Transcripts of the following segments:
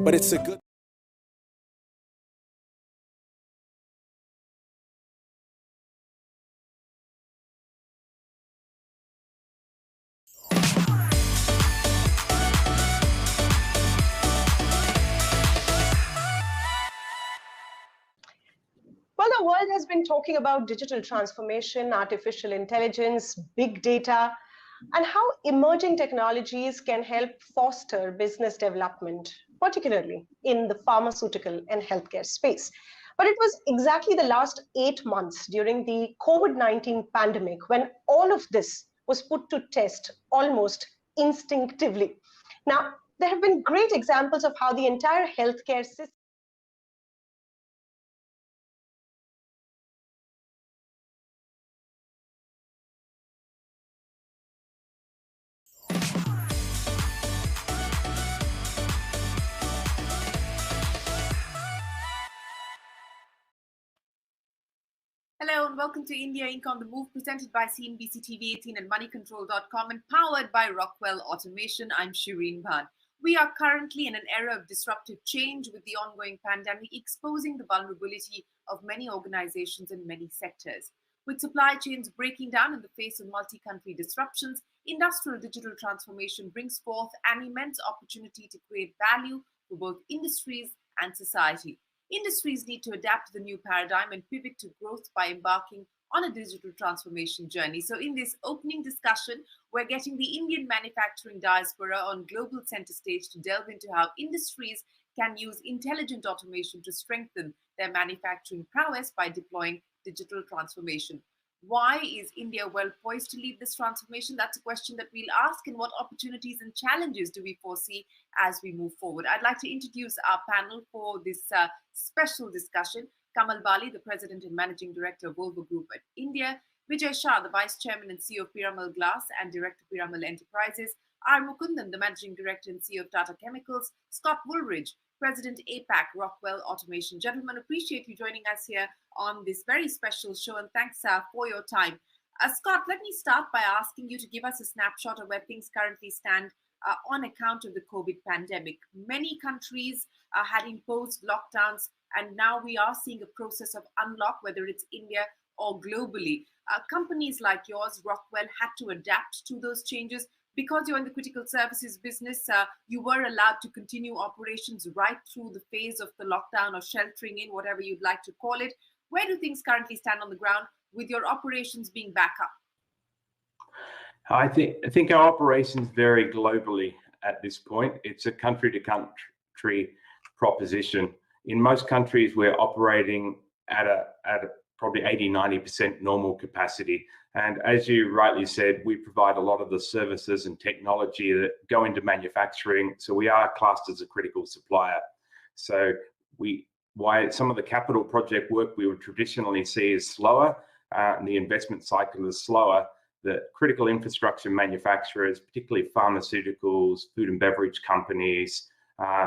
but it's a good. Well, the world has been talking about digital transformation, artificial intelligence, big data, and how emerging technologies can help foster business development, particularly in the pharmaceutical and healthcare space. But it was exactly the last 8 months during the COVID-19 pandemic when all of this was put to test almost instinctively. Now, there have been great examples of how the entire healthcare system Hello and welcome to India.INC on the Move, presented by CNBC TV 18 and moneycontrol.com and powered by Rockwell Automation. I'm Shireen Bhan. We are currently in an era of disruptive change with the ongoing pandemic exposing the vulnerability of many organizations in many sectors. With supply chains breaking down in the face of multi-country disruptions, industrial digital transformation brings forth an immense opportunity to create value for both industries and society. Industries need to adapt to the new paradigm and pivot to growth by embarking on a digital transformation journey. So in this opening discussion, we're getting the Indian manufacturing diaspora on global center stage to delve into how industries can use intelligent automation to strengthen their manufacturing prowess by deploying digital transformation. Why is India well poised to lead this transformation? That's a question that we'll ask. And what opportunities and challenges do we foresee as we move forward? I'd like to introduce our panel for this special discussion. Kamal Bali, the President and Managing Director of Volvo Group at India. Vijay Shah, the Vice Chairman and CEO of Piramal Glass and Director of Piramal Enterprises. R. Mukundan, the Managing Director and CEO of Tata Chemicals. Scott Woolridge, President APAC, Rockwell Automation. Gentlemen, appreciate you joining us here on this very special show, and thanks for your time. Scott, let me start by asking you to give us a snapshot of where things currently stand on account of the COVID pandemic. Many countries had imposed lockdowns, and now we are seeing a process of unlock, whether it's India or globally. Companies like yours, Rockwell, had to adapt to those changes. Because you're in the critical services business, you were allowed to continue operations right through the phase of the lockdown or sheltering in, whatever you'd like to call it. Where do things currently stand on the ground with your operations being back up? I think our operations vary globally at this point. It's a country-to-country proposition. In most countries, we're operating at a probably 80-90% normal capacity. And as you rightly said, we provide a lot of the services and technology that go into manufacturing. So we are classed as a critical supplier. So why some of the capital project work we would traditionally see is slower, and the investment cycle is slower, the critical infrastructure manufacturers, particularly pharmaceuticals, food and beverage companies,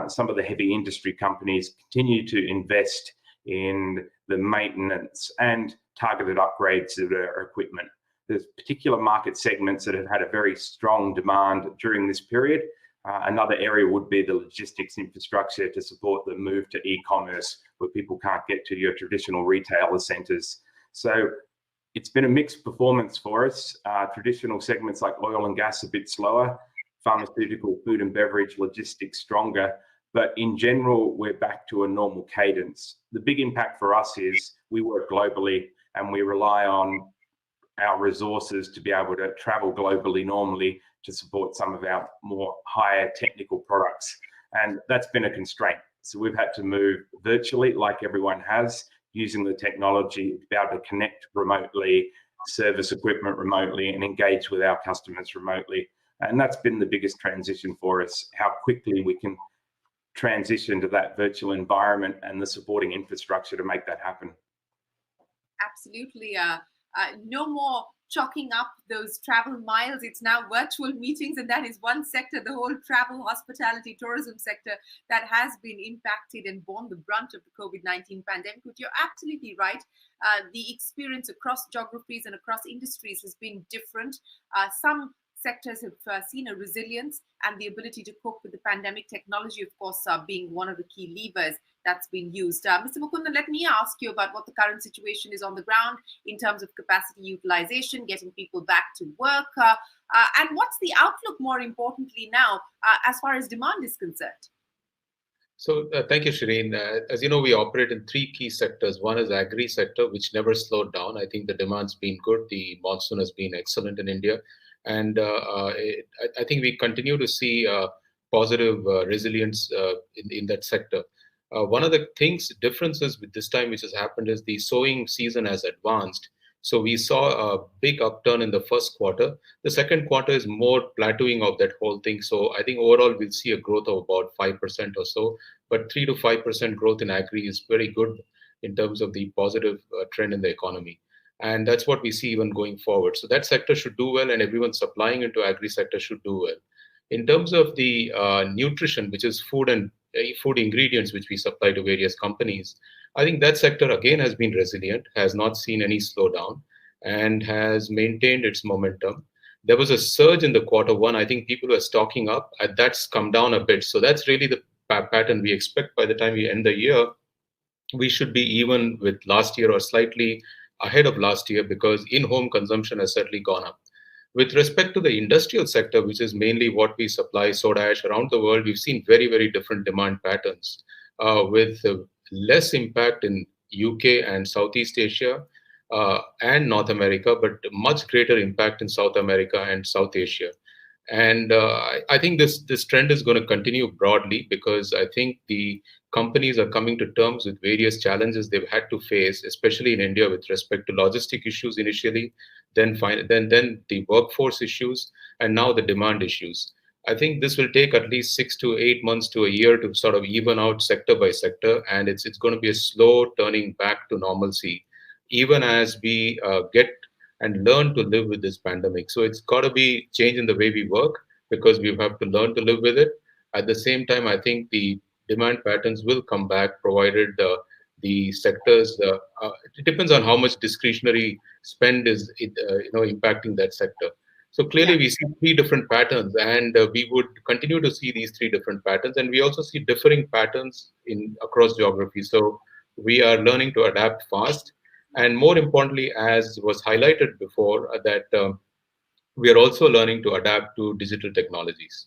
some of the heavy industry companies continue to invest in the maintenance and targeted upgrades of their equipment. There's particular market segments that have had a very strong demand during this period. Another area would be the logistics infrastructure to support the move to e-commerce, where people can't get to your traditional retailer centers. So it's been a mixed performance for us. Traditional segments like oil and gas a bit slower, pharmaceutical, food and beverage, logistics stronger. But in general, we're back to a normal cadence. The big impact for us is we work globally and we rely on our resources to be able to travel globally normally to support some of our more higher technical products. And that's been a constraint. So we've had to move virtually like everyone has, using the technology to be able to connect remotely, service equipment remotely, and engage with our customers remotely. And that's been the biggest transition for us, how quickly we can transition to that virtual environment and the supporting infrastructure to make that happen. Absolutely. No more chalking up those travel miles. It's now virtual meetings, and that is one sector, the whole travel, hospitality, tourism sector, that has been impacted and borne the brunt of the COVID-19 pandemic. But you're absolutely right. The experience across geographies and across industries has been different. Some sectors have seen a resilience and the ability to cope with the pandemic. Technology, of course, being one of the key levers that's been used. Mr. Mukundan, let me ask you about what the current situation is on the ground in terms of capacity utilization, getting people back to work, and what's the outlook, more importantly now, as far as demand is concerned? So thank you, Shireen. As you know, we operate in three key sectors. One is agri sector, which never slowed down. I think the demand's been good. The monsoon has been excellent in India. And I think we continue to see positive resilience in that sector. One of the differences with this time which has happened is the sowing season has advanced. So we saw a big upturn in the first quarter. The second quarter is more plateauing of that whole thing. So I think overall we'll see a growth of about 5% or so. But 3 to 5% growth in agri is very good in terms of the positive trend in the economy. And that's what we see even going forward. So that sector should do well, and everyone supplying into agri sector should do well. In terms of the nutrition, which is food and food ingredients, which we supply to various companies, I think that sector again has been resilient, has not seen any slowdown, and has maintained its momentum. There was a surge in the quarter one. I think people were stocking up, and that's come down a bit. So that's really the pattern we expect. By the time we end the year, we should be even with last year or slightly ahead of last year, because in-home consumption has certainly gone up. With respect to the industrial sector, which is mainly what we supply soda ash around the world, we've seen very, very different demand patterns with less impact in UK and Southeast Asia and North America, but much greater impact in South America and South Asia. And I think this trend is going to continue broadly, because I think the companies are coming to terms with various challenges they've had to face, especially in India with respect to logistic issues initially, then the workforce issues, and now the demand issues. I think this will take at least 6 to 8 months to a year to sort of even out sector by sector, and it's going to be a slow turning back to normalcy, even as we get and learn to live with this pandemic. So it's got to be change in the way we work, because we have to learn to live with it. At the same time, I think the demand patterns will come back, provided the sectors. It depends on how much discretionary spend is impacting that sector. So clearly, we see three different patterns, and we would continue to see these three different patterns. And we also see differing patterns across geographies. So we are learning to adapt fast. And more importantly, as was highlighted before, that we are also learning to adapt to digital technologies.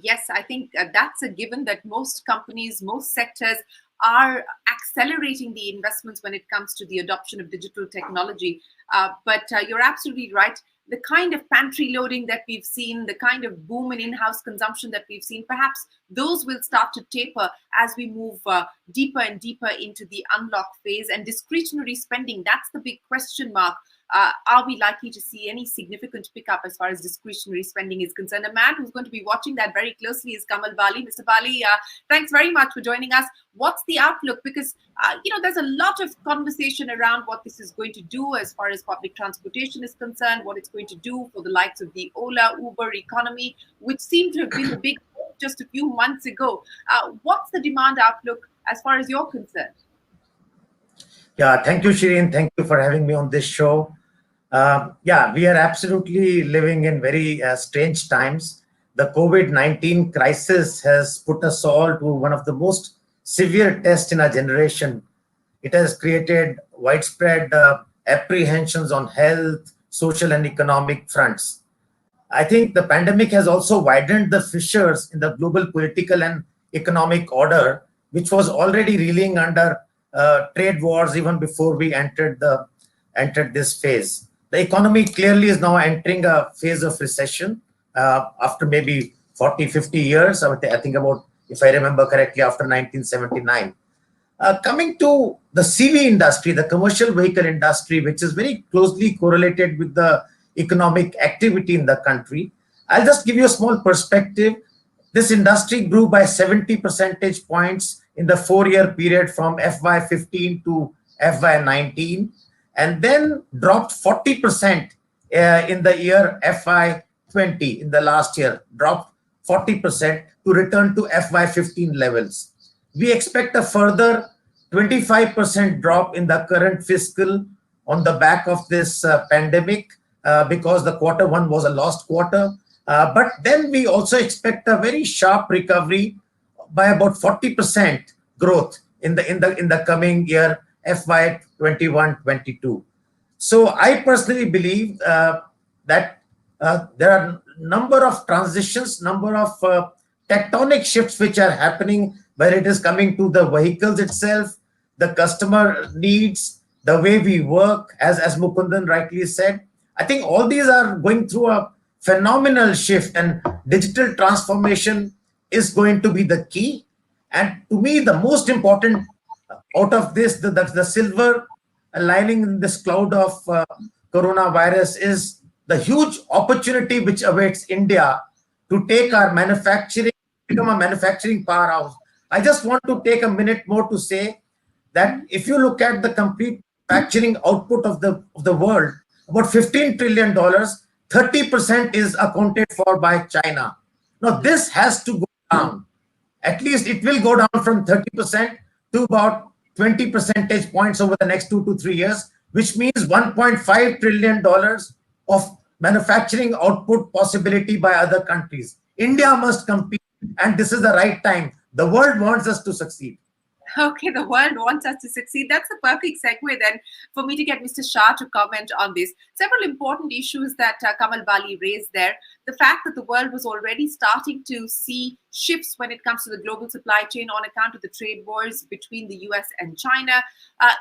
Yes, I think that's a given that most companies, most sectors are accelerating the investments when it comes to the adoption of digital technology. But you're absolutely right. The kind of pantry loading that we've seen, the kind of boom in in-house consumption that we've seen, perhaps those will start to taper as we move deeper and deeper into the unlock phase. And discretionary spending, that's the big question mark. Are we likely to see any significant pickup as far as discretionary spending is concerned? A man who's going to be watching that very closely is Kamal Bali. Mr. Bali, thanks very much for joining us. What's the outlook? Because, there's a lot of conversation around what this is going to do as far as public transportation is concerned, what it's going to do for the likes of the Ola, Uber economy, which seemed to have been a big just a few months ago. What's the demand outlook as far as you're concerned? Yeah, thank you, Shireen. Thank you for having me on this show. We are absolutely living in very strange times. The COVID-19 crisis has put us all to one of the most severe tests in our generation. It has created widespread apprehensions on health, social and economic fronts. I think the pandemic has also widened the fissures in the global political and economic order, which was already reeling under trade wars even before we entered this phase. The economy clearly is now entering a phase of recession after maybe 40, 50 years. I think about, if I remember correctly, after 1979. Coming to the CV industry, the commercial vehicle industry, which is very closely correlated with the economic activity in the country, I'll just give you a small perspective. This industry grew by 70 percentage points in the 4-year period from FY15 to FY19, and then dropped 40% in the year FY20, in the last year, dropped 40% to return to FY15 levels. We expect a further 25% drop in the current fiscal on the back of this pandemic, because the quarter one was a lost quarter. But then we also expect a very sharp recovery by about 40% growth in the coming year, FY 21-22. So I personally believe that there are a number of transitions, number of tectonic shifts which are happening, where it is coming to the vehicles itself, the customer needs, the way we work, as Mukundan rightly said. I think all these are going through a phenomenal shift, and digital transformation is going to be the key. And to me, the most important out of this, the silver lining in this cloud of coronavirus is the huge opportunity which awaits India to take our manufacturing, become a manufacturing powerhouse. I just want to take a minute more to say that if you look at the complete manufacturing output of the world, about $15 trillion, 30% is accounted for by China. Now this has to go down. At least it will go down from 30% to about 20 percentage points over the next 2 to 3 years, which means $1.5 trillion of manufacturing output possibility by other countries. India must compete, and this is the right time. The world wants us to succeed. Okay, the world wants us to succeed. That's a perfect segue then for me to get Mr. Shah to comment on this. Several important issues that Kamal Bali raised there. The fact that the world was already starting to see shifts when it comes to the global supply chain on account of the trade wars between the US and China.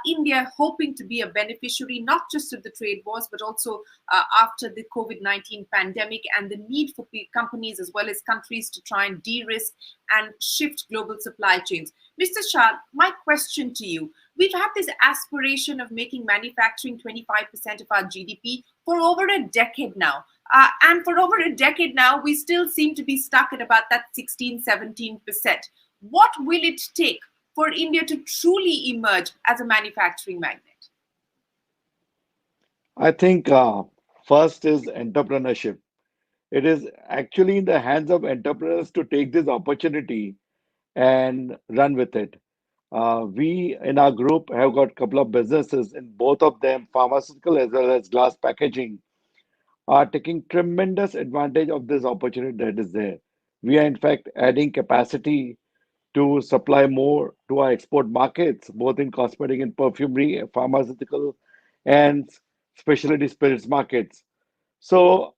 India hoping to be a beneficiary, not just of the trade wars, but also after the COVID-19 pandemic, and the need for companies as well as countries to try and de-risk and shift global supply chains. Mr. Shah, my question to you, we've had this aspiration of making manufacturing 25% of our GDP for over a decade now. And for over a decade now, we still seem to be stuck at about that 16-17%. What will it take for India to truly emerge as a manufacturing magnet? I think first is entrepreneurship. It is actually in the hands of entrepreneurs to take this opportunity and run with it. We in our group have got a couple of businesses, in both of them, pharmaceutical as well as glass packaging, are taking tremendous advantage of this opportunity that is there. We are in fact adding capacity to supply more to our export markets, both in cosmetic and perfumery, pharmaceutical, and specialty spirits markets. So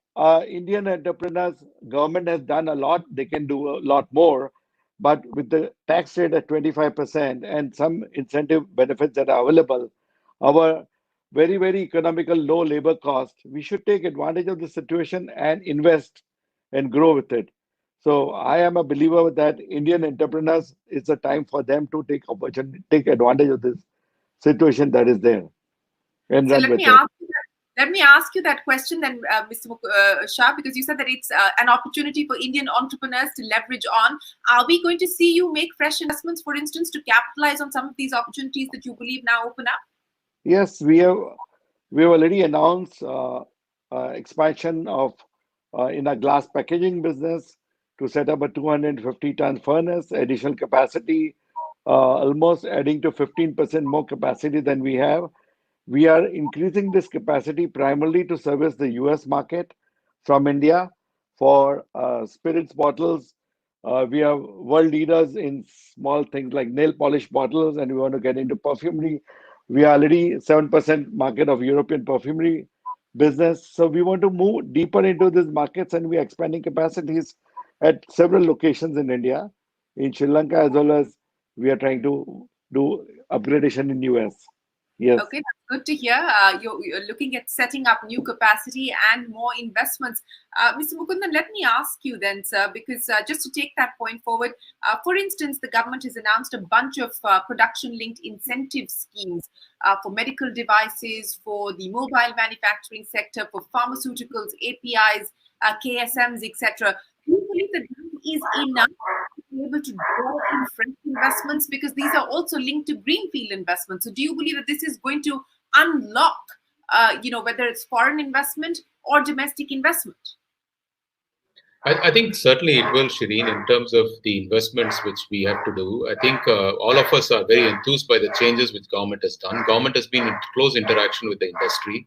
Indian entrepreneurs, government has done a lot. They can do a lot more. But with the tax rate at 25% and some incentive benefits that are available, our very, very economical, low labor cost, we should take advantage of the situation and invest and grow with it. So I am a believer that Indian entrepreneurs, it's a time for them to take advantage of this situation that is there and So run with it. Let me ask you that question then, Mr. Shah, because you said that it's an opportunity for Indian entrepreneurs to leverage on. Are we going to see you make fresh investments, for instance, to capitalize on some of these opportunities that you believe now open up? Yes, we have already announced expansion of in our glass packaging business to set up a 250-ton furnace, additional capacity, almost adding to 15% more capacity than we have. We are increasing this capacity primarily to service the US market from India for spirits bottles. We are world leaders in small things like nail polish bottles, and we want to get into perfumery. We are already 7% market of European perfumery business. So we want to move deeper into these markets, and we are expanding capacities at several locations in India, in Sri Lanka, as well as we are trying to do upgradation in US. Yes. Okay, that's good to hear. You're looking at setting up new capacity and more investments. Mr. Mukundan, let me ask you then, sir, because just to take that point forward, for instance, the government has announced a bunch of production-linked incentive schemes for medical devices, for the mobile manufacturing sector, for pharmaceuticals, APIs, KSMs, etc. Do you believe that is enough to be able to draw in fresh investments, because these are also linked to greenfield investments? So do you believe that this is going to unlock, whether it's foreign investment or domestic investment? I think certainly it will, Shireen, in terms of the investments which we have to do. I think all of us are very enthused by the changes which government has done. Government has been in close interaction with the industry.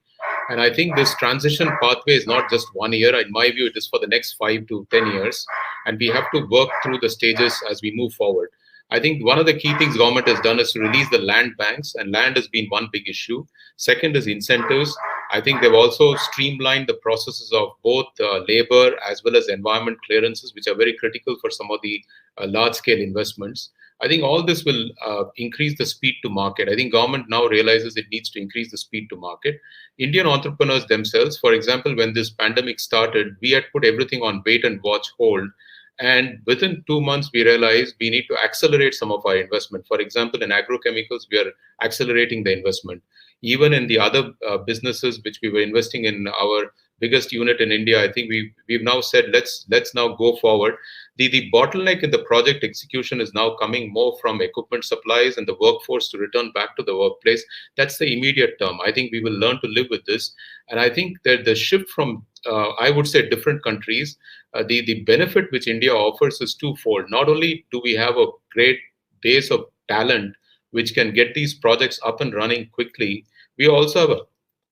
And I think this transition pathway is not just 1 year. In my view, it is for the next 5 to 10 years. And we have to work through the stages as we move forward. I think one of the key things government has done is to release the land banks, and land has been one big issue. Second is incentives. I think they've also streamlined the processes of both labor as well as environment clearances, which are very critical for some of the large-scale investments. I think all this will increase the speed to market. I think government now realizes it needs to increase the speed to market. Indian entrepreneurs themselves, for example, when this pandemic started, we had put everything on wait and watch hold. And within 2 months, we realized we need to accelerate some of our investment. For example, in agrochemicals, we are accelerating the investment. Even in the other businesses which we were investing in, our biggest unit in India, I think we've now said let's now go forward. The bottleneck in the project execution is now coming more from equipment supplies and the workforce to return back to the workplace. That's the immediate term. I think we will learn to live with this. And I think that the shift from, I would say, different countries, the benefit which India offers is twofold. Not only do we have a great base of talent which can get these projects up and running quickly, we also have a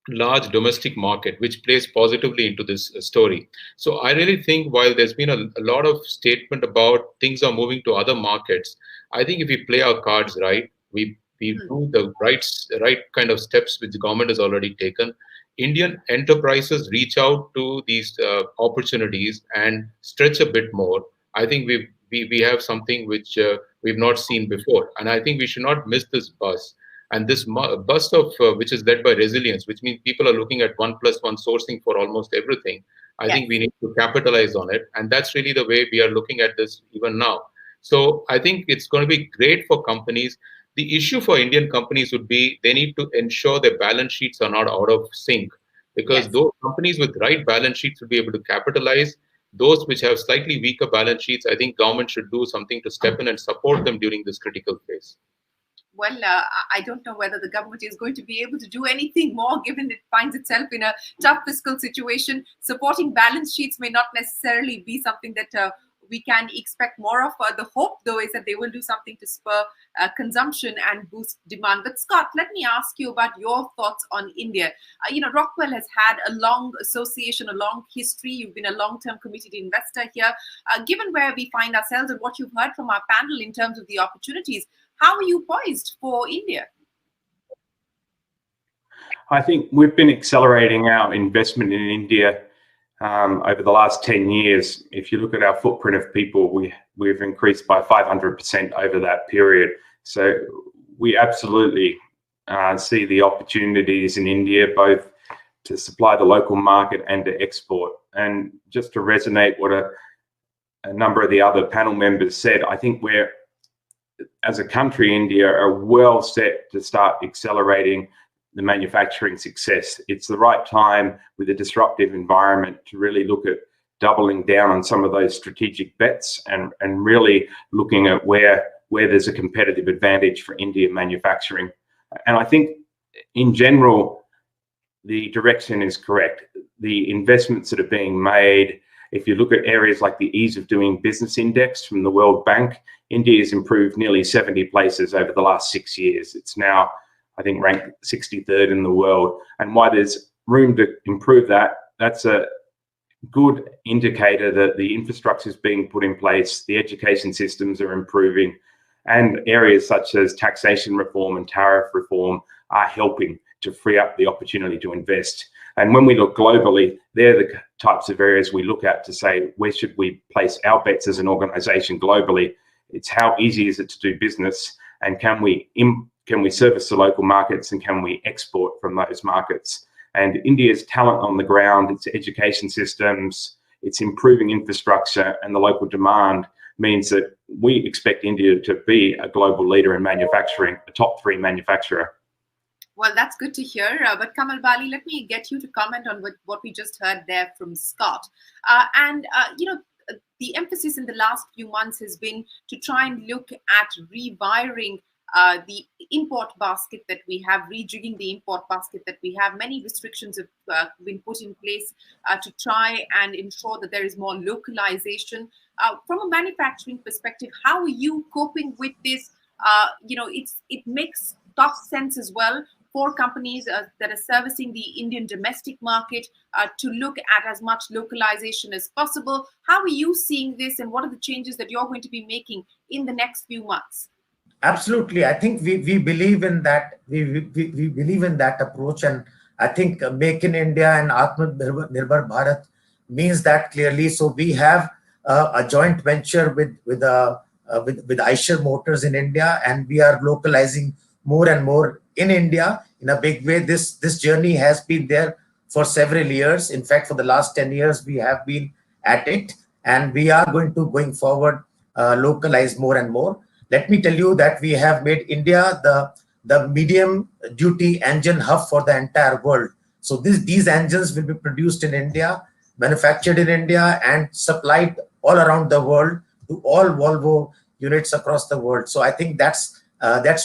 large domestic market which plays positively into this story. So I really think while there's been a lot of statement about things are moving to other markets, I think if we play our cards right, we do the right kind of steps which the government has already taken. Indian enterprises reach out to these opportunities and stretch a bit more. I think we have something which we've not seen before, and I think we should not miss this buzz. And this bust of which is led by resilience, which means people are looking at 1+1 sourcing for almost everything. I think we need to capitalize on it, and that's really the way we are looking at this even now. So I think it's going to be great for companies. The issue for Indian companies would be they need to ensure their balance sheets are not out of sync, because those companies with right balance sheets will be able to capitalize. Those which have slightly weaker balance sheets, I think government should do something to step in and support them during this critical phase. Well, I don't know whether the government is going to be able to do anything more, given it finds itself in a tough fiscal situation. Supporting balance sheets may not necessarily be something that we can expect more of. The hope, though, is that they will do something to spur consumption and boost demand. But Scott, let me ask you about your thoughts on India. Rockwell has had a long association, a long history. You've been a long-term committed investor here. Given where we find ourselves and what you've heard from our panel in terms of the opportunities, how are you poised for India? I think we've been accelerating our investment in India over the last 10 years. If you look at our footprint of people, we've increased by 500% over that period. So we absolutely see the opportunities in India, both to supply the local market and to export. And just to resonate what a number of the other panel members said, I think we're, as a country, India are well set to start accelerating the manufacturing success. It's the right time with a disruptive environment to really look at doubling down on some of those strategic bets and really looking at where there's a competitive advantage for Indian manufacturing. And I think in general, the direction is correct. The investments that are being made, if you look at areas like the Ease of Doing Business Index from the World Bank, India has improved nearly 70 places over the last 6 years. It's now, I think, ranked 63rd in the world. And why there's room to improve that, that's a good indicator that the infrastructure is being put in place, the education systems are improving, and areas such as taxation reform and tariff reform are helping to free up the opportunity to invest. And when we look globally, they're the types of areas we look at to say, where should we place our bets as an organization globally? It's how easy is it to do business, and can we service the local markets, and can we export from those markets? And India's talent on the ground, its education systems, its improving infrastructure, and the local demand means that we expect India to be a global leader in manufacturing, a top 3 manufacturer. Well, that's good to hear. But Kamal Bali, let me get you to comment on what we just heard there from Scott. The emphasis in the last few months has been to try and look at rewiring the import basket that we have, rejigging the import basket that we have. Many restrictions have been put in place to try and ensure that there is more localization. From a manufacturing perspective, how are you coping with this? It makes tough sense as well for companies that are servicing the Indian domestic market to look at as much localization as possible. How are you seeing this, and what are the changes that you're going to be making in the next few months? Absolutely. I think we believe in that. We believe in that approach. And I think Make in India and Atmanirbhar Bharat means that clearly. So we have a joint venture with Eicher Motors in India, and we are localizing more and more in India in a big way. This journey has been there for several years. In fact, for the last 10 years, we have been at it, and we are going forward localize more and more. Let me tell you that we have made India the medium duty engine hub for the entire world. So these engines will be produced in India, manufactured in India, and supplied all around the world to all Volvo units across the world. So I think that's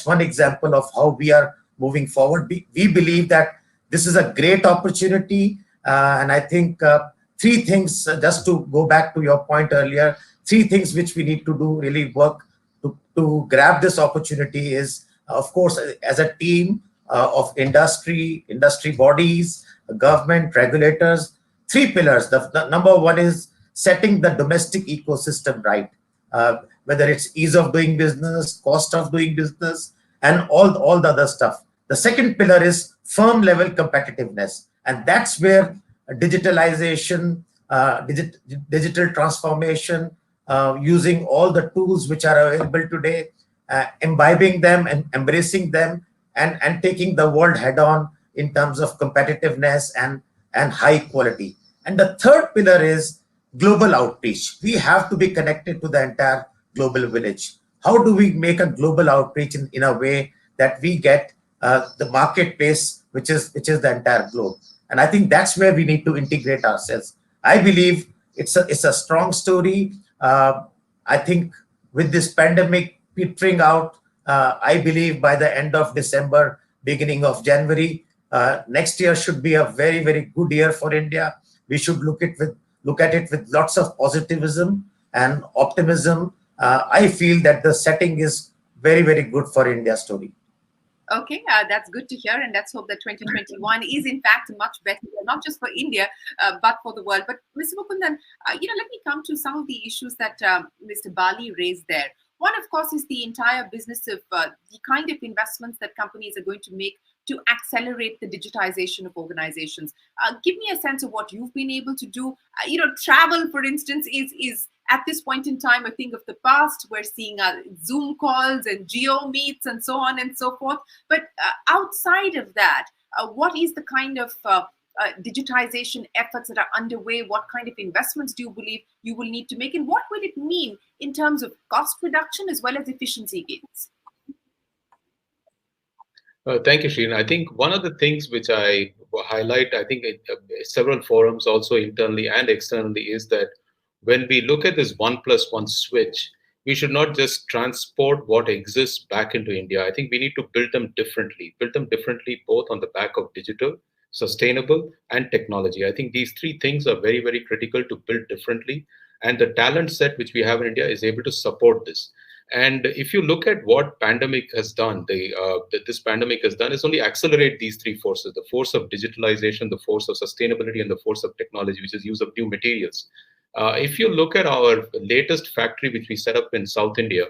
one example of how we are moving forward. We believe that this is a great opportunity, and I think three things, just to go back to your point earlier, three things which we need to do, really work to grab this opportunity is, of course, as a team of industry bodies, government, regulators, three pillars. The number one is setting the domestic ecosystem right, whether it's ease of doing business, cost of doing business, and all the other stuff. The second pillar is firm level competitiveness, and that's where digitalization, digital transformation, using all the tools which are available today, imbibing them and embracing them, and taking the world head on in terms of competitiveness and high quality. And the third pillar is global outreach. We have to be connected to the entire global village. How do we make a global outreach in a way that we get the marketplace, which is the entire globe? And I think that's where we need to integrate ourselves. I believe it's a strong story. I think with this pandemic petering out, I believe by the end of December, beginning of January, next year should be a very, very good year for India. We should look at it with lots of positivism and optimism. I feel that the setting is very, very good for India's story. Okay, that's good to hear, and let's hope that 2021 is in fact much better, not just for India, but for the world. But Mr. Mukundan, let me come to some of the issues that Mr. Bali raised there. One, of course, is the entire business of the kind of investments that companies are going to make to accelerate the digitization of organizations. Give me a sense of what you've been able to do. Travel, for instance, is at this point in time a thing of the past. We're seeing Zoom calls and geo meets and so on and so forth. But outside of that, what is the kind of digitization efforts that are underway? What kind of investments do you believe you will need to make? And what will it mean in terms of cost reduction as well as efficiency gains? Thank you, Shireen. I think one of the things which I highlight, I think several forums also internally and externally, is that when we look at this 1+1 switch, we should not just transport what exists back into India. I think we need to build them differently both on the back of digital, sustainable, and technology. I think these three things are very, very critical to build differently. And the talent set which we have in India is able to support this. And if you look at what pandemic has done, this pandemic has done is only accelerate these three forces: the force of digitalization, the force of sustainability, and the force of technology, which is use of new materials. If you look at our latest factory, which we set up in South India,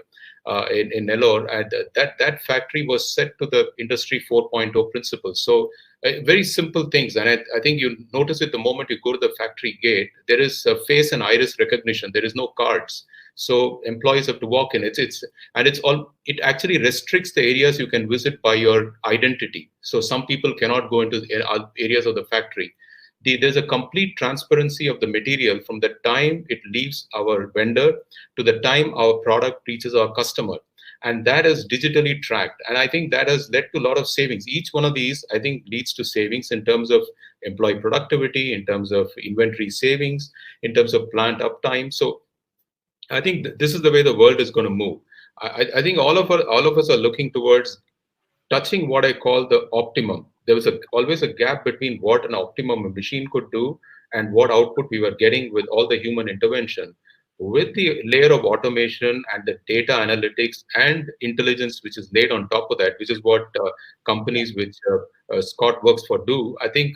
in Nellore, and that factory was set to the Industry 4.0 principles. So very simple things. And I think you notice it the moment you go to the factory gate, there is a face and iris recognition. There is no cards. So employees have to walk in. It actually restricts the areas you can visit by your identity. So some people cannot go into areas of the factory. There's a complete transparency of the material from the time it leaves our vendor to the time our product reaches our customer. And that is digitally tracked. And I think that has led to a lot of savings. Each one of these, I think, leads to savings in terms of employee productivity, in terms of inventory savings, in terms of plant uptime. So I think this is the way the world is going to move. I think all of us are looking towards touching what I call the optimum. There was always a gap between what an optimum machine could do and what output we were getting with all the human intervention. with the layer of automation and the data analytics and intelligence which is laid on top of that, which is what companies which Scott works for do, I think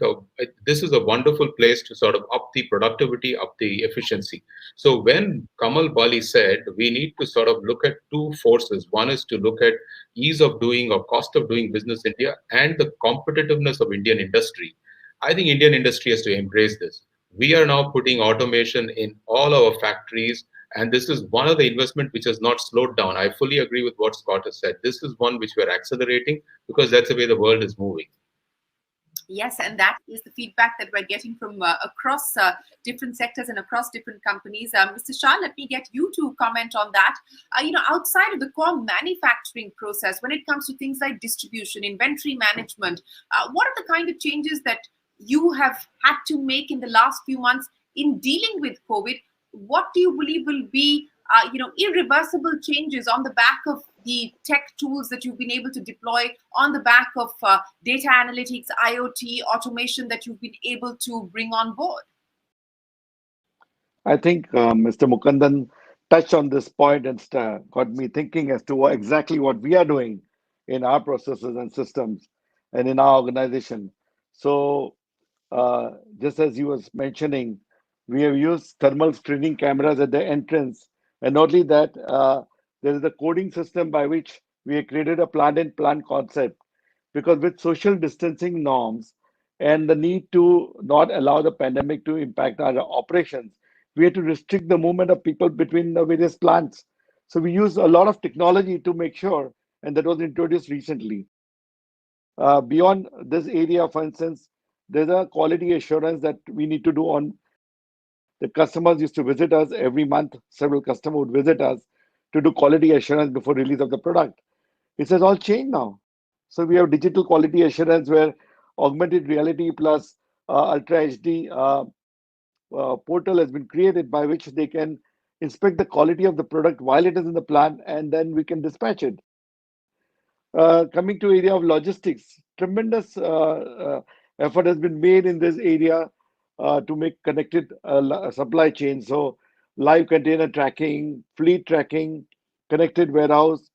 this is a wonderful place to sort of up the productivity, up the efficiency. So when Kamal Bali said we need to sort of look at two forces, one is to look at ease of doing or cost of doing business in India and the competitiveness of Indian industry, I think Indian industry has to embrace this. We are now putting automation in all our factories, and this is one of the investment which has not slowed down. I fully agree with what Scott has said. This is one which we're accelerating because that's the way the world is moving. Yes, and that is the feedback that we're getting from across different sectors and across different companies. Mr. Shah, let me get you to comment on that. Outside of the core manufacturing process, when it comes to things like distribution, inventory management, what are the kind of changes that you have had to make in the last few months in dealing with COVID? What do you believe will be, irreversible changes on the back of the tech tools that you've been able to deploy, on the back of data analytics, IoT, automation that you've been able to bring on board? I think Mr. Mukundan touched on this point and got me thinking as to exactly what we are doing in our processes and systems and in our organization. So just as you was mentioning, we have used thermal screening cameras at the entrance. And not only that, there is a coding system by which we have created a plant-in-plant concept, because with social distancing norms and the need to not allow the pandemic to impact our operations, we had to restrict the movement of people between the various plants. So we use a lot of technology to make sure, and that was introduced recently. Beyond this area, for instance, there's a quality assurance that we need to do on the customers used to visit us every month. Several customers would visit us to do quality assurance before release of the product. It has all changed now. So we have digital quality assurance where augmented reality plus Ultra HD portal has been created by which they can inspect the quality of the product while it is in the plant, and then we can dispatch it. Coming to area of logistics, tremendous effort has been made in this area to make connected supply chain. So live container tracking, fleet tracking, connected warehouse.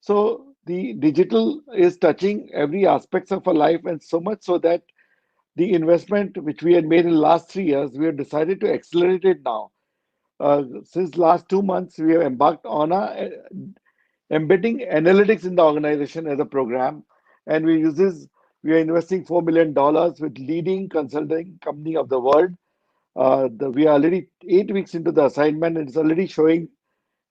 So the digital is touching every aspect of our life, and so much so that the investment which we had made in the last 3 years, we have decided to accelerate it now. Since last 2 months, we have embarked on embedding analytics in the organization as a program, and we are investing $4 million with leading consulting company of the world. We are already 8 weeks into the assignment, and it's already showing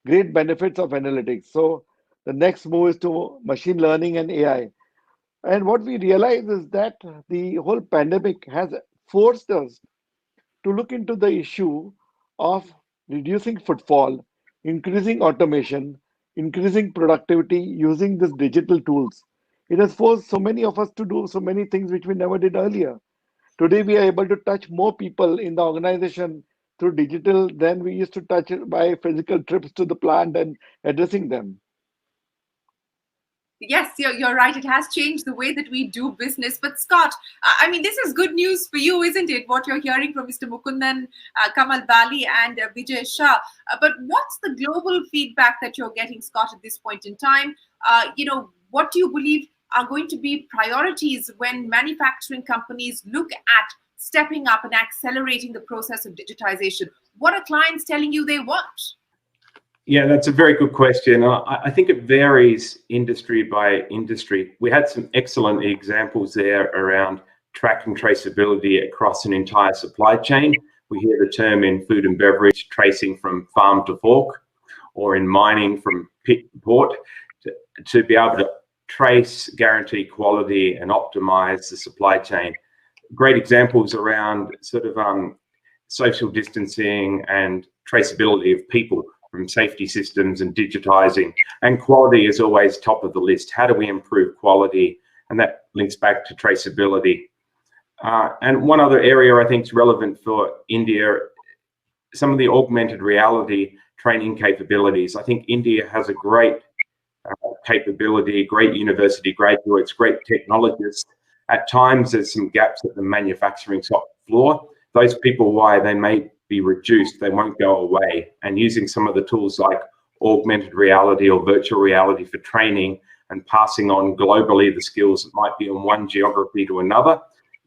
great benefits of analytics. So the next move is to machine learning and AI. And what we realize is that the whole pandemic has forced us to look into the issue of reducing footfall, increasing automation, increasing productivity using these digital tools. It has forced so many of us to do so many things which we never did earlier. Today, we are able to touch more people in the organization through digital than we used to touch by physical trips to the plant and addressing them. Yes, you're right. It has changed the way that we do business. But Scott, this is good news for you, isn't it? What you're hearing from Mr. Mukundan, Kamal Bali, and Vijay Shah. But what's the global feedback that you're getting, Scott, at this point in time? What do you believe are going to be priorities when manufacturing companies look at stepping up and accelerating the process of digitization? What are clients telling you they want? Yeah, that's a very good question. I think it varies industry by industry. We had some excellent examples there around track and traceability across an entire supply chain. We hear the term in food and beverage, tracing from farm to fork, or in mining from pit to port, to be able to trace, guarantee quality, and optimize the supply chain. Great examples around sort of social distancing and traceability of people, from safety systems and digitizing. And quality is always top of the list. How do we improve quality? And that links back to traceability. And one other area I think is relevant for India, some of the augmented reality training capabilities. I think India has a great capability, great university graduates, great technologists. At times, there's some gaps at the manufacturing shop floor. Those people, why they may be reduced, they won't go away. And using some of the tools like augmented reality or virtual reality for training and passing on globally the skills that might be in one geography to another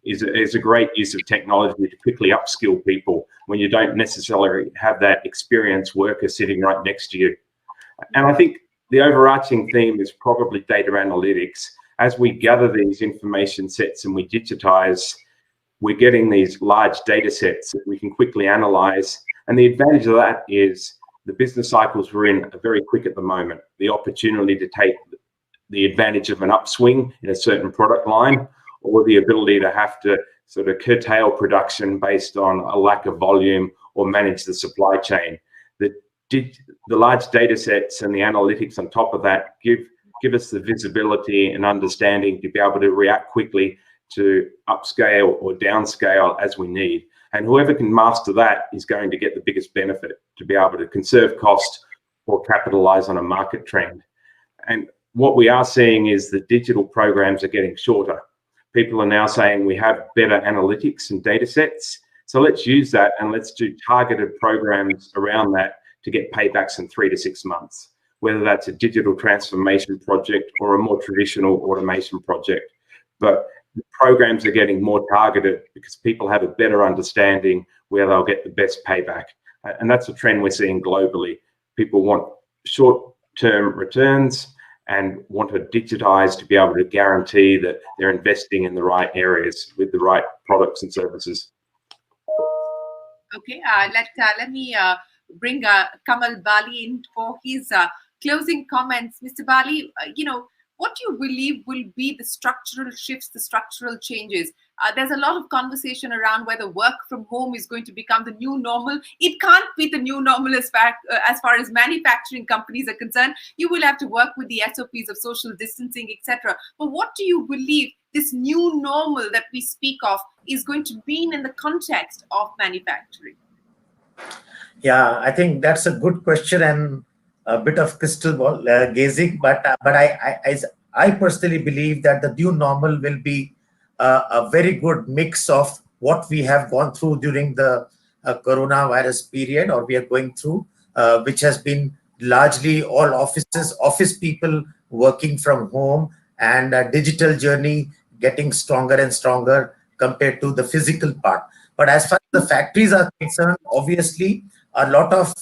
is a great use of technology to quickly upskill people when you don't necessarily have that experienced worker sitting right next to you. And I think the overarching theme is probably data analytics. As we gather these information sets and we digitize, we're getting these large data sets that we can quickly analyze. And the advantage of that is the business cycles we're in are very quick at the moment. The opportunity to take the advantage of an upswing in a certain product line, or the ability to have to sort of curtail production based on a lack of volume or manage the supply chain. The large data sets and the analytics on top of that give us the visibility and understanding to be able to react quickly to upscale or downscale as we need. And whoever can master that is going to get the biggest benefit, to be able to conserve cost or capitalize on a market trend. And what we are seeing is the digital programs are getting shorter. People are now saying we have better analytics and data sets, so let's use that and let's do targeted programs around that to get paybacks in 3 to 6 months, whether that's a digital transformation project or a more traditional automation project. But the programs are getting more targeted because people have a better understanding where they'll get the best payback. And that's a trend we're seeing globally. People want short-term returns and want to digitize to be able to guarantee that they're investing in the right areas with the right products and services. Okay, let me bring Kamal Bali in for his closing comments. Mr. Bali, what do you believe will be the structural shifts, the structural changes? There's a lot of conversation around whether work from home is going to become the new normal. It can't be the new normal as far as manufacturing companies are concerned. You will have to work with the SOPs of social distancing, etc. But what do you believe this new normal that we speak of is going to mean in the context of manufacturing? Yeah, I think that's a good question and a bit of crystal ball gazing. But I personally believe that the new normal will be a very good mix of what we have gone through during the coronavirus period, or we are going through, which has been largely all office people working from home, and a digital journey getting stronger and stronger compared to the physical part. But as far as the factories are concerned, obviously a lot of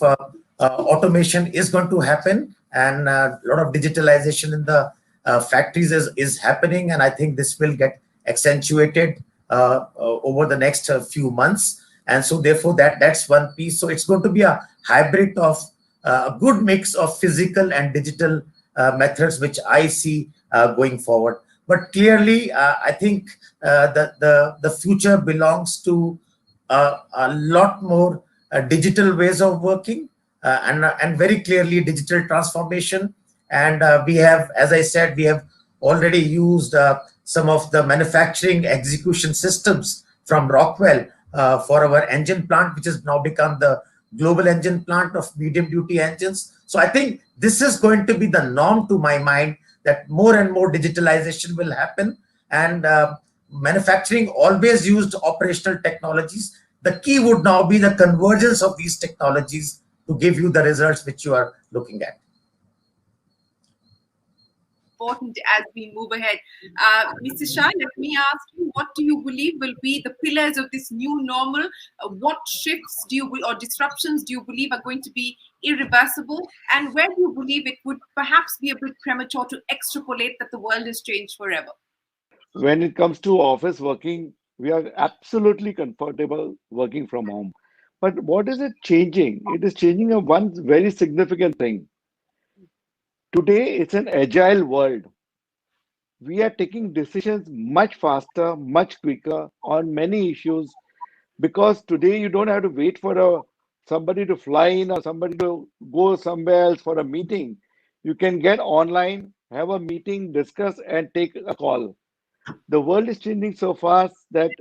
automation is going to happen, and a lot of digitalization in the factories is happening, and I think this will get accentuated over the next few months. And so therefore that's one piece. So it's going to be a hybrid of a good mix of physical and digital methods, which I see going forward. But clearly, I think the future belongs to a lot more digital ways of working, and very clearly digital transformation. And we have, as I said, we have already used some of the manufacturing execution systems from Rockwell for our engine plant, which has now become the global engine plant of medium duty engines. So I think this is going to be the norm, to my mind, that more and more digitalization will happen. And manufacturing always used operational technologies. The key would now be the convergence of these technologies to give you the results which you are looking at. Important as we move ahead. Mr. Shah, let me ask you, what do you believe will be the pillars of this new normal? What shifts or disruptions do you believe are going to be irreversible? And where do you believe it would perhaps be a bit premature to extrapolate that the world has changed forever? When it comes to office working, we are absolutely comfortable working from home. But what is it changing? It is changing one very significant thing. Today, it's an agile world. We are taking decisions much faster, much quicker on many issues, because today you don't have to wait for somebody to fly in or somebody to go somewhere else for a meeting. You can get online, have a meeting, discuss, and take a call. The world is changing so fast that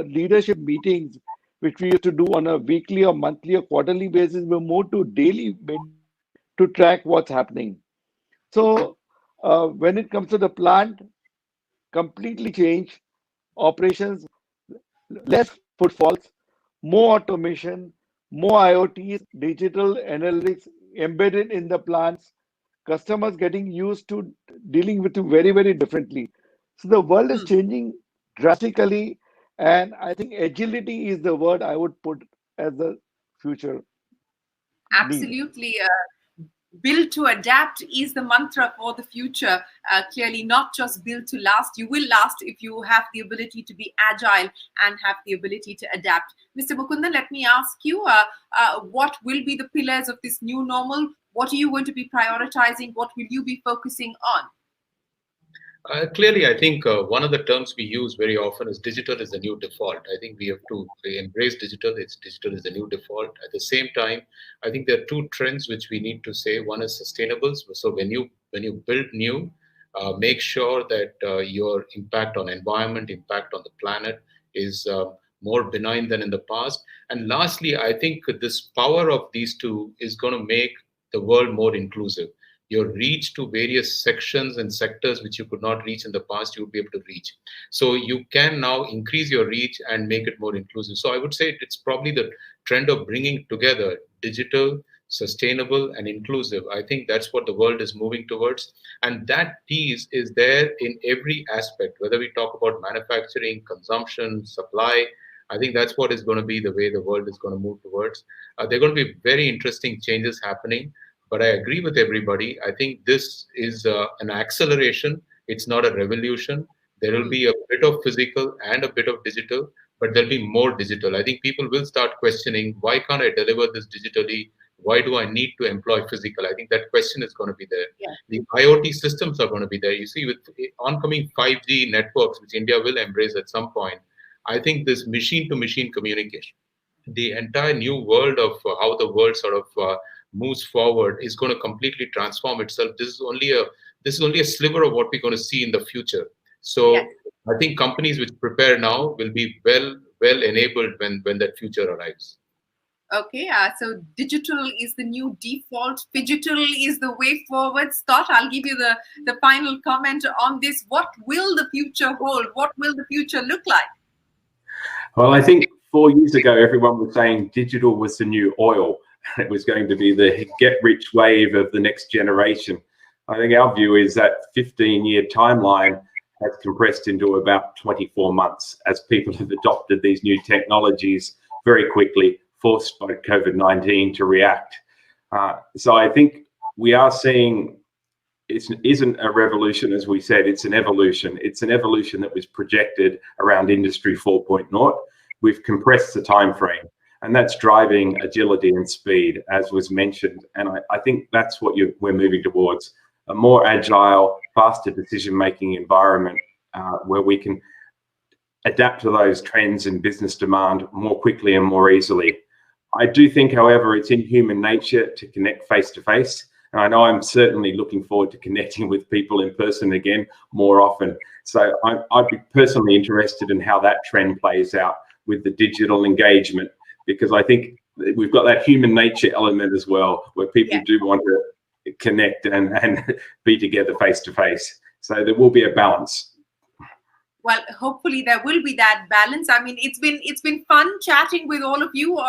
leadership meetings, which we used to do on a weekly or monthly or quarterly basis, will move to daily to track what's happening. So when it comes to the plant, completely change operations, less footfalls, more automation, more IoTs, digital analytics embedded in the plants, customers getting used to dealing with it very, very differently. So the world is Hmm. changing drastically, and I think agility is the word I would put as the future need. Absolutely. Build to adapt is the mantra for the future. Clearly, not just build to last. You will last if you have the ability to be agile and have the ability to adapt. Mr. Mukundan, let me ask you, what will be the pillars of this new normal? What are you going to be prioritizing? What will you be focusing on? Clearly, I think one of the terms we use very often is digital is the new default. I think we have to embrace digital. Digital is the new default. At the same time, I think there are two trends which we need to say. One is sustainables. So when you build new, make sure that your impact on environment, impact on the planet is more benign than in the past. And lastly, I think this power of these two is going to make the world more inclusive. Your reach to various sections and sectors which you could not reach in the past, you would be able to reach. So you can now increase your reach and make it more inclusive. So I would say it's probably the trend of bringing together digital, sustainable, and inclusive. I think that's what the world is moving towards. And that piece is there in every aspect, whether we talk about manufacturing, consumption, supply. I think that's what is going to be the way the world is going to move towards. There are going to be very interesting changes happening. But I agree with everybody. I think this is an acceleration. It's not a revolution. There will be a bit of physical and a bit of digital, but there'll be more digital. I think people will start questioning, why can't I deliver this digitally? Why do I need to employ physical? I think that question is going to be there. Yeah. The IoT systems are going to be there. You see, with oncoming 5G networks, which India will embrace at some point, I think this machine-to-machine communication, the entire new world of how the world sort of moves forward is going to completely transform itself. This is only a sliver of what we're going to see in the future. So Yes. I think companies which prepare now will be well enabled when that future arrives. Okay, so digital is the new default. Phygital is the way forward. Scott, I'll give you the final comment on this. What will the future hold? What will the future look like? Well, I think 4 years ago, everyone was saying digital was the new oil. It was going to be the get-rich wave of the next generation. I think our view is that 15-year timeline has compressed into about 24 months as people have adopted these new technologies very quickly, forced by COVID-19 to react. So I think we are seeing it isn't a revolution, as we said, it's an evolution. It's an evolution that was projected around Industry 4.0. We've compressed the time frame, and that's driving agility and speed, as was mentioned. And I think that's what we're moving towards, a more agile, faster decision-making environment where we can adapt to those trends in business demand more quickly and more easily. I do think, however, it's in human nature to connect face-to-face. And I know I'm certainly looking forward to connecting with people in person again more often. So I'd be personally interested in how that trend plays out with the digital engagement, because I think we've got that human nature element as well, where people do want to connect and be together face-to-face. So there will be a balance. Well, hopefully there will be that balance. I mean, it's been fun chatting with all of you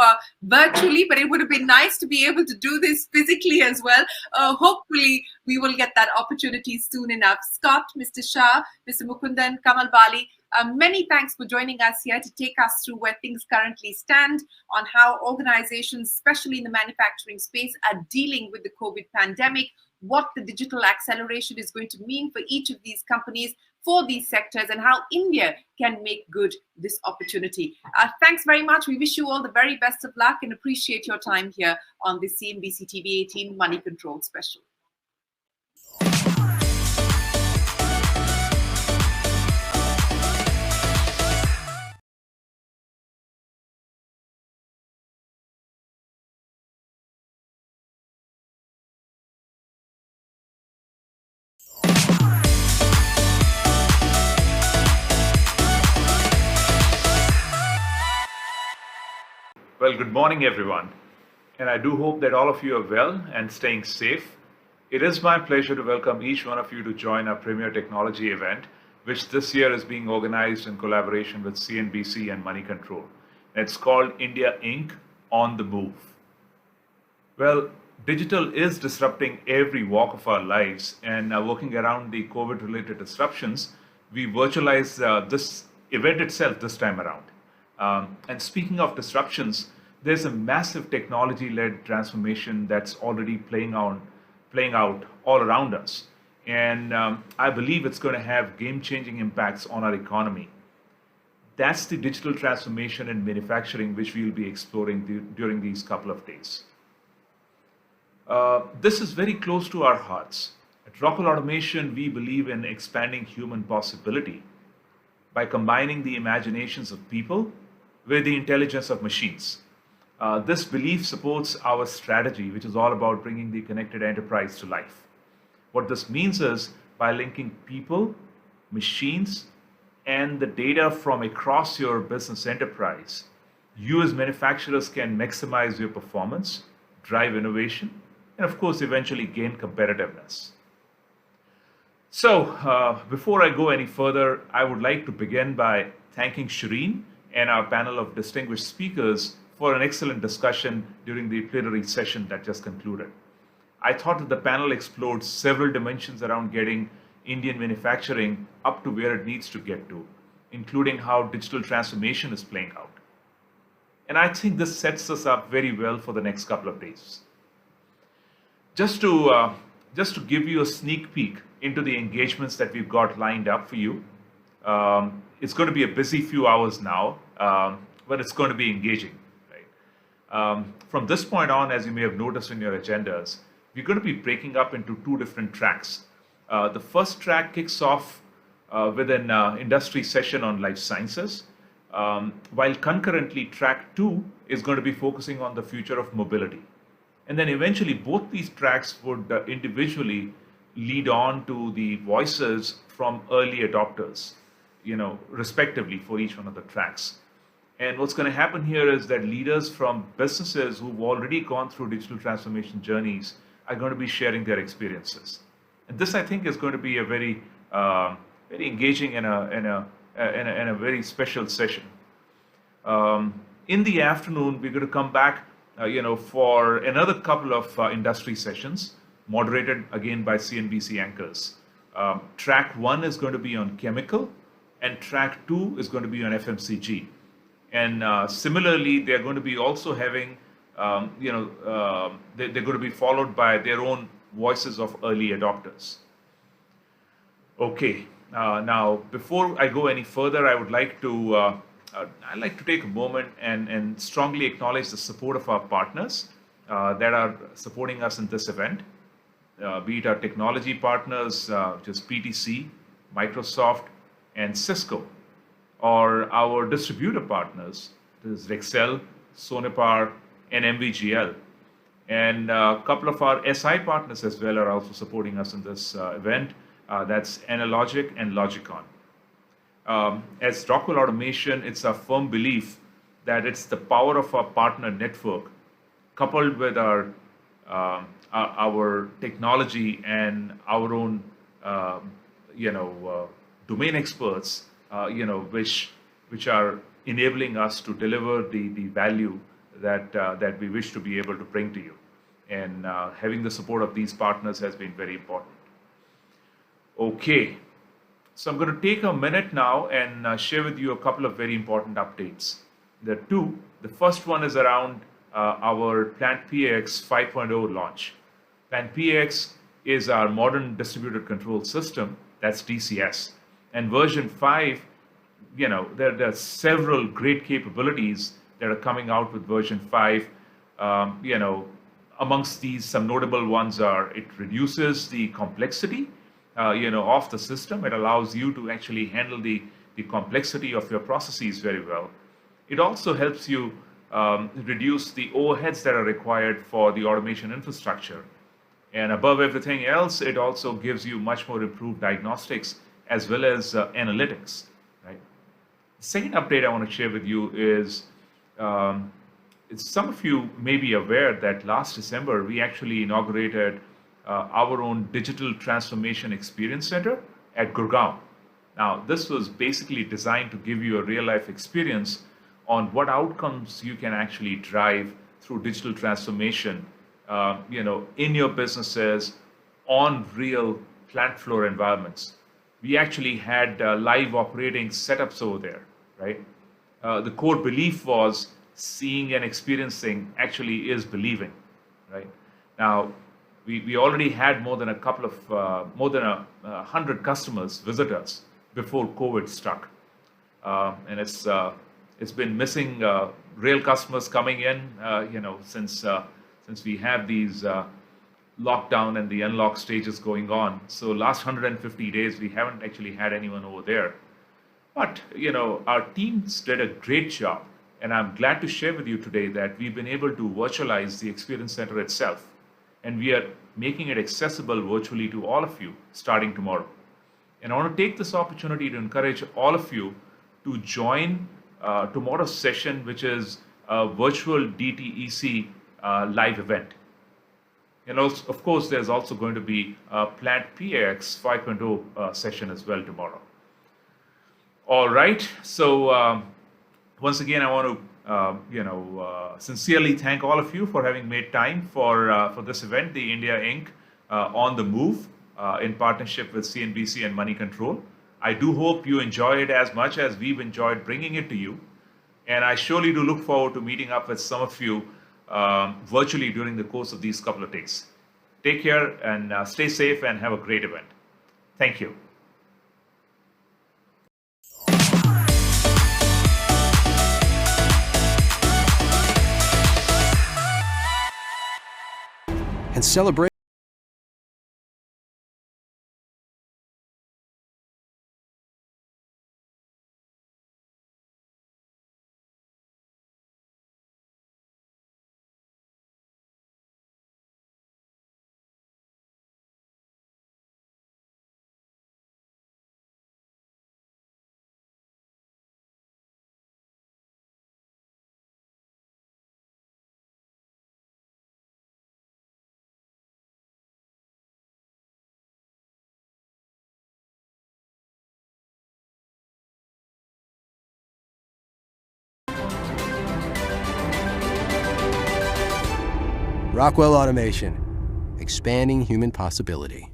virtually, but it would have been nice to be able to do this physically as well. Hopefully we will get that opportunity soon enough. Scott, Mr. Shah, Mr. Mukundan, Kamal Bali, many thanks for joining us here to take us through where things currently stand, on how organizations, especially in the manufacturing space, are dealing with the COVID pandemic, what the digital acceleration is going to mean for each of these companies, for these sectors, and how India can make good this opportunity. Thanks very much. We wish you all the very best of luck and appreciate your time here on the CNBC TV 18 Money Control Special. Well, good morning, everyone. And I do hope that all of you are well and staying safe. It is my pleasure to welcome each one of you to join our premier technology event, which this year is being organized in collaboration with CNBC and Money Control. It's called India.INC, on the move. Well, digital is disrupting every walk of our lives, and working around the COVID-related disruptions, we virtualized this event itself this time around. And speaking of disruptions, there's a massive technology-led transformation that's already playing out all around us. And I believe it's going to have game-changing impacts on our economy. That's the digital transformation in manufacturing, which we'll be exploring during these couple of days. This is very close to our hearts. At Rockwell Automation, we believe in expanding human possibility by combining the imaginations of people with the intelligence of machines. This belief supports our strategy, which is all about bringing the connected enterprise to life. What this means is, by linking people, machines, and the data from across your business enterprise, you as manufacturers can maximize your performance, drive innovation, and of course, eventually gain competitiveness. So, before I go any further, I would like to begin by thanking Shireen and our panel of distinguished speakers for an excellent discussion during the plenary session that just concluded. I thought that the panel explored several dimensions around getting Indian manufacturing up to where it needs to get to, including how digital transformation is playing out. And I think this sets us up very well for the next couple of days. Just to give you a sneak peek into the engagements that we've got lined up for you, it's going to be a busy few hours now, but it's going to be engaging. Right? From this point on, as you may have noticed in your agendas, we're going to be breaking up into two different tracks. The first track kicks off with an industry session on life sciences, while concurrently track 2 is going to be focusing on the future of mobility. And then eventually both these tracks would individually lead on to the voices from early adopters, respectively for each one of the tracks. And what's going to happen here is that leaders from businesses who've already gone through digital transformation journeys are going to be sharing their experiences. And this, I think, is going to be a very engaging and a very special session. In the afternoon, we're going to come back for another couple of industry sessions, moderated again by CNBC anchors. Track 1 is going to be on chemical, and track 2 is going to be on FMCG. And similarly, they're going to be also having, they're going to be followed by their own voices of early adopters. Okay, now before I go any further, I would like to I'd like to take a moment and strongly acknowledge the support of our partners that are supporting us in this event, be it our technology partners, which is PTC, Microsoft, and Cisco, or our distributor partners, this is Rexel, Sonepar, and MVGL. And a couple of our SI partners as well are also supporting us in this event. That's Analogic and Logicon. As Rockwell Automation, it's our firm belief that it's the power of our partner network, coupled with our technology and our own, domain experts, which are enabling us to deliver the value that we wish to be able to bring to you. And having the support of these partners has been very important. Okay. So I'm going to take a minute now and share with you a couple of very important updates. There are two. The first one is around our PlantPAx 5.0 launch. PlantPAx is our modern distributed control system, that's DCS. And version 5, there are several great capabilities that are coming out with version 5. Amongst these, some notable ones are it reduces the complexity of the system. It allows you to actually handle the complexity of your processes very well. It also helps you reduce the overheads that are required for the automation infrastructure. And above everything else, it also gives you much more improved diagnostics as well as analytics. Right? The second update I want to share with you is some of you may be aware that last December, we actually inaugurated our own Digital Transformation Experience Center at Gurgaon. Now, this was basically designed to give you a real-life experience on what outcomes you can actually drive through digital transformation, in your businesses on real plant floor environments. We actually had live operating setups over there, right? The core belief was seeing and experiencing actually is believing, right? Now, we already had more than 100 customers visit us before COVID struck, and it's been missing real customers coming in, since we have these lockdown and the unlock stages going on. So last 150 days, we haven't actually had anyone over there. But, our teams did a great job. And I'm glad to share with you today that we've been able to virtualize the experience center itself. And we are making it accessible virtually to all of you starting tomorrow. And I want to take this opportunity to encourage all of you to join tomorrow's session, which is a virtual DTEC live event. And also, of course, there's also going to be a PlantPAx 5.0 session as well tomorrow. All right, so once again, I want to sincerely thank all of you for having made time for this event, the India.INC on the Move, in partnership with CNBC and Money Control. I do hope you enjoy it as much as we've enjoyed bringing it to you. And I surely do look forward to meeting up with some of you virtually during the course of these couple of days. Take care and stay safe and have a great event. Thank you. And celebrate. Rockwell Automation, expanding human possibility.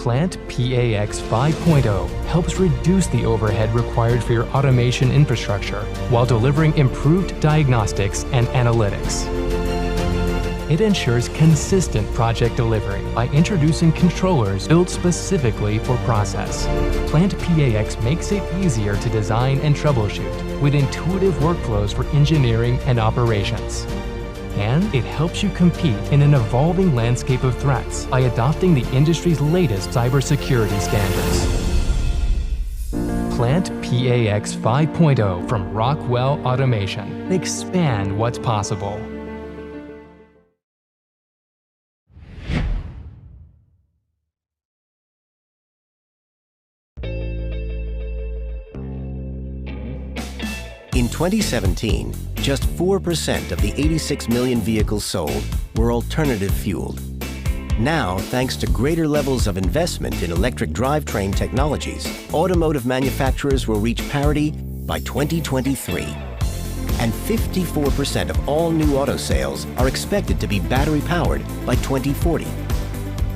PlantPAx 5.0 helps reduce the overhead required for your automation infrastructure while delivering improved diagnostics and analytics. It ensures consistent project delivery by introducing controllers built specifically for process. PlantPAx makes it easier to design and troubleshoot with intuitive workflows for engineering and operations. And it helps you compete in an evolving landscape of threats by adopting the industry's latest cybersecurity standards. PlantPAx 5.0 from Rockwell Automation. Expand what's possible. In 2017, just 4% of the 86 million vehicles sold were alternative-fueled. Now, thanks to greater levels of investment in electric drivetrain technologies, automotive manufacturers will reach parity by 2023. And 54% of all new auto sales are expected to be battery-powered by 2040.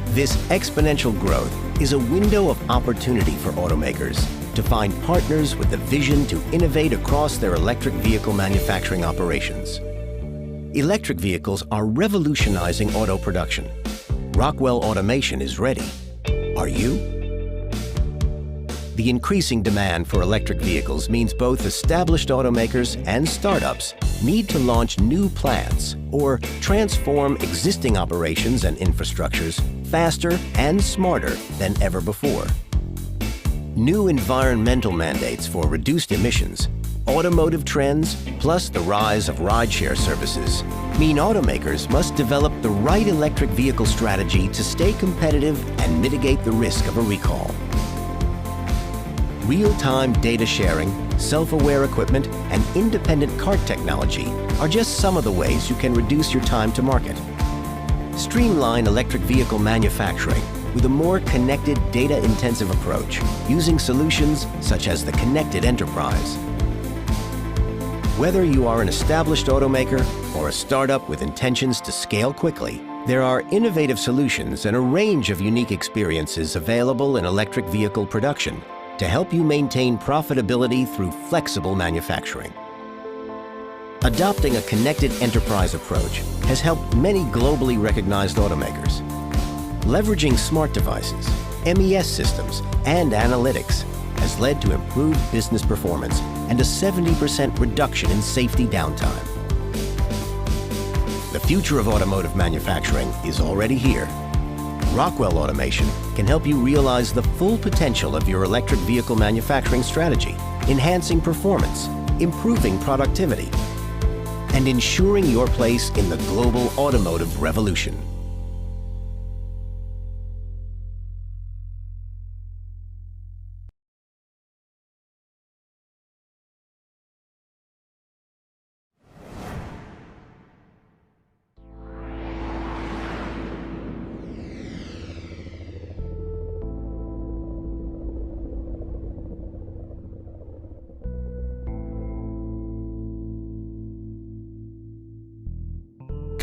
This exponential growth is a window of opportunity for automakers, to find partners with the vision to innovate across their electric vehicle manufacturing operations. Electric vehicles are revolutionizing auto production. Rockwell Automation is ready. Are you? The increasing demand for electric vehicles means both established automakers and startups need to launch new plants or transform existing operations and infrastructures faster and smarter than ever before. New environmental mandates for reduced emissions, automotive trends, plus the rise of rideshare services mean automakers must develop the right electric vehicle strategy to stay competitive and mitigate the risk of a recall. Real-time data sharing, self-aware equipment, and independent cart technology are just some of the ways you can reduce your time to market. Streamline electric vehicle manufacturing with a more connected, data-intensive approach using solutions such as the connected enterprise. Whether you are an established automaker or a startup with intentions to scale quickly, there are innovative solutions and a range of unique experiences available in electric vehicle production to help you maintain profitability through flexible manufacturing. Adopting a connected enterprise approach has helped many globally recognized automakers. Leveraging smart devices, MES systems, and analytics has led to improved business performance and a 70% reduction in safety downtime. The future of automotive manufacturing is already here. Rockwell Automation can help you realize the full potential of your electric vehicle manufacturing strategy, enhancing performance, improving productivity, and ensuring your place in the global automotive revolution.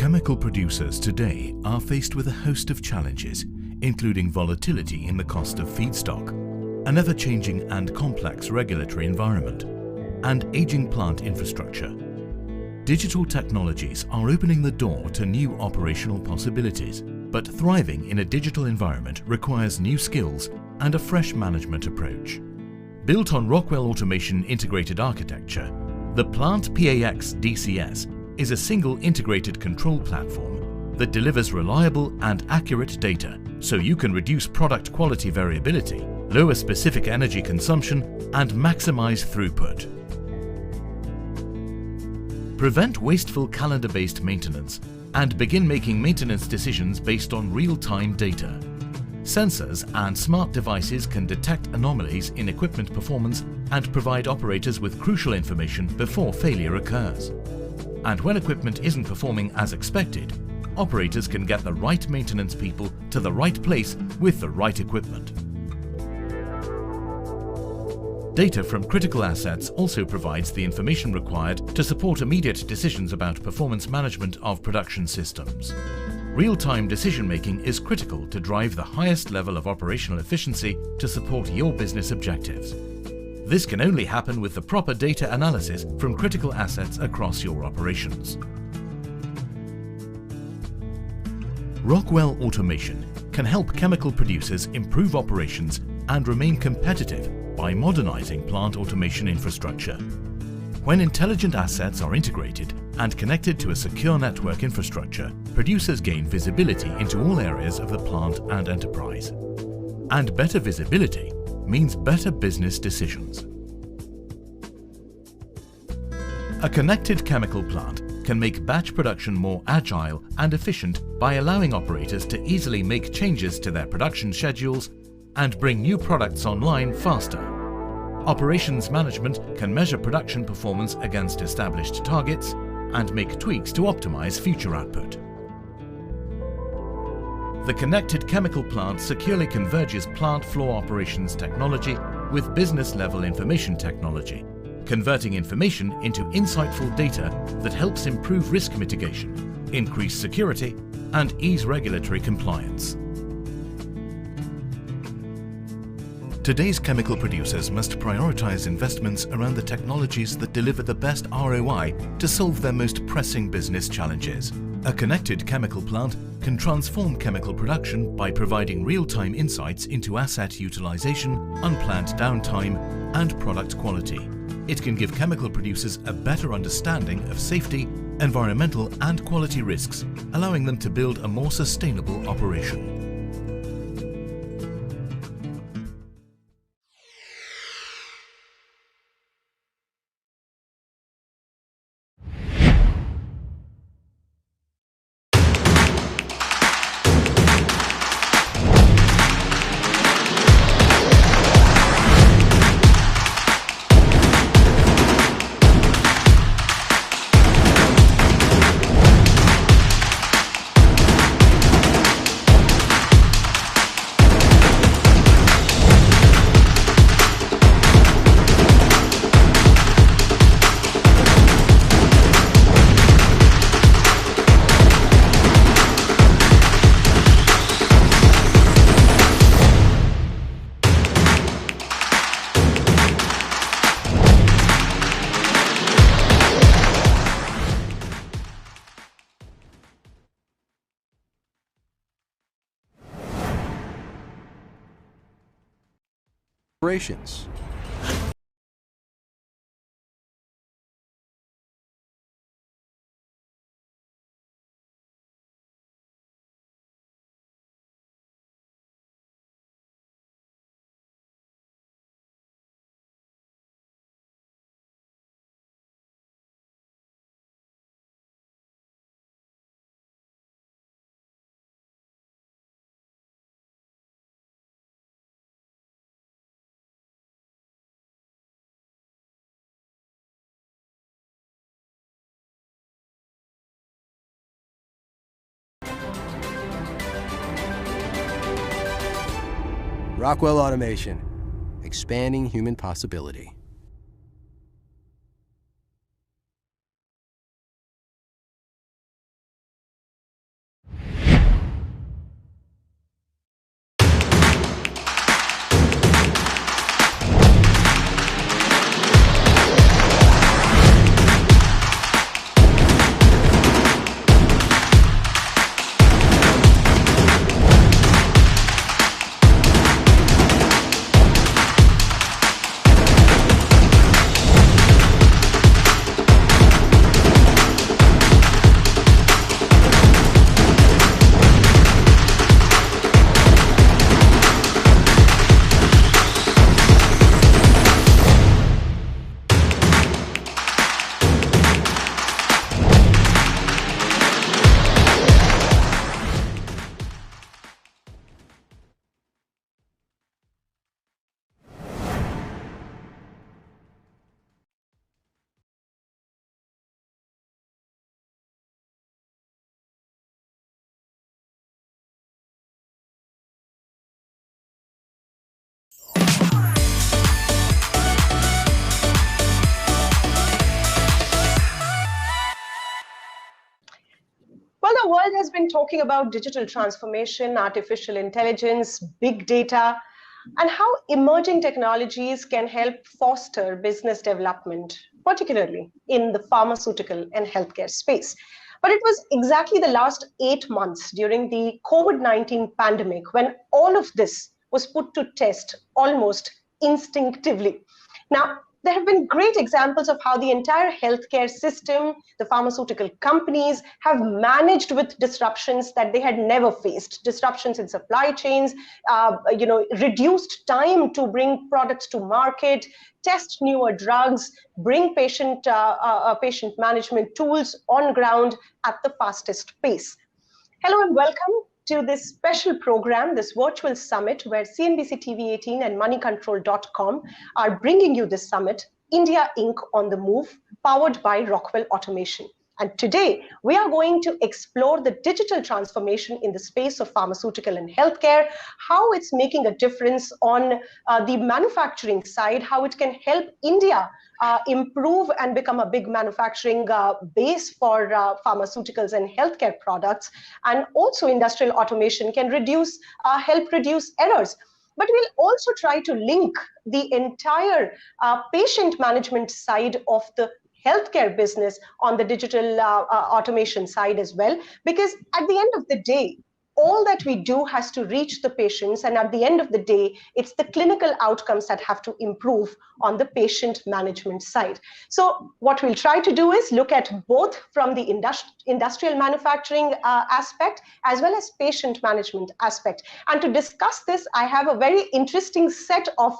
Chemical producers today are faced with a host of challenges, including volatility in the cost of feedstock, an ever-changing and complex regulatory environment, and aging plant infrastructure. Digital technologies are opening the door to new operational possibilities, but thriving in a digital environment requires new skills and a fresh management approach. Built on Rockwell Automation integrated architecture, the PlantPAx DCS is a single integrated control platform that delivers reliable and accurate data so you can reduce product quality variability, lower specific energy consumption, and maximize throughput. Prevent wasteful calendar-based maintenance and begin making maintenance decisions based on real-time data. Sensors and smart devices can detect anomalies in equipment performance and provide operators with crucial information before failure occurs. And when equipment isn't performing as expected, operators can get the right maintenance people to the right place with the right equipment. Data from critical assets also provides the information required to support immediate decisions about performance management of production systems. Real-time decision-making is critical to drive the highest level of operational efficiency to support your business objectives. This can only happen with the proper data analysis from critical assets across your operations. Rockwell Automation can help chemical producers improve operations and remain competitive by modernizing plant automation infrastructure. When intelligent assets are integrated and connected to a secure network infrastructure, producers gain visibility into all areas of the plant and enterprise. And better visibility means better business decisions. A connected chemical plant can make batch production more agile and efficient by allowing operators to easily make changes to their production schedules and bring new products online faster. Operations management can measure production performance against established targets and make tweaks to optimize future output. The connected chemical plant securely converges plant floor operations technology with business-level information technology, converting information into insightful data that helps improve risk mitigation, increase security, and ease regulatory compliance. Today's chemical producers must prioritize investments around the technologies that deliver the best ROI to solve their most pressing business challenges. A connected chemical plant can transform chemical production by providing real-time insights into asset utilization, unplanned downtime, and product quality. It can give chemical producers a better understanding of safety, environmental, and quality risks, allowing them to build a more sustainable operation. Operations. Rockwell Automation, expanding human possibility. Well, the world has been talking about digital transformation, artificial intelligence, big data, and how emerging technologies can help foster business development, particularly in the pharmaceutical and healthcare space. But it was exactly the last 8 months during the COVID-19 pandemic when all of this was put to test almost instinctively. Now, there have been great examples of how the entire healthcare system, the pharmaceutical companies have managed with disruptions that they had never faced. Disruptions in supply chains, reduced time to bring products to market, test newer drugs, bring patient management tools on ground at the fastest pace. Hello and welcome to this special program, this virtual summit where CNBC TV 18 and moneycontrol.com are bringing you this summit, India.INC on the Move, powered by Rockwell Automation. And today, we are going to explore the digital transformation in the space of pharmaceutical and healthcare, how it's making a difference on the manufacturing side, how it can help India improve and become a big manufacturing base for pharmaceuticals and healthcare products, and also industrial automation can help reduce errors. but we'll also try to link the entire patient management side of the healthcare business on the digital automation side as well, because at the end of the day, all that we do has to reach the patients, and at the end of the day, it's the clinical outcomes that have to improve on the patient management side. So what we'll try to do is look at both from the industrial manufacturing aspect as well as patient management aspect. And to discuss this, I have a very interesting set of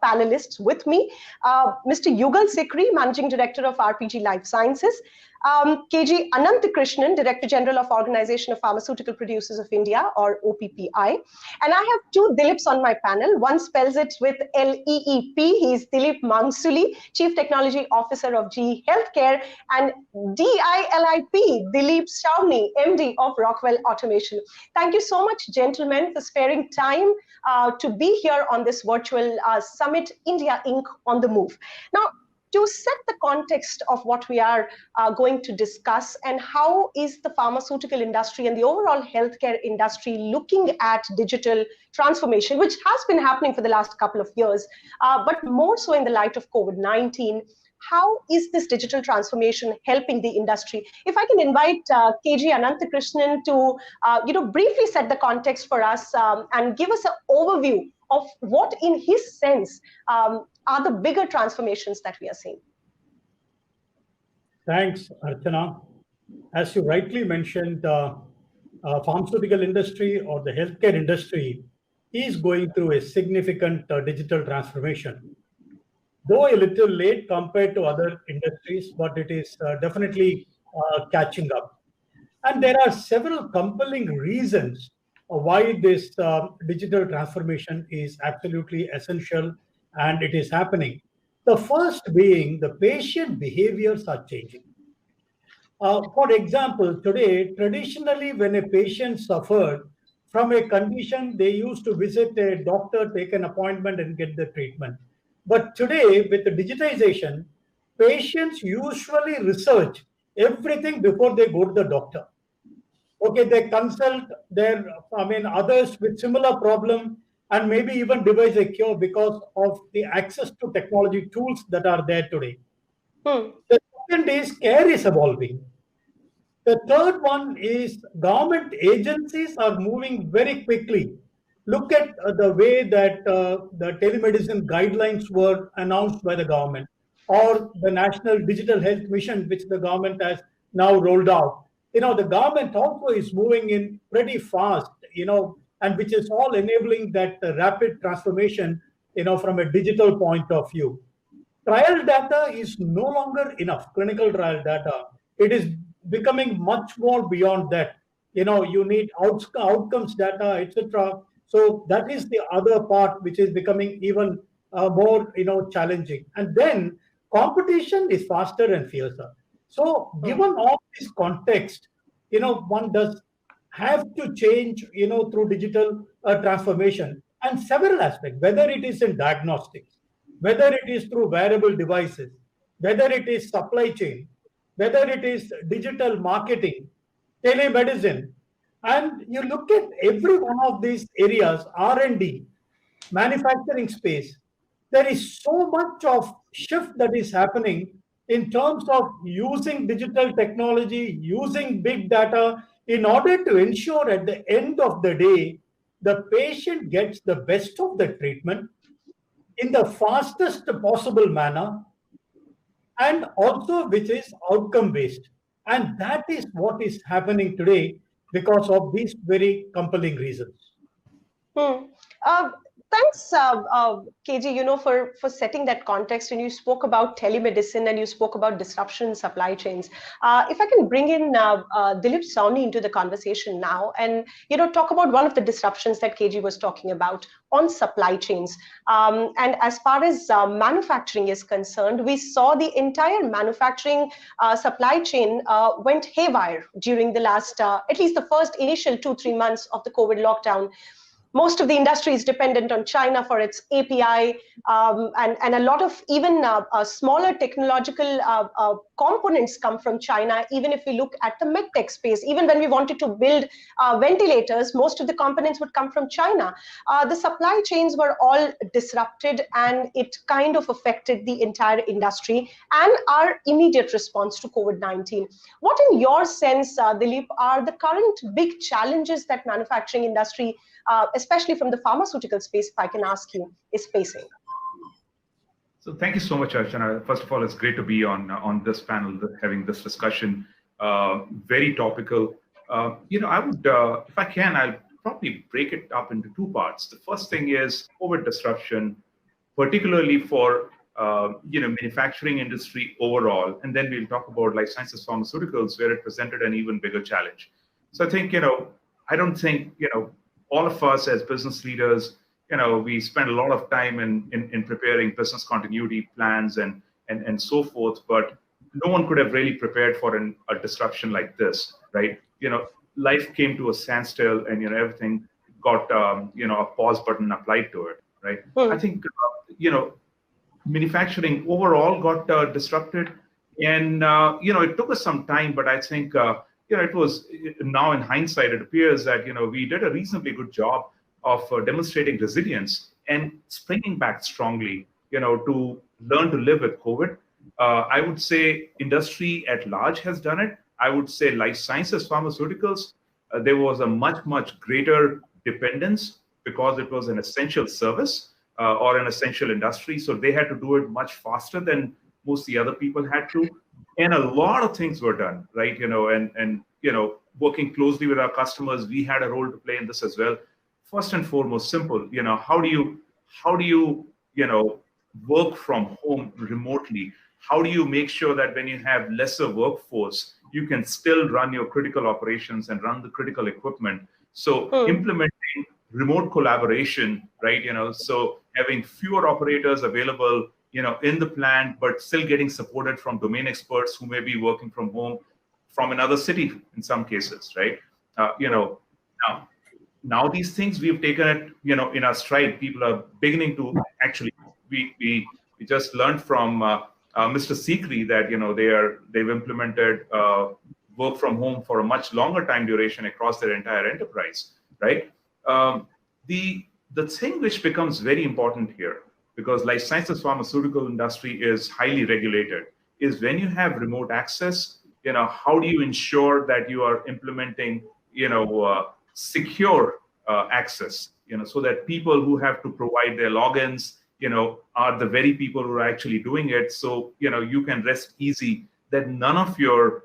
panelists with me. Mr. Yugal Sikri, Managing Director of RPG Life Sciences, KG Ananthakrishnan, Director General of Organization of Pharmaceutical Producers of India, or OPPI. And I have two Dilips on my panel. One spells it with L-E-E-P. He's Dilip Mansuli, Chief Technology Officer of GE Healthcare, and D-I-L-I-P, Dilip Sawhney, MD of Rockwell Automation. Thank you so much, gentlemen, for sparing time to be here on this virtual summit, India.INC on the Move. Now, to set the context of what we are going to discuss and how is the pharmaceutical industry and the overall healthcare industry looking at digital transformation, which has been happening for the last couple of years, but more so in the light of COVID-19, how is this digital transformation helping the industry? If I can invite KG Ananthakrishnan to briefly set the context for us and give us an overview of what, in his sense, are the bigger transformations that we are seeing. Thanks, Archana. As you rightly mentioned, pharmaceutical industry or the healthcare industry is going through a significant digital transformation. Though a little late compared to other industries, but it is definitely catching up. And there are several compelling reasons why this digital transformation is absolutely essential and it is happening. The first being the patient behaviors are changing. For example, today, traditionally, when a patient suffered from a condition, they used to visit a doctor, take an appointment and get the treatment. But today, with the digitization, patients usually research everything before they go to the doctor. Okay, they consult others with similar problem and maybe even devise a cure because of the access to technology tools that are there today. The second is care is evolving. The third one is government agencies are moving very quickly. Look at the way that the telemedicine guidelines were announced by the government, or the National Digital Health Mission, which the government has now rolled out. The government also is moving in pretty fast, and which is all enabling that rapid transformation, from a digital point of view. Trial data is no longer enough, clinical trial data. It is becoming much more beyond that. You need outcomes data, etc. So that is the other part which is becoming even more, challenging. And then competition is faster and fiercer. So given all this context, one does have to change, through digital transformation and several aspects, whether it is in diagnostics, whether it is through wearable devices, whether it is supply chain, whether it is digital marketing, telemedicine. And you look at every one of these areas, R&D, manufacturing space, there is so much of shift that is happening in terms of using digital technology, using big data, in order to ensure at the end of the day, the patient gets the best of the treatment in the fastest possible manner, and also which is outcome-based. And that is what is happening today because of these very compelling reasons. Thanks, KG, for setting that context. And you spoke about telemedicine and you spoke about disruption in supply chains. If I can bring in Dilip Sawhney into the conversation now and, talk about one of the disruptions that KG was talking about on supply chains. And as far as manufacturing is concerned, we saw the entire manufacturing supply chain went haywire during the last, at least the first initial 2-3 months of the COVID lockdown. most of the industry is dependent on China for its API, and a lot of even smaller technological components come from China. Even if we look at the medtech space, even when we wanted to build ventilators, most of the components would come from China. The supply chains were all disrupted, and it kind of affected the entire industry and our immediate response to COVID-19. What, in your sense, Dilip, are the current big challenges that manufacturing industry, especially from the pharmaceutical space, if I can ask you, is facing? So thank you so much, Archana. First of all, it's great to be on this panel, having this discussion. Very topical. I would, if I can, I'll probably break it up into two parts. The first thing is COVID disruption, particularly for manufacturing industry overall, and then we'll talk about life sciences pharmaceuticals, where it presented an even bigger challenge. So I think, I don't think, all of us as business leaders, we spend a lot of time in preparing business continuity plans and so forth, but no one could have really prepared for a disruption like this, right? Life came to a standstill, and everything got a pause button applied to it, right? I think manufacturing overall got disrupted, and it took us some time, but I think it was, now in hindsight, it appears that we did a reasonably good job of demonstrating resilience and springing back strongly, to learn to live with COVID. I would say industry at large has done it. I would say life sciences pharmaceuticals, there was a much greater dependence because it was an essential service or an essential industry. So they had to do it much faster than most of the other people had to. And a lot of things were done, right? And working closely with our customers, we had a role to play in this as well. First and foremost, simple. How do you work from home remotely? How do you make sure that when you have lesser workforce, you can still run your critical operations and run the critical equipment? So implementing remote collaboration, right? So having fewer operators available, in the plant, but still getting supported from domain experts who may be working from home from another city in some cases, right? Now these things we've taken it, in our stride. People are beginning to actually, we just learned from Mr. Sikri that they've implemented work from home for a much longer time duration across their entire enterprise, right? The thing which becomes very important here, because life sciences pharmaceutical industry is highly regulated, is when you have remote access, how do you ensure that you are implementing, secure access, so that people who have to provide their logins, are the very people who are actually doing it. So, you can rest easy that none of your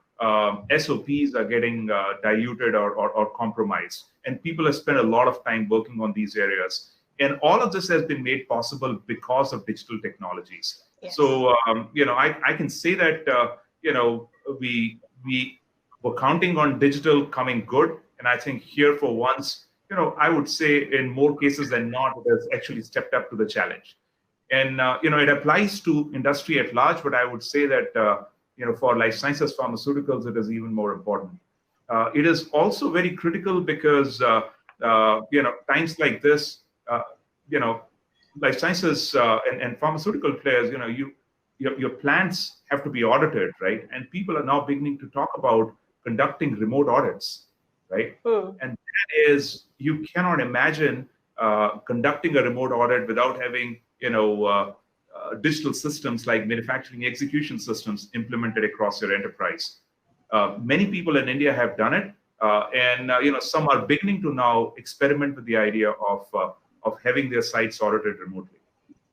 SOPs are getting diluted or compromised. And people have spent a lot of time working on these areas. And all of this has been made possible because of digital technologies. Yes. So, I can say that, we were counting on digital coming good. And I think here for once, I would say in more cases than not, it has actually stepped up to the challenge. And, it applies to industry at large, but I would say that, for life sciences pharmaceuticals, it is even more important. It is also very critical because, times like this, life sciences and pharmaceutical players, your plants have to be audited, right? And people are now beginning to talk about conducting remote audits, right? And that is, you cannot imagine conducting a remote audit without having, digital systems like manufacturing execution systems implemented across your enterprise. Many people in India have done it, and some are beginning to now experiment with the idea of having their sites audited remotely.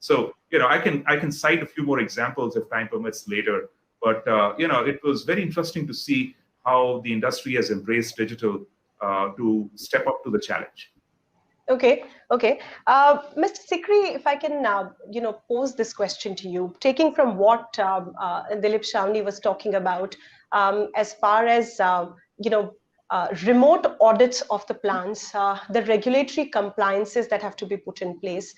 So I can cite a few more examples if time permits later, but it was very interesting to see how the industry has embraced digital to step up to the challenge. Okay. Mr. Sikri, if I can pose this question to you, taking from what Dilip Shalni was talking about, as far as remote audits of the plants, the regulatory compliances that have to be put in place.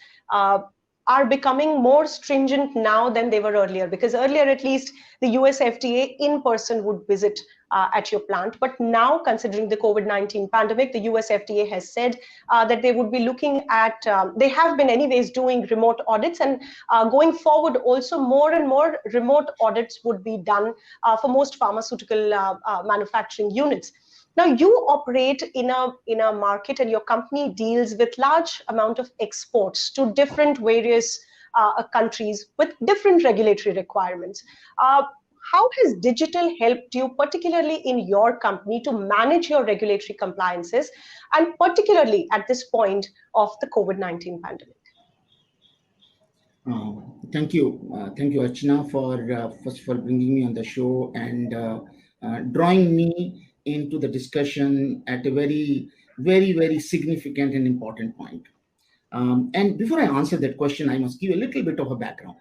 are becoming more stringent now than they were earlier? Because earlier, at least, the US FDA in person would visit at your plant. But now, considering the COVID-19 pandemic, the US FDA has said that they would be looking at, they have been anyways doing remote audits, and going forward also more and more remote audits would be done for most pharmaceutical manufacturing units. Now, you operate in a market, and your company deals with large amount of exports to different various countries with different regulatory requirements. How has digital helped you, particularly in your company, to manage your regulatory compliances, and particularly at this point of the COVID-19 pandemic? Thank you, Archana, for first of all bringing me on the show and drawing me into the discussion at a very, very significant and important point. And before I answer that question, I must give a little bit of a background.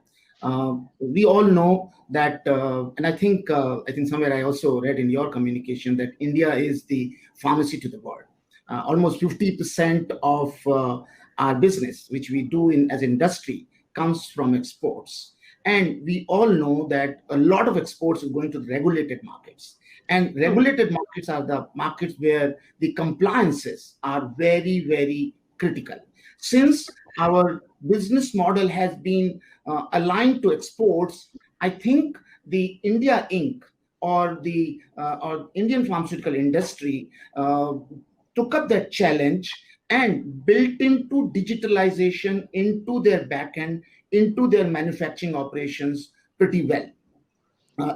We all know that, and I think somewhere I also read in your communication that India is the pharmacy to the world. Almost 50% of our business, which we do as industry, comes from exports. And we all know that a lot of exports are going to the regulated markets. And regulated markets are the markets where the compliances are very, very critical. Since our business model has been aligned to exports, I think the India.INC or the Indian pharmaceutical industry took up that challenge and built into digitalization into their backend, into their manufacturing operations pretty well.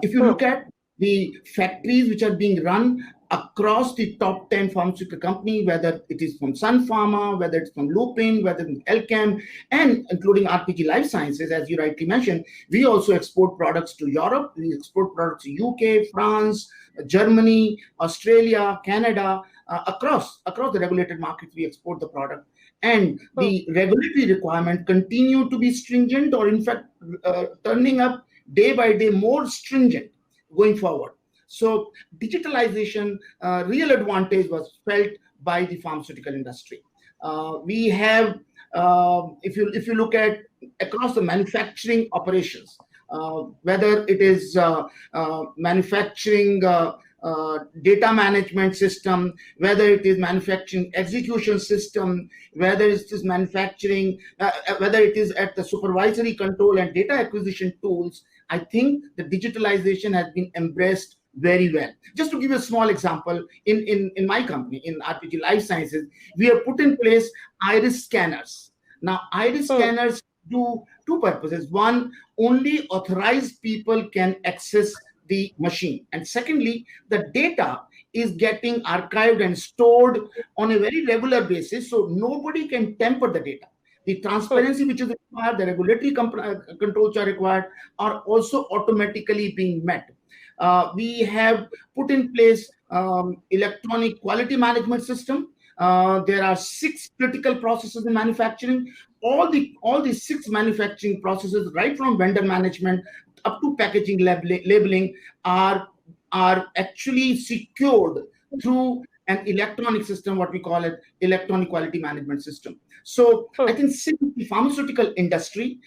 If you look at the factories which are being run across the top 10 pharmaceutical company, whether it is from Sun Pharma, whether it's from Lupin, whether it's Elchem, and including RPG Life Sciences, as you rightly mentioned, we also export products to Europe, we export products to UK, France, Germany, Australia, Canada, across the regulated markets, we export the product. And the regulatory requirement continue to be stringent, or in fact, turning up day by day more stringent going forward. So digitalization, real advantage was felt by the pharmaceutical industry. We have, if you look at across the manufacturing operations, whether it is manufacturing data management system, whether it is manufacturing execution system, whether it is manufacturing, whether it is at the supervisory control and data acquisition tools, I think the digitalization has been embraced very well. Just to give you a small example, in my company, in RPG Life Sciences, we have put in place iris scanners. Now, iris scanners do two purposes. One, only authorized people can access the machine. And secondly, the data is getting archived and stored on a very regular basis, so nobody can tamper the data. The transparency which is required, the regulatory controls are required, are also automatically being met. We have put in place electronic quality management system. There are 6 critical processes in manufacturing. All the 6 manufacturing processes, right from vendor management up to packaging labeling, are actually secured through an electronic system, what we call it electronic quality management system. So I think since the pharmaceutical industry,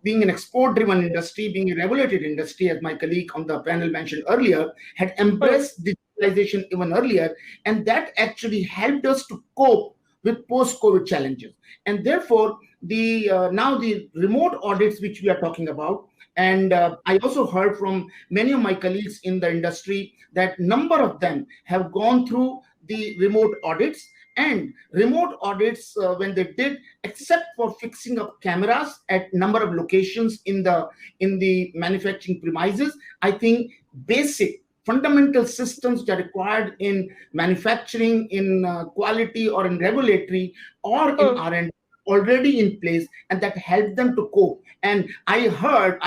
being an export-driven industry, being a regulated industry, as my colleague on the panel mentioned earlier, had embraced digitalization even earlier, and that actually helped us to cope with post-COVID challenges. And therefore, now the remote audits which we are talking about, and I also heard from many of my colleagues in the industry that number of them have gone through the remote audits. And remote audits, when they did, except for fixing up cameras at number of locations in the manufacturing premises, I think basic fundamental systems that are required in manufacturing, in quality, or in regulatory, or in R&D already in place, and that helped them to cope. And I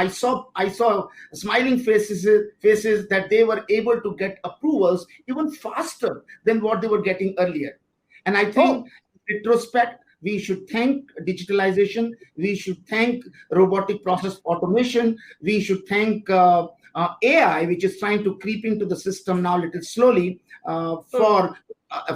saw smiling faces that they were able to get approvals even faster than what they were getting earlier. And I think in retrospect, we should thank digitalization, we should thank robotic process automation, we should thank AI, which is trying to creep into the system now a little slowly, for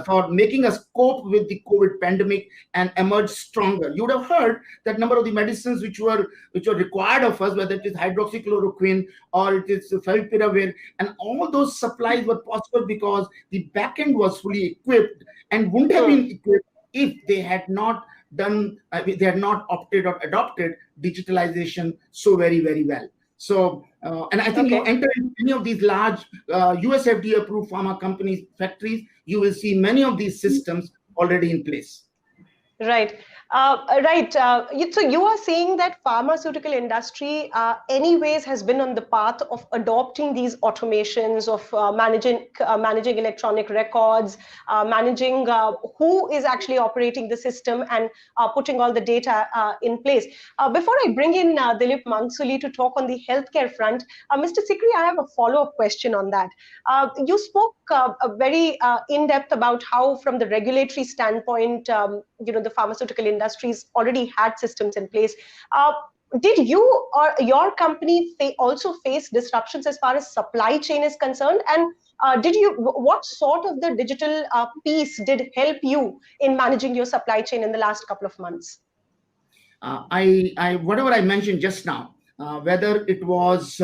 for making us cope with the COVID pandemic and emerge stronger. You would have heard that number of the medicines which were required of us, whether it is hydroxychloroquine or it is favipiravir, and all those supplies were possible because the back end was fully equipped and wouldn't have been equipped if they had not opted or adopted digitalization so very, very well. So, and I think you enter in many of these large US FDA approved pharma companies, factories, you will see many of these systems already in place. Right. So you are saying that pharmaceutical industry anyways has been on the path of adopting these automations of managing electronic records, managing who is actually operating the system, and putting all the data in place. Before I bring in Dilip Mangsuli to talk on the healthcare front, Mr. Sikri, I have a follow-up question on that. You spoke very in-depth about how, from the regulatory standpoint, the pharmaceutical industries already had systems in place. Did you or your company also face disruptions as far as supply chain is concerned? And what sort of the digital piece did help you in managing your supply chain in the last couple of months? Whatever I mentioned just now, whether it was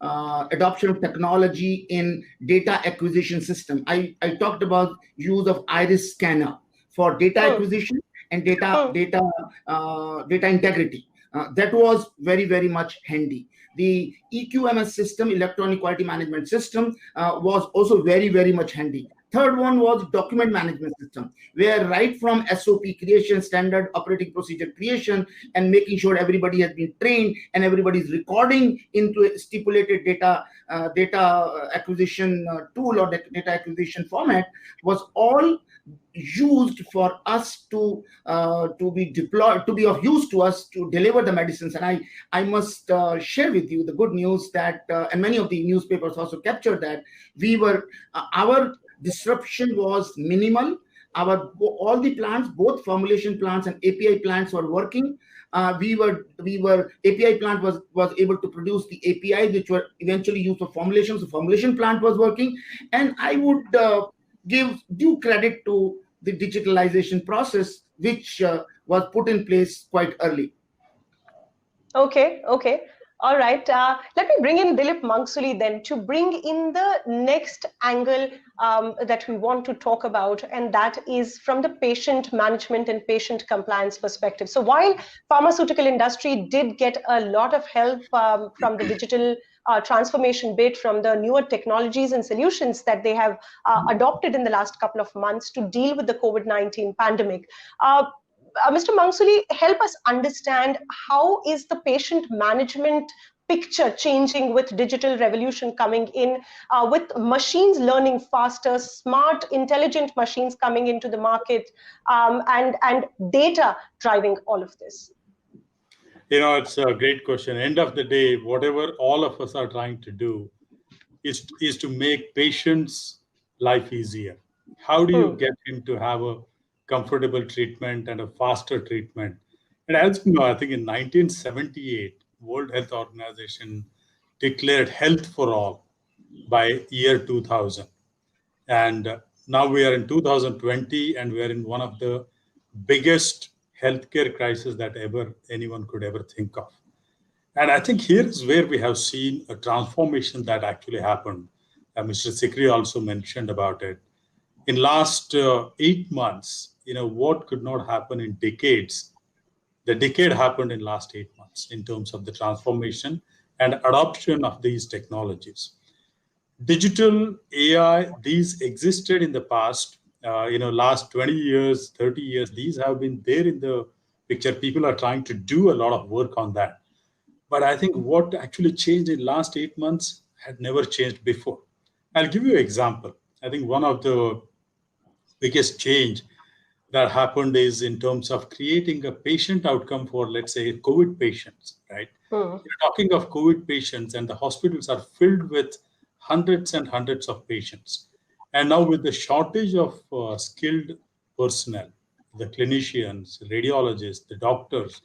adoption of technology in data acquisition system, I talked about use of iris scanner for data acquisition and data integrity. That was very, very much handy. The EQMS system, electronic quality management system, was also very, very much handy. Third one was document management system, where right from SOP creation, standard operating procedure creation, and making sure everybody has been trained and everybody is recording into a stipulated data acquisition tool or data acquisition format, was all used for us to be deployed, to be of use to us to deliver the medicines. And I must share with you the good news that, and many of the newspapers also captured that, our disruption was minimal. All the plants, both formulation plants and API plants, were working. API plant was able to produce the APIs which were eventually used for formulation. So formulation plant was working, and I would give due credit to the digitalization process, which was put in place quite early. Okay. All right. Let me bring in Dilip Mangsuli then to bring in the next angle that we want to talk about, and that is from the patient management and patient compliance perspective. So while pharmaceutical industry did get a lot of help from the digital transformation bit, from the newer technologies and solutions that they have adopted in the last couple of months to deal with the COVID-19 pandemic, Mr. Mangsuli, help us understand how is the patient management picture changing with digital revolution coming in, with machines learning faster, smart, intelligent machines coming into the market, and data driving all of this? It's a great question. End of the day, whatever all of us are trying to do is to make patients' life easier. How do you get him to have a comfortable treatment and a faster treatment? And as you know, I think in 1978, World Health Organization declared health for all by year 2000. And now we are in 2020, and we are in one of the biggest healthcare crisis that anyone could ever think of. And I think here is where we have seen a transformation that actually happened. Mr. Sikri also mentioned about it. In last 8 months, what could not happen in decades, the decade happened in last 8 months in terms of the transformation and adoption of these technologies. Digital AI, these existed in the past, last 20 years, 30 years, these have been there in the picture. People are trying to do a lot of work on that. But I think what actually changed in last 8 months had never changed before. I'll give you an example. I think one of the biggest change that happened is in terms of creating a patient outcome for, let's say, COVID patients, right? You're talking of COVID patients, and the hospitals are filled with hundreds and hundreds of patients. And now with the shortage of skilled personnel, the clinicians, radiologists, the doctors,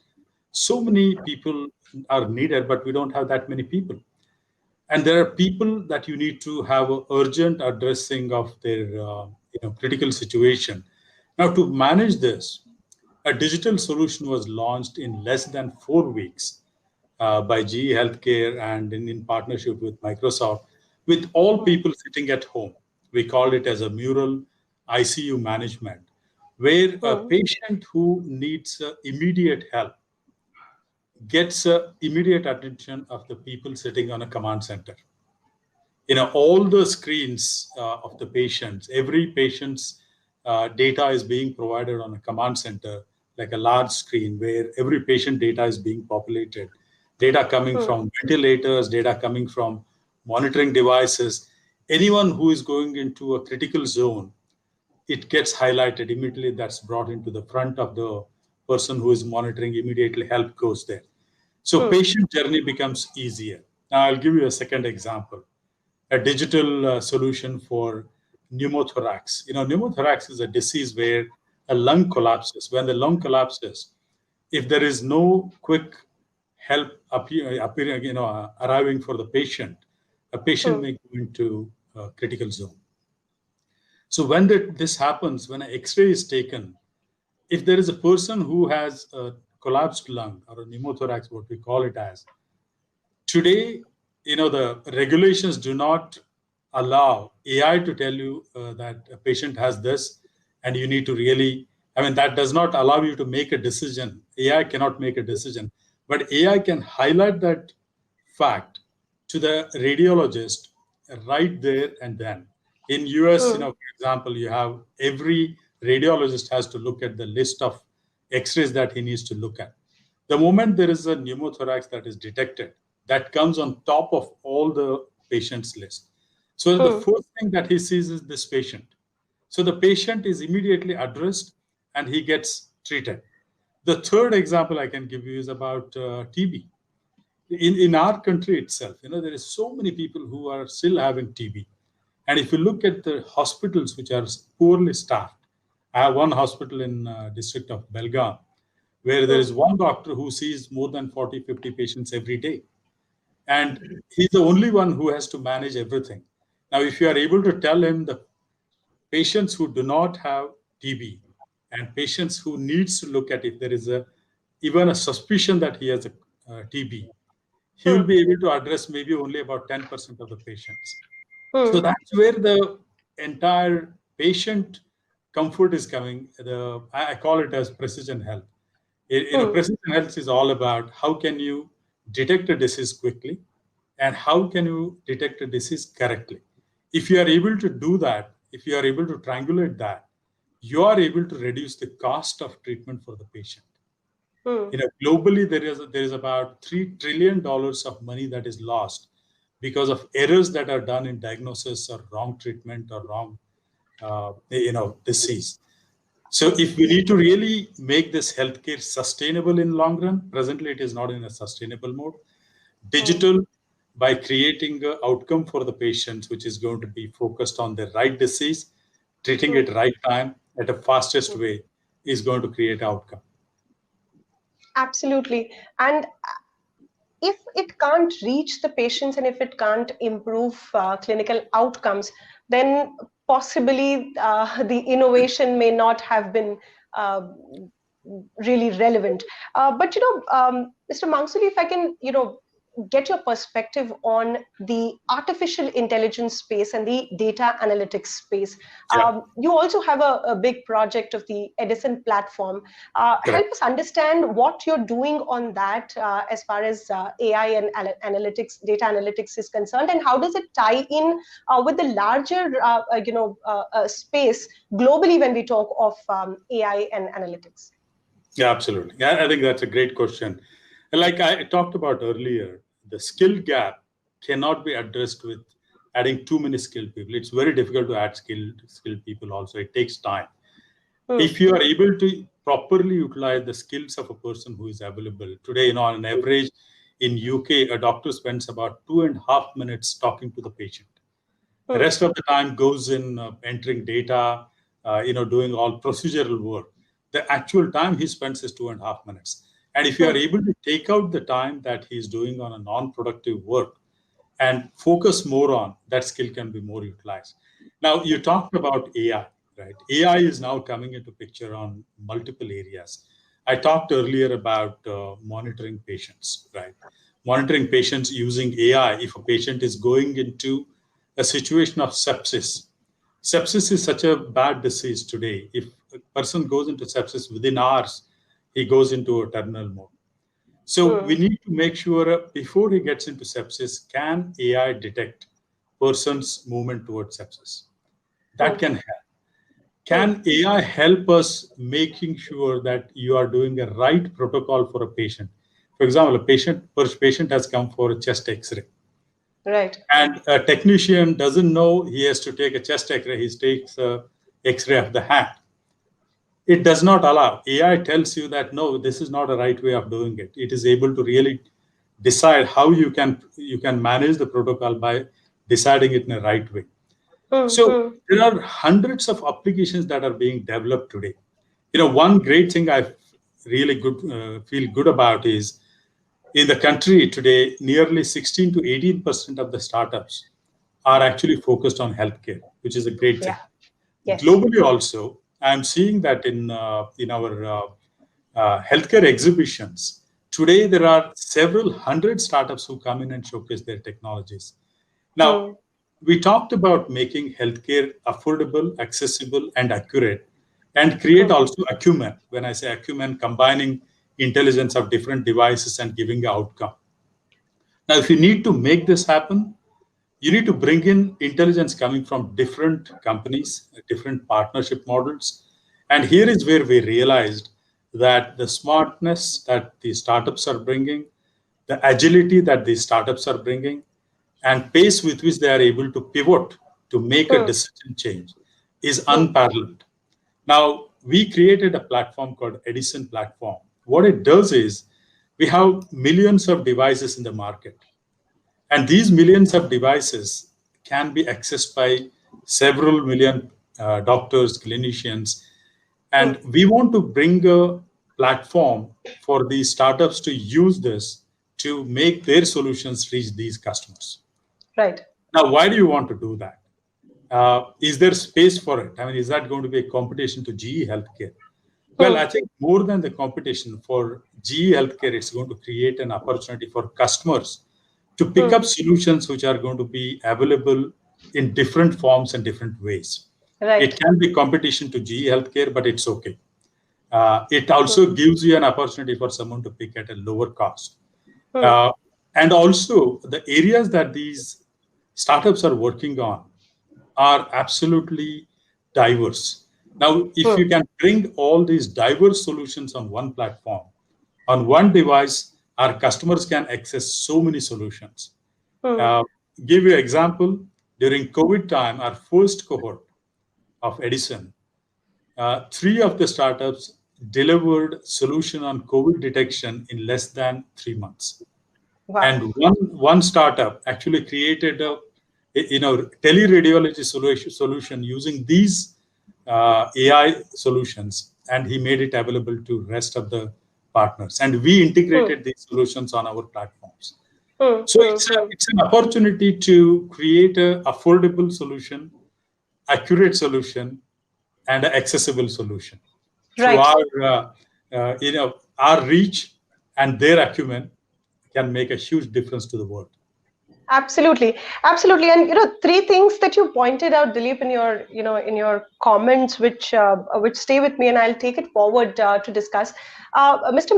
so many people are needed, but we don't have that many people. And there are people that you need to have an urgent addressing of their critical situation. Now, to manage this, a digital solution was launched in less than 4 weeks by GE Healthcare and in partnership with Microsoft, with all people sitting at home. We called it as a mural ICU management, where a patient who needs immediate help gets immediate attention of the people sitting on a command center. All the screens of the patients, every patient's data is being provided on a command center, like a large screen where every patient data is being populated. Data coming from ventilators, data coming from monitoring devices. Anyone who is going into a critical zone, it gets highlighted immediately. That's brought into the front of the person who is monitoring. Immediately help goes there. So patient journey becomes easier. Now I'll give you a second example. A digital solution for pneumothorax. Pneumothorax is a disease where a lung collapses. When the lung collapses, if there is no quick help arriving for the patient, a patient may go into a critical zone. So when this happens, when an X-ray is taken, if there is a person who has a collapsed lung or a pneumothorax, what we call it as, today, the regulations do not allow AI to tell you that a patient has this, and you need to really, that does not allow you to make a decision. AI cannot make a decision, but AI can highlight that fact to the radiologist right there and then. In US, for example, you have every radiologist has to look at the list of X-rays that he needs to look at. The moment there is a pneumothorax that is detected, that comes on top of all the patient's list. So the first thing that he sees is this patient. So the patient is immediately addressed and he gets treated. The third example I can give you is about TB. In our country itself, there is so many people who are still having TB. And if you look at the hospitals which are poorly staffed, I have one hospital in district of Belgaum, where there is one doctor who sees more than 40, 50 patients every day. And he's the only one who has to manage everything. Now, if you are able to tell him the patients who do not have TB and patients who needs to look at if there is even a suspicion that he has a TB, he will be able to address maybe only about 10% of the patients. So that's where the entire patient comfort is coming. I call it as precision health. Precision health is all about how can you detect a disease quickly and how can you detect a disease correctly. If you are able to do that, if you are able to triangulate that, you are able to reduce the cost of treatment for the patient. Globally, there is about $3 trillion of money that is lost because of errors that are done in diagnosis or wrong treatment or wrong, disease. So if we need to really make this healthcare sustainable in long run, presently it is not in a sustainable mode. Digital, by creating an outcome for the patients, which is going to be focused on the right disease, treating it right time at the fastest way, is going to create outcome. Absolutely. And if it can't reach the patients and if it can't improve clinical outcomes, then possibly the innovation may not have been really relevant. But Mr. Mangsuli, if I can, get your perspective on the artificial intelligence space and the data analytics space. You also have a big project of the Edison platform. Help us understand what you're doing on that as far as AI and analytics, data analytics is concerned, and how does it tie in with the larger, space globally when we talk of AI and analytics? Yeah, absolutely. I think that's a great question. Like I talked about earlier, the skill gap cannot be addressed with adding too many skilled people. It's very difficult to add skilled people also. It takes time. If you are able to properly utilize the skills of a person who is available today, on an average in UK, a doctor spends about 2.5 minutes talking to the patient. The rest of the time goes in entering data, doing all procedural work. The actual time he spends is 2.5 minutes. And if you are able to take out the time that he's doing on a non-productive work and focus more on that, skill can be more utilized. Now, you talked about AI. right? AI is now coming into picture on multiple areas. I talked earlier about monitoring patients, right? Monitoring patients using AI. If a patient is going into a situation of sepsis, sepsis is such a bad disease today. If a person goes into sepsis within hours, he goes into a terminal mode. So we need to make sure before he gets into sepsis, can AI detect person's movement towards sepsis? That can help. Can AI help us making sure that you are doing the right protocol for a patient? For example, first patient has come for a chest X-ray. Right. And a technician doesn't know he has to take a chest X-ray. He takes a X-ray of the hand. It does not allow. AI tells you that, no, this is not a right way of doing it. It is able to really decide how you can manage the protocol by deciding it in a right way. So there are hundreds of applications that are being developed today. One great thing I really feel good about is in the country today, nearly 16 to 18% of the startups are actually focused on healthcare, which is a great thing. Yes. Globally also, I'm seeing that in our healthcare exhibitions, today there are several hundred startups who come in and showcase their technologies. Now, we talked about making healthcare affordable, accessible, and accurate, and create also acumen. When I say acumen, combining intelligence of different devices and giving an outcome. Now, if you need to make this happen, you need to bring in intelligence coming from different companies, different partnership models. And here is where we realized that the smartness that the startups are bringing, the agility that the startups are bringing, and pace with which they are able to pivot to make a decision change is unparalleled. Now, we created a platform called Edison platform. What it does is we have millions of devices in the market. And these millions of devices can be accessed by several million doctors, clinicians. And we want to bring a platform for these startups to use this to make their solutions reach these customers. Right. Now, why do you want to do that? Is there space for it? I mean, is that going to be a competition to GE Healthcare? Well, I think more than the competition for GE Healthcare, it's going to create an opportunity for customers to pick up solutions which are going to be available in different forms and different ways. Right. It can be competition to GE Healthcare, but it's okay. It also gives you an opportunity for someone to pick at a lower cost. And also, the areas that these startups are working on are absolutely diverse. Now, if you can bring all these diverse solutions on one platform, on one device, our customers can access so many solutions. Give you an example. During COVID time, our first cohort of Edison, 3 of the startups delivered solution on COVID detection in less than 3 months. Wow. And one startup actually created a teleradiology solution using these AI solutions, and he made it available to rest of the partners. And we integrated these solutions on our platforms. So it's an opportunity to create an affordable solution, accurate solution, and an accessible solution. Right. Through our reach and their acumen can make a huge difference to the world. Absolutely, absolutely. And 3 things that you pointed out, Dilip, in your comments, which stay with me, and I'll take it forward to discuss. Mr.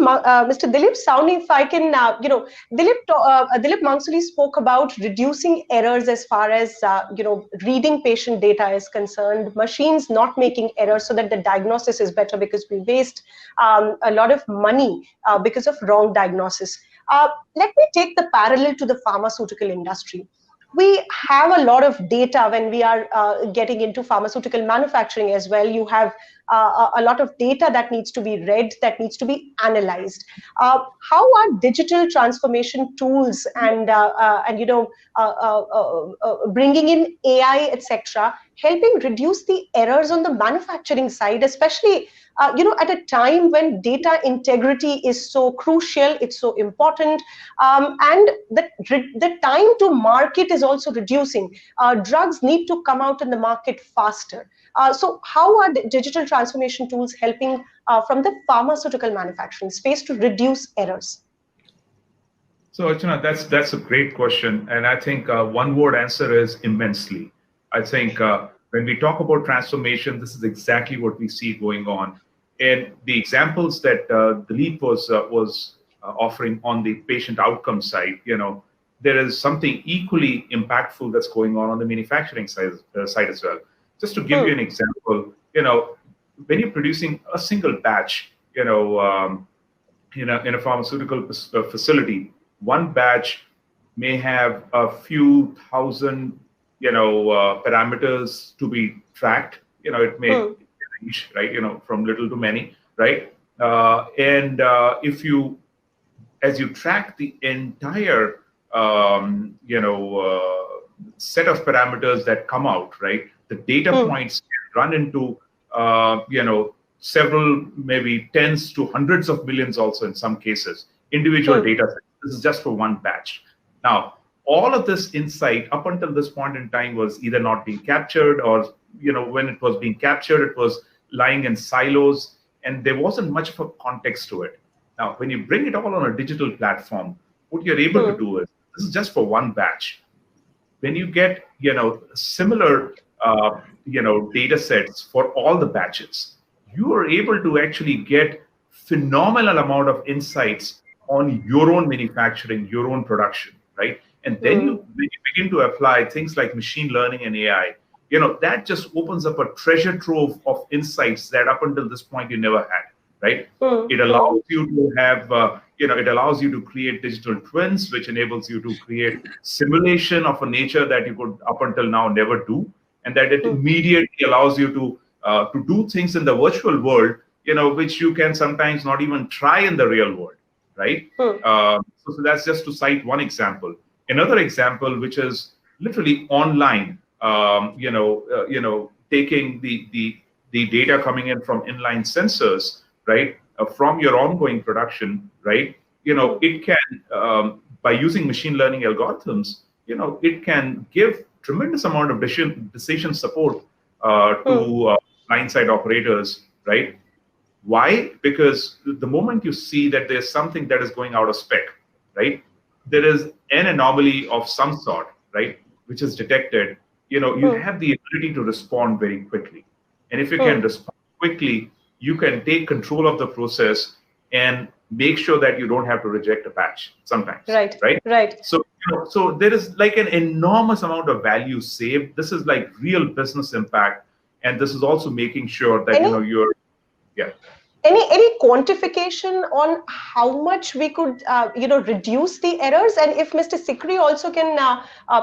Dilip Sawhney, if I can, Dilip Mangsuli spoke about reducing errors as far as reading patient data is concerned, machines not making errors so that the diagnosis is better, because we waste a lot of money because of wrong diagnosis. Let me take the parallel to the pharmaceutical industry. We have a lot of data when we are getting into pharmaceutical manufacturing as well. You have a lot of data that needs to be read, that needs to be analyzed. How are digital transformation tools and bringing in AI, etc., helping reduce the errors on the manufacturing side, especially at a time when data integrity is so crucial, it's so important, and the time to market is also reducing. Drugs need to come out in the market faster. So how are the digital transformation tools helping from the pharmaceutical manufacturing space to reduce errors? So, Archana, that's a great question. And I think one word answer is immensely. I think when we talk about transformation, this is exactly what we see going on. And the examples that Dilip was offering on the patient outcome side, there is something equally impactful that's going on the manufacturing side as well. Just to give you an example, when you're producing a single batch, in a pharmaceutical facility, one batch may have a few thousand, parameters to be tracked. It may range, right, from little to many, right? And if you, as you track the entire, set of parameters that come out, right, the data points can run into, several, maybe tens to hundreds of millions also in some cases, individual data sets. This is just for one batch. Now, all of this insight up until this point in time was either not being captured, or, when it was being captured, it was lying in silos, and there wasn't much of a context to it. Now, when you bring it all on a digital platform, what you're able to do is, this is just for one batch. When you get, similar, data sets for all the batches, you are able to actually get phenomenal amount of insights on your own manufacturing, your own production, right? And then when you begin to apply things like machine learning and AI, that just opens up a treasure trove of insights that up until this point you never had, right? It allows you to have, it allows you to create digital twins, which enables you to create simulation of a nature that you could up until now never do, and that it immediately allows you to do things in the virtual world, which you can sometimes not even try in the real world, right? So that's just to cite one example. Another example, which is literally online, taking the data coming in from inline sensors, right, from your ongoing production, right? It can, by using machine learning algorithms, it can give tremendous amount of decision support to line side operators, right? Why? Because the moment you see that there's something that is going out of spec, right, there is an anomaly of some sort, right, which is detected, you have the ability to respond very quickly. And if you can respond quickly, you can take control of the process and make sure that you don't have to reject a batch sometimes. Right. So, so there is like an enormous amount of value saved. This is like real business impact. And this is also making sure that, you're, Any quantification on how much we could, reduce the errors, and if Mr. Sikri also can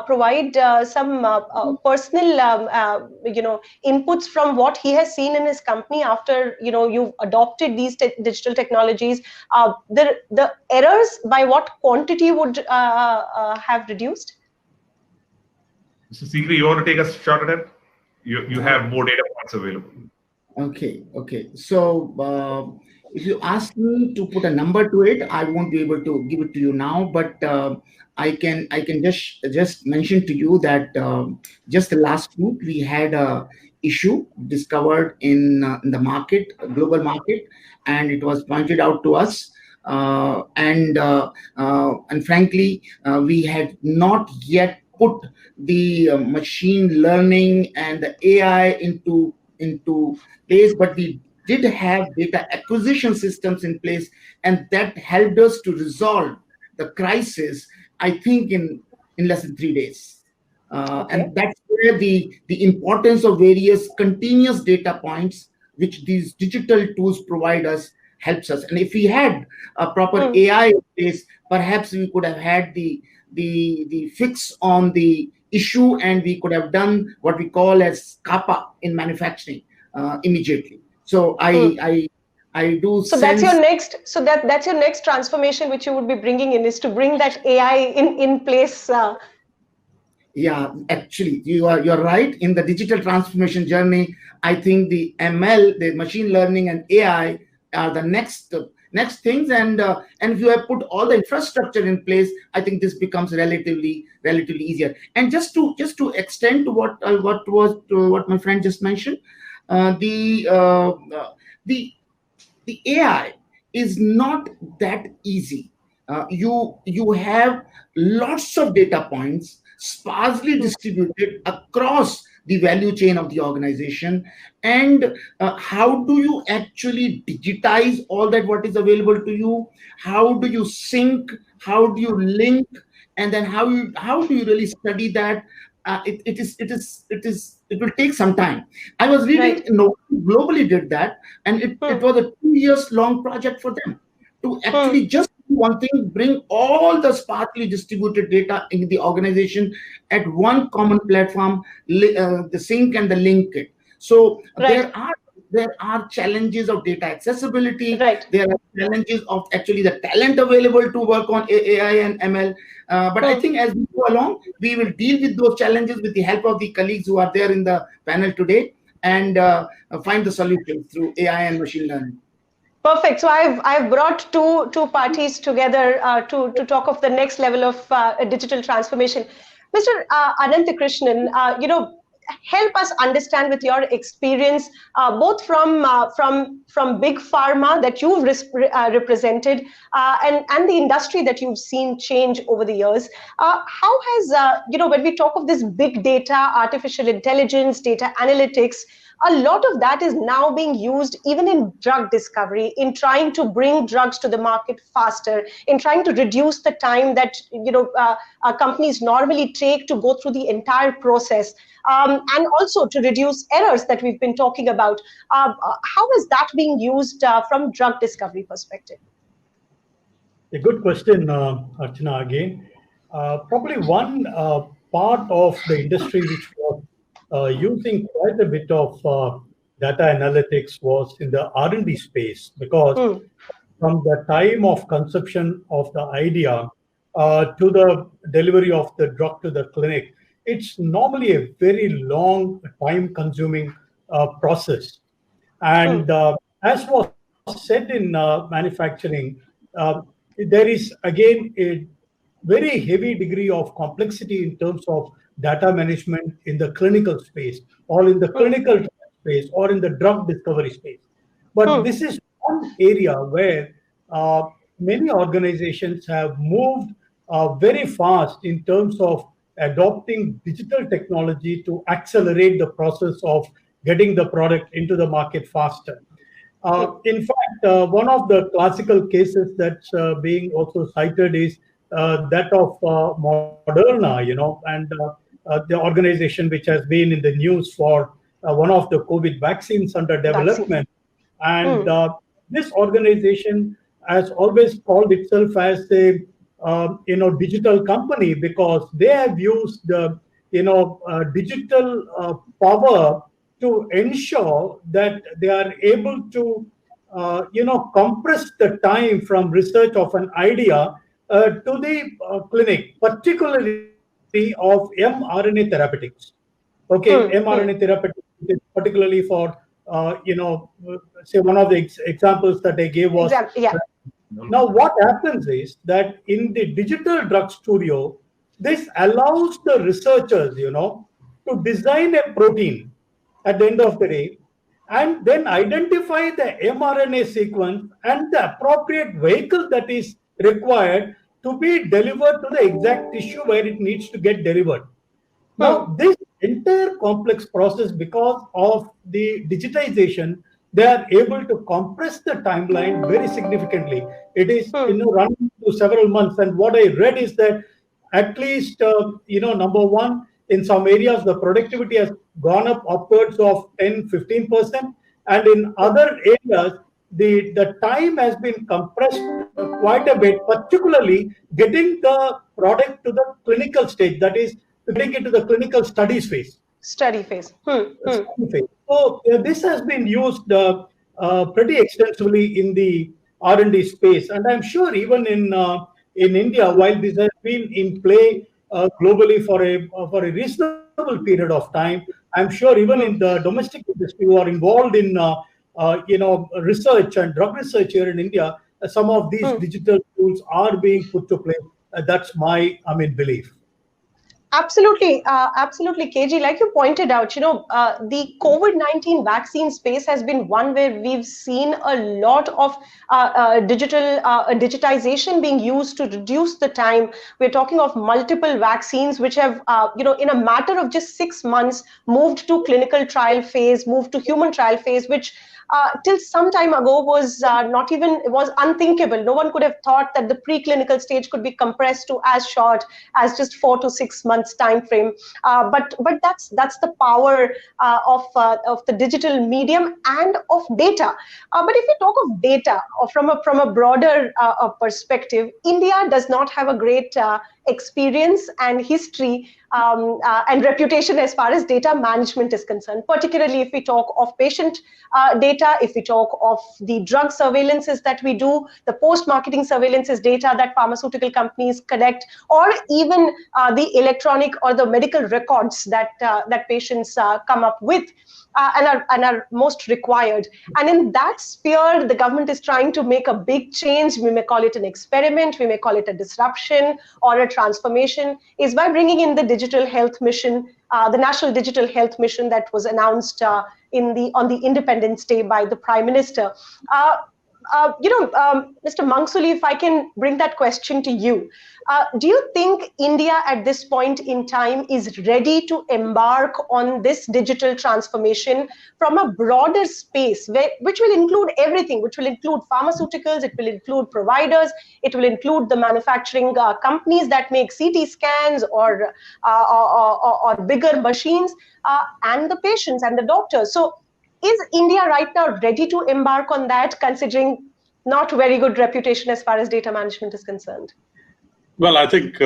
provide some personal, inputs from what he has seen in his company after you've adopted these digital technologies, the errors by what quantity would have reduced? Mr. Sikri, you want to take a shot at it? You have more data points available. Okay. So if you ask me to put a number to it, I won't be able to give it to you now, but I can just mention to you that just last week we had a issue discovered in the market, global market, and it was pointed out to us. And frankly, we had not yet put the machine learning and the AI into place, but we did have data acquisition systems in place, and that helped us to resolve the crisis, I think, in less than 3 days. And that's where the importance of various continuous data points, which these digital tools provide us, helps us. And if we had a proper AI in place, perhaps we could have had the fix on the issue, and we could have done what we call as kappa in manufacturing immediately. So I do. So that's your next. So that's your next transformation, which you would be bringing in, is to bring that AI in place. Yeah, actually, you're right. In the digital transformation journey, I think the ML, the machine learning, and AI are the next things. And if you have put all the infrastructure in place, I think this becomes relatively easier. And just to extend to what my friend just mentioned, the AI is not that easy. You have lots of data points sparsely distributed across the value chain of the organization, and how do you actually digitize all that what is available to you? How do you sync? How do you link? And then how do you really study that? It will take some time. I was reading, globally did that, and it was a 2 years long project for them to actually just do one thing, bring all the sparsely distributed data in the organization at one common platform, the sync and the link it. So there are challenges of data accessibility. There are challenges of actually the talent available to work on AI and ML. But I think as we go along, we will deal with those challenges with the help of the colleagues who are there in the panel today, and find the solutions through AI and machine learning. Perfect. So I've brought two parties together to talk of the next level of digital transformation. Mr. Ananthakrishnan, help us understand with your experience, both from big pharma that you've represented and the industry that you've seen change over the years. How has, when we talk of this big data, artificial intelligence, data analytics, a lot of that is now being used even in drug discovery, in trying to bring drugs to the market faster, in trying to reduce the time that companies normally take to go through the entire process, and also to reduce errors that we've been talking about. How is that being used from drug discovery perspective? A good question, Archana, again. Probably one part of the industry which was using quite a bit of data analytics was in the R&D space, because from the time of conception of the idea to the delivery of the drug to the clinic, it's normally a very long, time-consuming process. And as was said in manufacturing, there is again a very heavy degree of complexity in terms of data management in the clinical space, or in the clinical space, or in the drug discovery space. But this is one area where many organizations have moved very fast in terms of adopting digital technology to accelerate the process of getting the product into the market faster. In fact, one of the classical cases that's being also cited is that of Moderna, and the organization which has been in the news for one of the COVID vaccines under development. And this organization has always called itself as a digital company, because they have used the digital power to ensure that they are able to compress the time from research of an idea to the clinic, particularly of mRNA therapeutics. Okay, mRNA therapeutics, particularly for say one of the examples that I gave was. Now, what happens is that in the digital drug studio, this allows the researchers, to design a protein at the end of the day, and then identify the mRNA sequence and the appropriate vehicle that is required to be delivered to the exact tissue where it needs to get delivered. Now, this entire complex process, because of the digitization, they are able to compress the timeline very significantly. It is running to several months. And what I read is that at least, number one, in some areas, the productivity has gone up upwards of 10-15%. And in other areas, the time has been compressed quite a bit, particularly getting the product to the clinical stage, that is, getting it to the clinical studies phase. Study phase. So this has been used pretty extensively in the R&D space, and I'm sure even in India, while this has been in play globally for a reasonable period of time, I'm sure even in the domestic industry who are involved in research and drug research here in India, some of these digital tools are being put to play. That's my belief. Absolutely, absolutely, KG. Like you pointed out, the COVID-19 vaccine space has been one where we've seen a lot of digitization being used to reduce the time. We're talking of multiple vaccines which have, in a matter of just 6 months, moved to clinical trial phase, moved to human trial phase, which till some time ago was not even, it was unthinkable. No one could have thought that the preclinical stage could be compressed to as short as just 4 to 6 months time frame. But that's the power of the digital medium and of data. But if you talk of data from a broader perspective, India does not have a great experience and history and reputation as far as data management is concerned, particularly if we talk of patient data, if we talk of the drug surveillances that we do, the post-marketing surveillances data that pharmaceutical companies collect, or even the electronic or the medical records that patients come up with. And are most required. And in that sphere, the government is trying to make a big change. We may call it an experiment, we may call it a disruption or a transformation, is by bringing in the digital health mission, the National Digital Health Mission that was announced on the Independence Day by the Prime Minister. Mr. Mangsuli, if I can bring that question to you, do you think India at this point in time is ready to embark on this digital transformation from a broader space, which will include everything, which will include pharmaceuticals, it will include providers, it will include the manufacturing companies that make CT scans or bigger machines, and the patients and the doctors? So is India right now ready to embark on that, considering not very good reputation as far as data management is concerned? Well, I think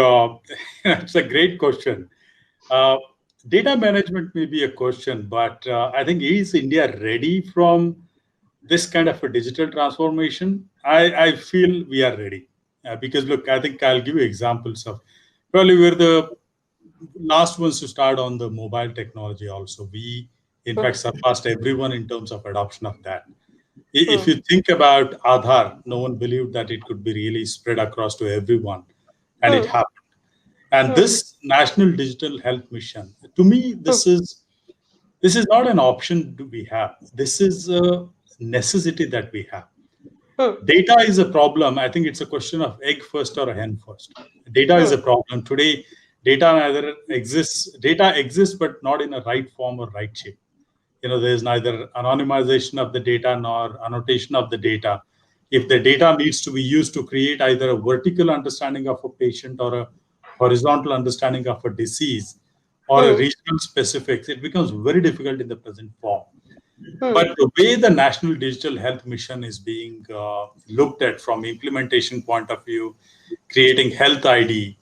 it's a great question. Data management may be a question, but I think, is India ready from this kind of a digital transformation? I feel we are ready. Because look, I think I'll give you examples of, probably we're the last ones to start on the mobile technology also. We, in fact, surpassed everyone in terms of adoption of that. If you think about Aadhaar, no one believed that it could be really spread across to everyone. And it happened. And this National Digital Health Mission, to me, this is not an option we have. This is a necessity that we have. Data is a problem. I think it's a question of egg first or a hen first. Data is a problem. Today, data exists, but not in a right form or right shape. There's neither anonymization of the data nor annotation of the data. If the data needs to be used to create either a vertical understanding of a patient or a horizontal understanding of a disease or a regional specifics, it becomes very difficult in the present form. But the way the National Digital Health Mission is being looked at from implementation point of view, creating health ID,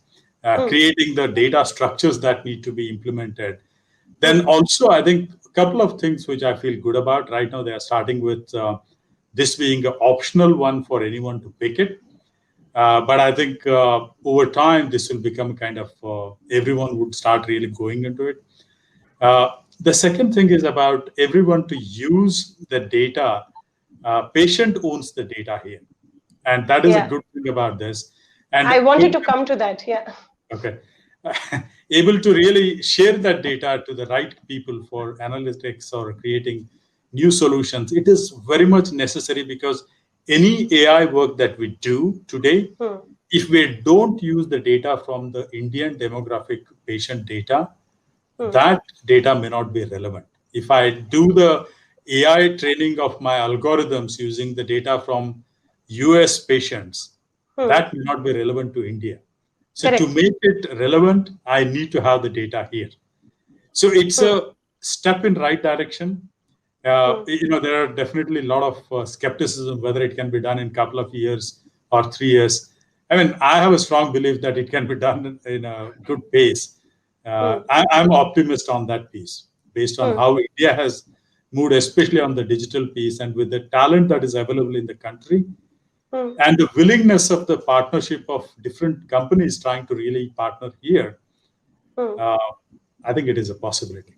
creating the data structures that need to be implemented, then also I think a couple of things which I feel good about. Right now, they are starting with this being an optional one for anyone to pick it. But I think over time, this will become kind of, everyone would start really going into it. The second thing is about everyone to use the data. Patient owns the data here. And that is a good thing about this. And I wanted to come to that, Okay. Able to really share that data to the right people for analytics or creating new solutions. It is very much necessary, because any AI work that we do today, if we don't use the data from the Indian demographic patient data, that data may not be relevant. If I do the AI training of my algorithms using the data from US patients, that may not be relevant to India. So to make it relevant, I need to have the data here. So it's a step in right direction. There are definitely a lot of skepticism whether it can be done in a couple of years or 3 years. I mean, I have a strong belief that it can be done in a good pace. I'm optimist on that piece, based on how India has moved, especially on the digital piece, and with the talent that is available in the country, and the willingness of the partnership of different companies trying to really partner here. I think it is a possibility.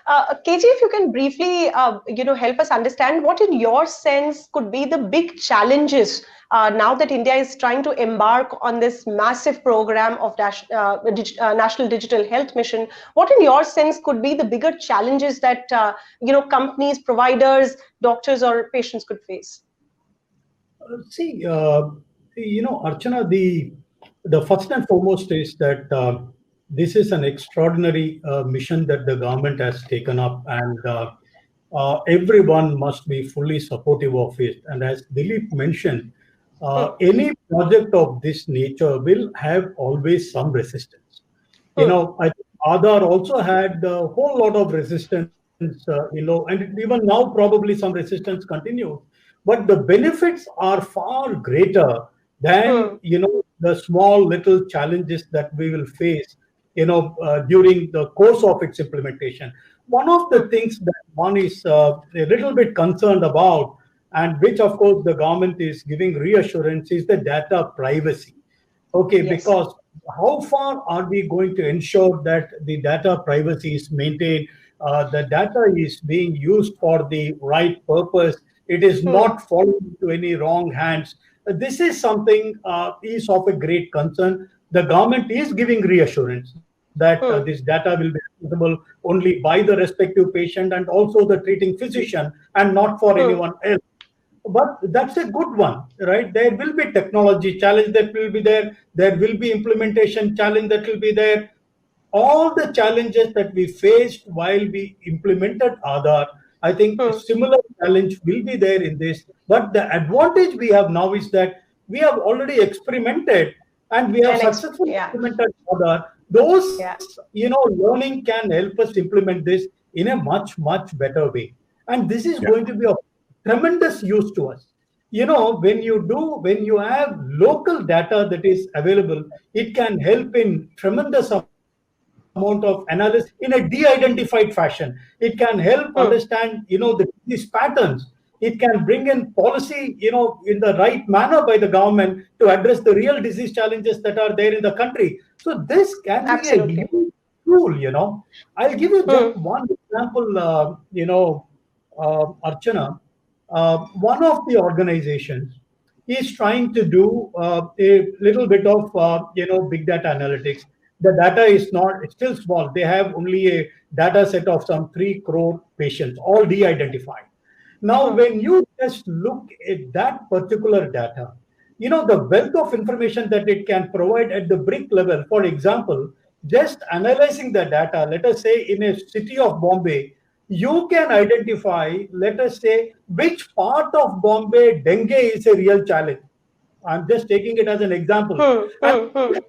KG, if you can briefly, help us understand what, in your sense, could be the big challenges now that India is trying to embark on this massive program of National Digital Health Mission. What, in your sense, could be the bigger challenges that companies, providers, doctors, or patients could face? See, Archana, the first and foremost is that this is an extraordinary mission that the government has taken up, and everyone must be fully supportive of it. And as Dilip mentioned, any project of this nature will have always some resistance. I think Aadhaar also had a whole lot of resistance, and even now probably some resistance continues. But the benefits are far greater than the small little challenges that we will face during the course of its implementation. One of the things that one is a little bit concerned about, and which of course the government is giving reassurance, is the data privacy. Because how far are we going to ensure that the data privacy is maintained, the data is being used for the right purpose, it is not falling into any wrong hands? This is something is of a great concern. The government is giving reassurance that this data will be accessible only by the respective patient and also the treating physician, and not for anyone else. But that's a good one, right? There will be technology challenge that will be there. There will be implementation challenge that will be there. All the challenges that we faced while we implemented Aadhaar, I think a similar challenge will be there in this. But the advantage we have now is that we have already experimented and we have successfully implemented Aadhaar. Those, learning can help us implement this in a much, much better way. And this is going to be of tremendous use to us. When you have local data that is available, it can help in tremendous amount of analysis in a de-identified fashion. It can help understand, the disease patterns. It can bring in policy, in the right manner by the government to address the real disease challenges that are there in the country. So this can be a huge tool, I'll give you just one example, Archana. One of the organizations is trying to do a little bit of, big data analytics. The data is it's still small. They have only a data set of some 3 crore patients, all de-identified. Now, when you just look at that particular data, the wealth of information that it can provide at the brick level, for example, just analyzing the data, let us say in a city of Bombay, you can identify, let us say, which part of Bombay dengue is a real challenge. I'm just taking it as an example. And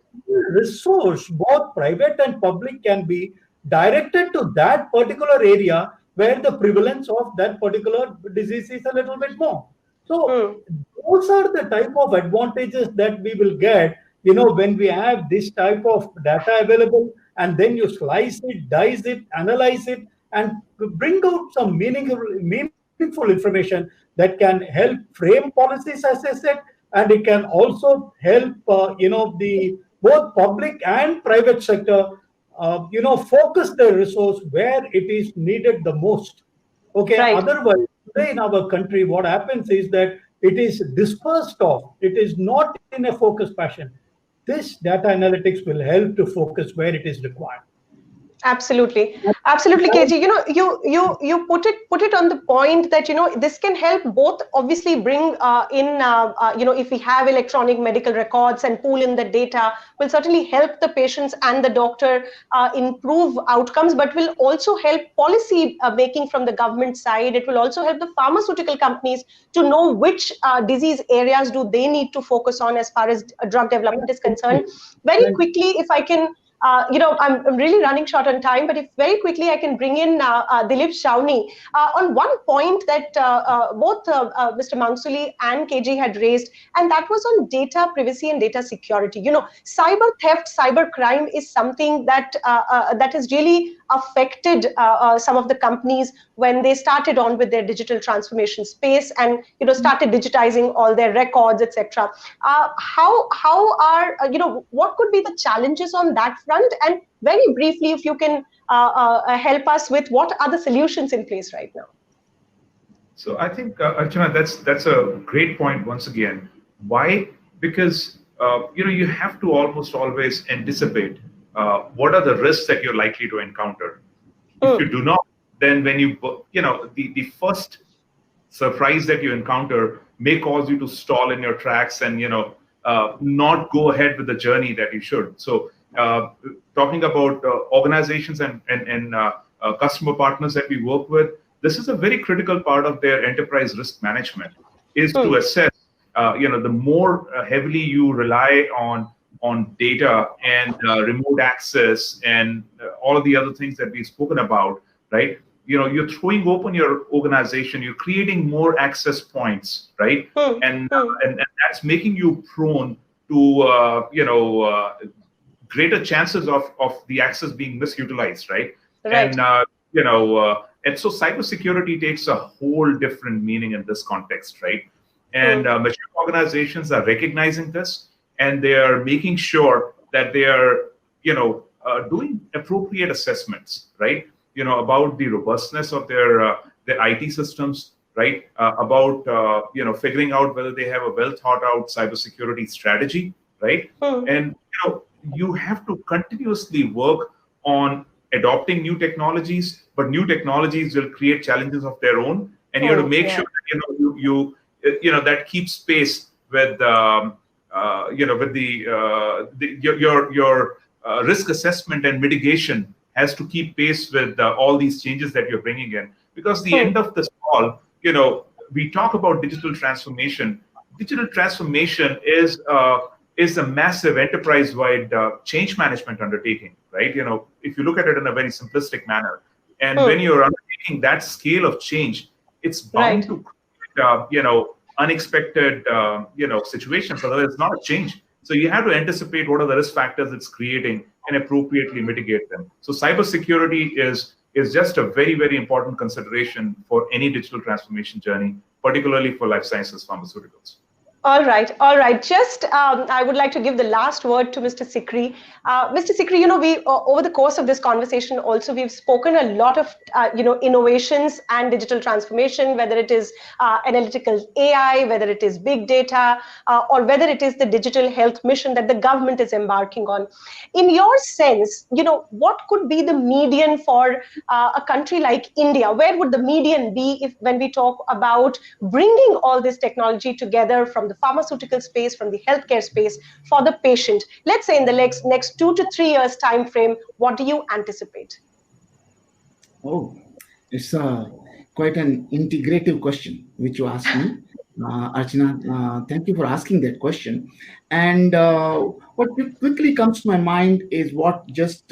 resource, both private and public, can be directed to that particular area where the prevalence of that particular disease is a little bit more. So those are the type of advantages that we will get, when we have this type of data available, and then you slice it, dice it, analyze it, and bring out some meaningful information that can help frame policies, as I said, and it can also help, the both public and private sector, focus the resource where it is needed the most. Otherwise, today in our country, what happens is that it is dispersed off. It is not in a focused fashion. This data analytics will help to focus where it is required. Absolutely, KG. You put it on the point that this can help both. Obviously, bring in if we have electronic medical records and pool in the data, will certainly help the patients and the doctor improve outcomes, but will also help policy making from the government side. It will also help the pharmaceutical companies to know which disease areas do they need to focus on as far as drug development is concerned. Very quickly, if I can. I'm really running short on time, but if very quickly I can bring in Dilip Shawnee on one point that both Mr. Mangsuli and KG had raised, and that was on data privacy and data security. Cyber theft, cyber crime is something that that has really affected some of the companies when they started on with their digital transformation space and started digitizing all their records, etc. How are what could be the challenges on that front? And very briefly, if you can help us with what are the solutions in place right now? So I think, Archana, that's a great point once again. Why? Because you have to almost always anticipate what are the risks that you're likely to encounter. If you do not, then when the first surprise that you encounter may cause you to stall in your tracks and not go ahead with the journey that you should. So talking about organizations and customer partners that we work with, this is a very critical part of their enterprise risk management, is to assess, the more heavily you rely on data and remote access and all of the other things that we've spoken about, right? You're throwing open your organization, you're creating more access points, right? And that's making you prone to, greater chances of the access being misutilized, right? And so cybersecurity takes a whole different meaning in this context, right? And mature organizations are recognizing this, and they are making sure that they are, doing appropriate assessments, right? About the robustness of their IT systems, right? About figuring out whether they have a well thought out cybersecurity strategy, right? And you have to continuously work on adopting new technologies, but new technologies will create challenges of their own, and you have to make sure that that keeps pace with your risk assessment and mitigation has to keep pace with all these changes that you're bringing in. Because the end of this call, we talk about digital transformation. Digital transformation is a massive enterprise-wide change management undertaking, right? If you look at it in a very simplistic manner, and when you're undertaking that scale of change, it's bound to create, unexpected, situations. Otherwise, it's not a change. So you have to anticipate what are the risk factors it's creating and appropriately mitigate them. So cybersecurity is just a very, very important consideration for any digital transformation journey, particularly for life sciences pharmaceuticals. All right. Just, I would like to give the last word to Mr. Sikri. Mr. Sikri, we over the course of this conversation, also we've spoken a lot of, innovations and digital transformation, whether it is analytical AI, whether it is big data, or whether it is the digital health mission that the government is embarking on. In your sense, what could be the median for a country like India? Where would the median be when we talk about bringing all this technology together from the pharmaceutical space, from the healthcare space for the patient? Let's say in the next 2 to 3 years time frame, what do you anticipate? Oh, it's quite an integrative question which you asked me, Archana. Thank you for asking that question. And what quickly comes to my mind is what just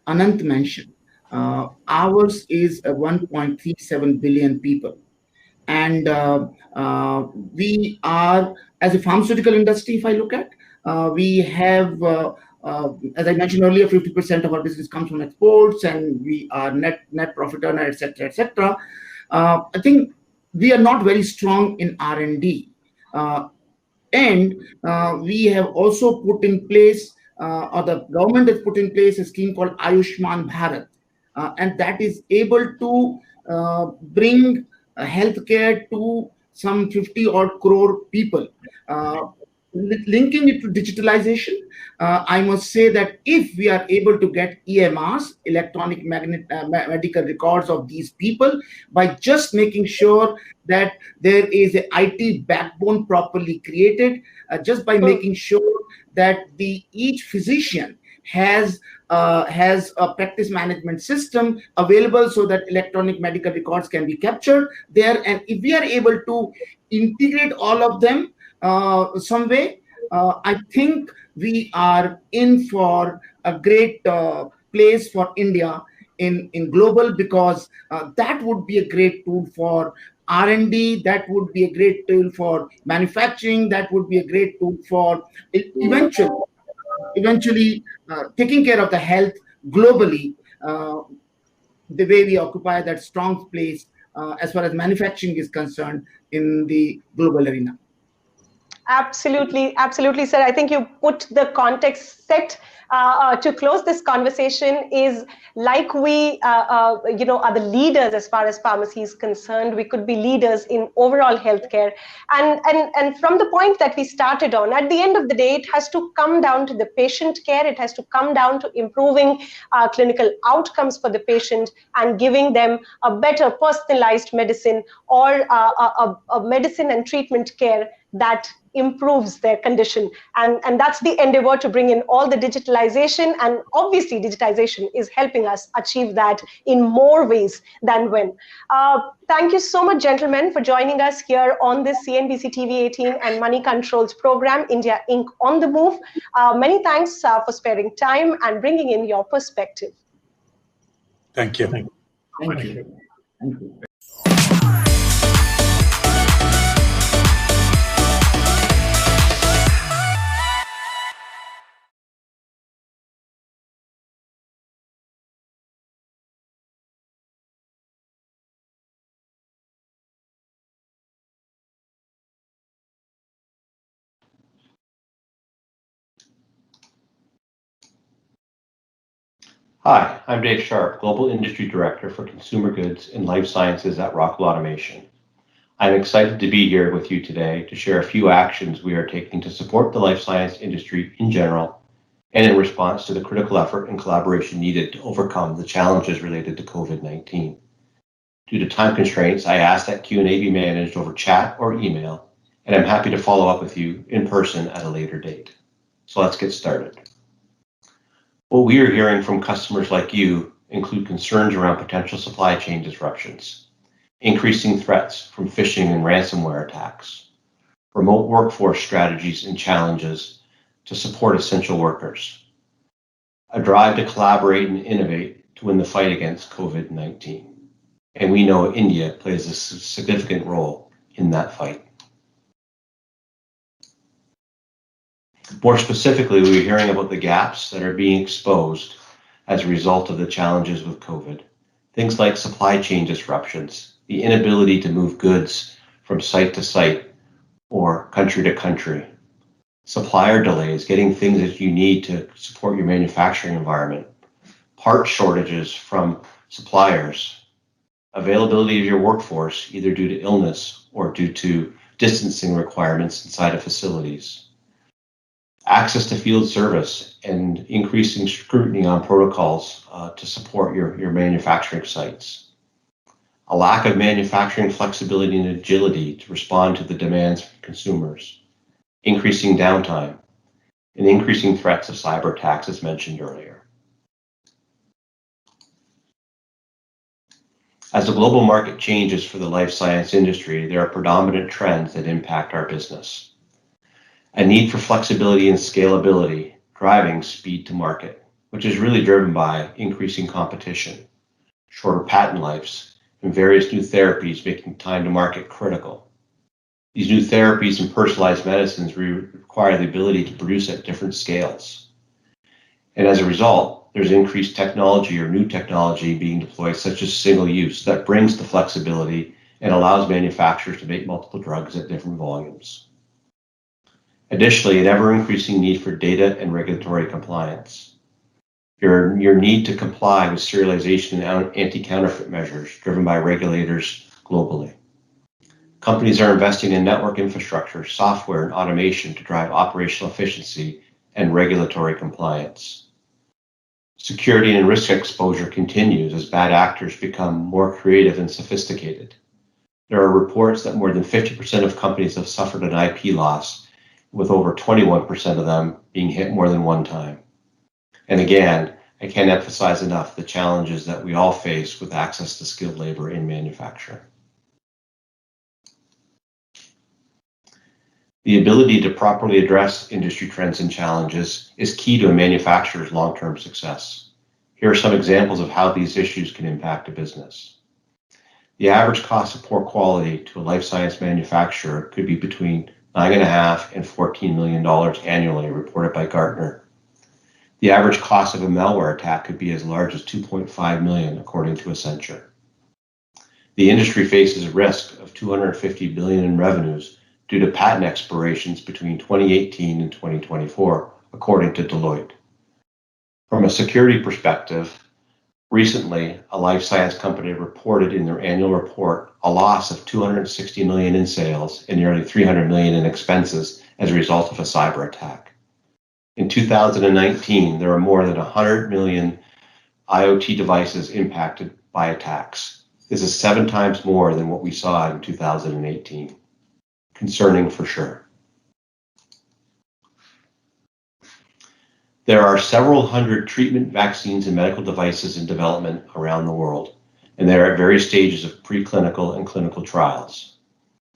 Anant mentioned. Ours is 1.37 billion people. And we are, as a pharmaceutical industry, if I look at, we have, as I mentioned earlier, 50% of our business comes from exports, and we are net profit earner, etc., etc. I think we are not very strong in R&D. And we have also put in place, or the government has put in place a scheme called Ayushman Bharat. And that is able to bring healthcare to some 50 odd crore people. Linking it to digitalization, I must say that if we are able to get EMRs, electronic medical records of these people, by just making sure that there is an IT backbone properly created, just by making sure that each physician has a practice management system available so that electronic medical records can be captured there. And if we are able to integrate all of them some way, I think we are in for a great place for India in global, because that would be a great tool for R&D, that would be a great tool for manufacturing, that would be a great tool for eventually taking care of the health globally the way we occupy that strong place as far as manufacturing is concerned in the global arena. Absolutely, absolutely, sir. I think you put the context set to close this conversation is like we, are the leaders as far as pharmacy is concerned. We could be leaders in overall healthcare. And from the point that we started on, at the end of the day, it has to come down to the patient care. It has to come down to improving clinical outcomes for the patient and giving them a better personalized medicine or a medicine and treatment care that improves their condition. And that's the endeavor, to bring in all the digitalization. And obviously, digitization is helping us achieve that in more ways than when. Thank you so much, gentlemen, for joining us here on this CNBC TV 18 and Money Controls program, India Inc. on the Move. Many thanks for sparing time and bringing in your perspective. Thank you. Thank you. Thank you. Hi, I'm Dave Sharp, Global Industry Director for Consumer Goods and Life Sciences at Rockwell Automation. I'm excited to be here with you today to share a few actions we are taking to support the life science industry in general and in response to the critical effort and collaboration needed to overcome the challenges related to COVID-19. Due to time constraints, I ask that Q&A be managed over chat or email, and I'm happy to follow up with you in person at a later date. So let's get started. What we are hearing from customers like you include concerns around potential supply chain disruptions, increasing threats from phishing and ransomware attacks, remote workforce strategies and challenges to support essential workers, a drive to collaborate and innovate to win the fight against COVID-19. And we know India plays a significant role in that fight. More specifically, we're hearing about the gaps that are being exposed as a result of the challenges with COVID. Things like supply chain disruptions, the inability to move goods from site to site or country to country, supplier delays, getting things that you need to support your manufacturing environment, part shortages from suppliers, availability of your workforce, either due to illness or due to distancing requirements inside of facilities, access to field service and increasing scrutiny on protocols to support your manufacturing sites. A lack of manufacturing flexibility and agility to respond to the demands from consumers. Increasing downtime and increasing threats of cyber attacks, as mentioned earlier. As the global market changes for the life science industry, there are predominant trends that impact our business. A need for flexibility and scalability, driving speed to market, which is really driven by increasing competition, shorter patent lives, and various new therapies making time to market critical. These new therapies and personalized medicines require the ability to produce at different scales. And as a result, there's increased technology or new technology being deployed, such as single use, that brings the flexibility and allows manufacturers to make multiple drugs at different volumes. Additionally, an ever-increasing need for data and regulatory compliance. Your need to comply with serialization and anti-counterfeit measures driven by regulators globally. Companies are investing in network infrastructure, software, and automation to drive operational efficiency and regulatory compliance. Security and risk exposure continues as bad actors become more creative and sophisticated. There are reports that more than 50% of companies have suffered an IP loss, with over 21% of them being hit more than one time. And again, I can't emphasize enough the challenges that we all face with access to skilled labor in manufacturing. The ability to properly address industry trends and challenges is key to a manufacturer's long-term success. Here are some examples of how these issues can impact a business. The average cost of poor quality to a life science manufacturer could be between $9.5 and $14 million annually, reported by Gartner. The The average cost of a malware attack could be as large as $2.5 million, according to Accenture. The industry faces a risk of $250 billion in revenues due to patent expirations between 2018 and 2024, according to Deloitte. From a security perspective, recently, a life science company reported in their annual report a loss of $260 million in sales and nearly $300 million in expenses as a result of a cyber attack. In 2019, there were more than 100 million IoT devices impacted by attacks. This is 7 times more than what we saw in 2018. Concerning for sure. There are several hundred treatment, vaccines, and medical devices in development around the world, and they are at various stages of preclinical and clinical trials.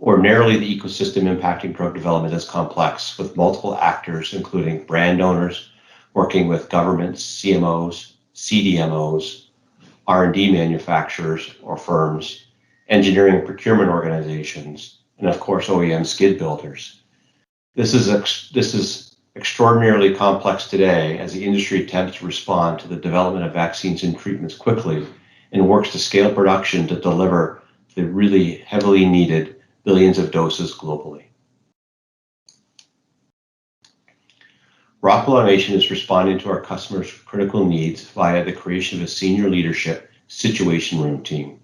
Ordinarily, the ecosystem impacting drug development is complex, with multiple actors, including brand owners, working with governments, CMOs, CDMOs, R&D manufacturers or firms, engineering and procurement organizations, and of course, OEM skid builders. This is extraordinarily complex today as the industry attempts to respond to the development of vaccines and treatments quickly and works to scale production to deliver the really heavily needed billions of doses globally. Rockwell Automation is responding to our customers' critical needs via the creation of a senior leadership situation room team,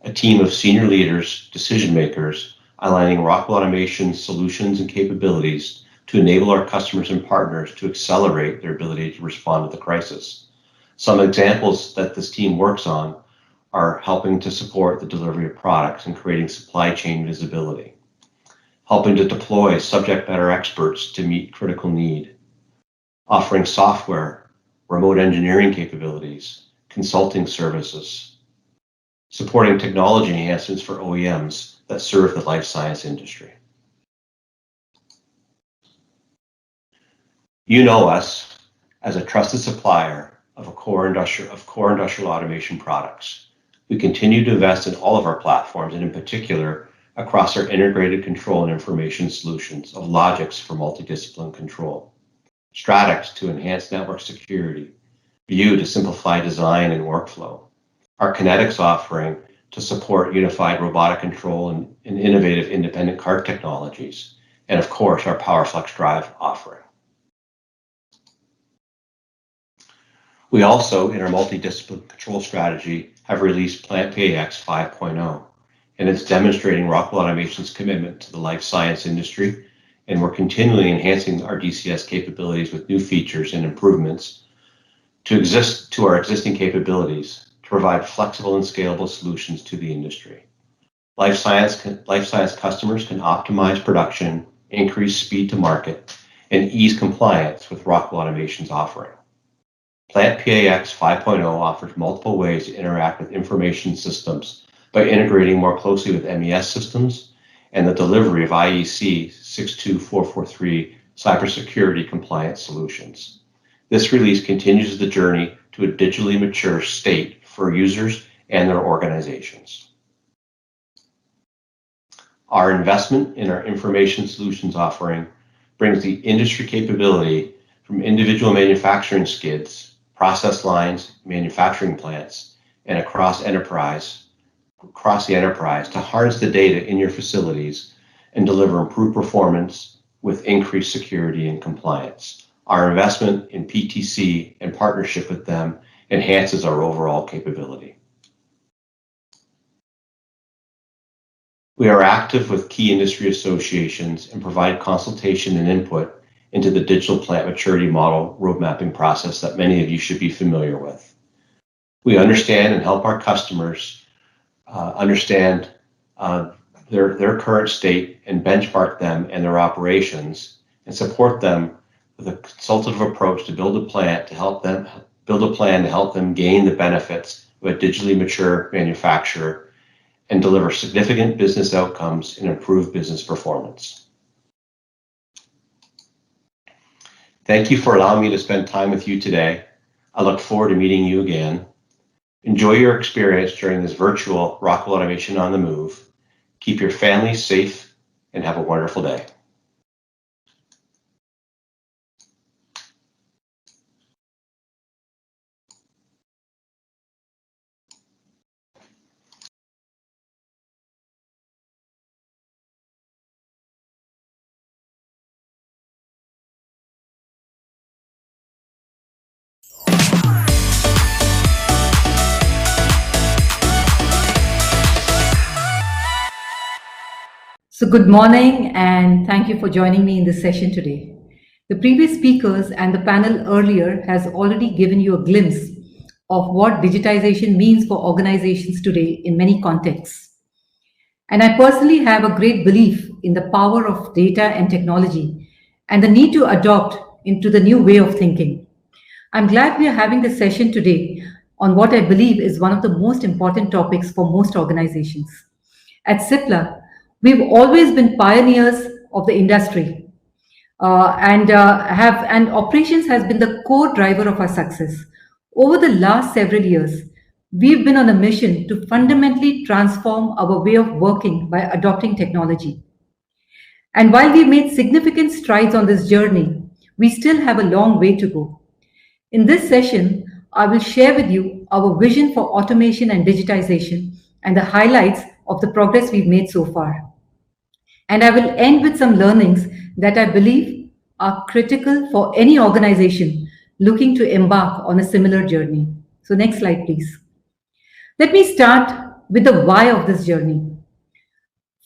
a team of senior leaders, decision makers, aligning Rockwell Automation's solutions and capabilities to enable our customers and partners to accelerate their ability to respond to the crisis. Some examples that this team works on are helping to support the delivery of products and creating supply chain visibility, helping to deploy subject matter experts to meet critical need, offering software, remote engineering capabilities, consulting services, supporting technology enhancements for OEMs that serve the life science industry. You know us as a trusted supplier of core industrial automation products. We continue to invest in all of our platforms, and in particular, across our integrated control and information solutions of Logix for multidiscipline control, Stratix to enhance network security, View to simplify design and workflow, our Kinetics offering to support unified robotic control and innovative independent cart technologies, and of course, our PowerFlex Drive offering. We also, in our multidiscipline control strategy, have released PlantPAx 5.0, and it's demonstrating Rockwell Automation's commitment to the life science industry, and we're continually enhancing our DCS capabilities with new features and improvements to our existing capabilities to provide flexible and scalable solutions to the industry. Life science customers can optimize production, increase speed to market, and ease compliance with Rockwell Automation's offering. PlantPAx 5.0 offers multiple ways to interact with information systems by integrating more closely with MES systems and the delivery of IEC 62443 cybersecurity compliance solutions. This release continues the journey to a digitally mature state for users and their organizations. Our investment in our information solutions offering brings the industry capability from individual manufacturing skids, process lines, manufacturing plants, and across the enterprise to harness the data in your facilities and deliver improved performance with increased security and compliance. Our investment in PTC and partnership with them enhances our overall capability. We are active with key industry associations and provide consultation and input into the digital plant maturity model road mapping process that many of you should be familiar with. We understand and help our customers understand their current state and benchmark them and their operations and support them with a consultative approach to build a plan to help them gain the benefits of a digitally mature manufacturer and deliver significant business outcomes and improve business performance. Thank you for allowing me to spend time with you today. I look forward to meeting you again. Enjoy your experience during this virtual Rockwell Automation on the Move. Keep your family safe and have a wonderful day. So good morning and thank you for joining me in this session today. The previous speakers and the panel earlier has already given you a glimpse of what digitization means for organizations today in many contexts. And I personally have a great belief in the power of data and technology and the need to adopt into the new way of thinking. I'm glad we are having this session today on what I believe is one of the most important topics for most organizations. At Cipla, we've always been pioneers of the industry, and operations has been the core driver of our success. Over the last several years, we've been on a mission to fundamentally transform our way of working by adopting technology. And while we've made significant strides on this journey, we still have a long way to go. In this session, I will share with you our vision for automation and digitization and the highlights of the progress we've made so far. And I will end with some learnings that I believe are critical for any organization looking to embark on a similar journey. So next slide, please. Let me start with the why of this journey.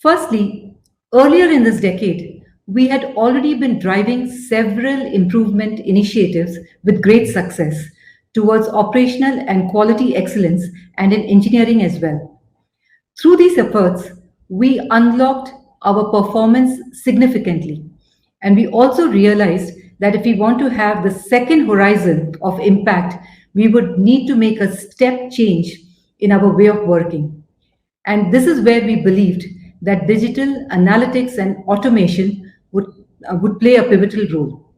Firstly, earlier in this decade, we had already been driving several improvement initiatives with great success towards operational and quality excellence and in engineering as well. Through these efforts, we unlocked our performance significantly. And we also realized that if we want to have the second horizon of impact, we would need to make a step change in our way of working. And this is where we believed that digital analytics and automation would play a pivotal role.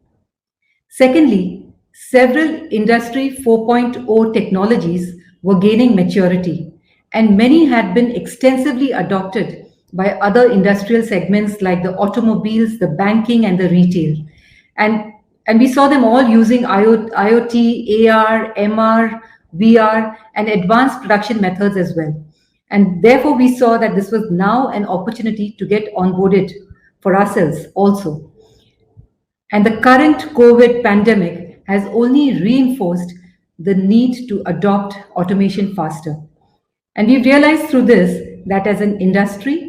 Secondly, several Industry 4.0 technologies were gaining maturity, and many had been extensively adopted by other industrial segments like the automobiles, the banking, and the retail. And we saw them all using IoT, AR, MR, VR, and advanced production methods as well. And therefore, we saw that this was now an opportunity to get onboarded for ourselves also. And the current COVID pandemic has only reinforced the need to adopt automation faster. And we've realized through this that as an industry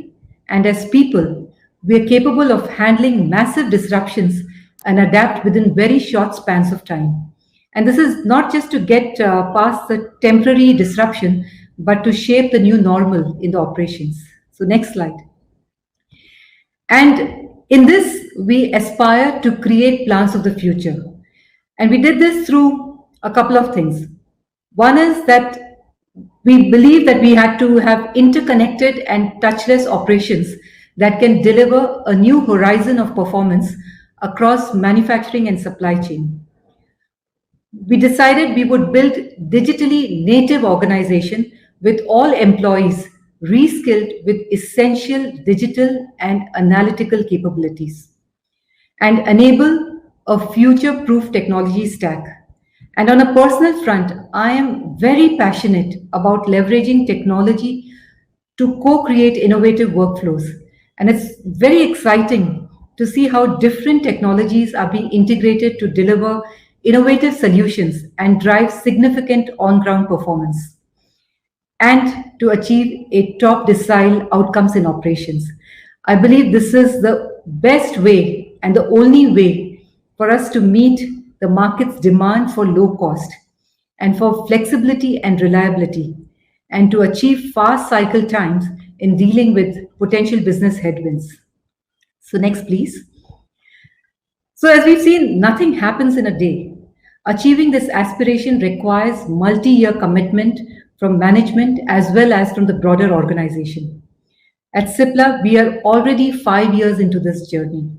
and as people, we are capable of handling massive disruptions and adapt within very short spans of time. And this is not just to get past the temporary disruption, but to shape the new normal in the operations. So next slide. And in this, we aspire to create plants of the future. And we did this through a couple of things. One is that we believe that we had to have interconnected and touchless operations that can deliver a new horizon of performance across manufacturing and supply chain. We decided we would build digitally native organization with all employees reskilled with essential digital and analytical capabilities and enable a future-proof technology stack. And on a personal front, I am very passionate about leveraging technology to co-create innovative workflows. And it's very exciting to see how different technologies are being integrated to deliver innovative solutions and drive significant on-ground performance and to achieve a top decile outcomes in operations. I believe this is the best way and the only way for us to meet the market's demand for low cost and for flexibility and reliability, and to achieve fast cycle times in dealing with potential business headwinds. So next, please. So as we've seen, nothing happens in a day. Achieving this aspiration requires multi-year commitment from management as well as from the broader organization. At Cipla, we are already 5 years into this journey,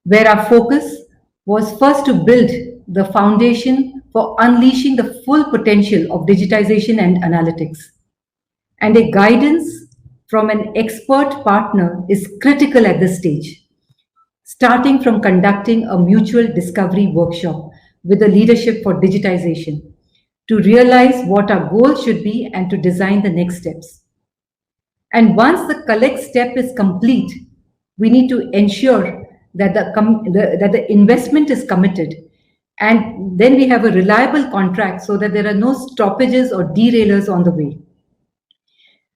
where our focus was first to build the foundation for unleashing the full potential of digitization and analytics. And a guidance from an expert partner is critical at this stage, starting from conducting a mutual discovery workshop with the leadership for digitization to realize what our goals should be and to design the next steps. And once the collect step is complete, we need to ensure that the investment is committed, and then we have a reliable contract so that there are no stoppages or derailers on the way.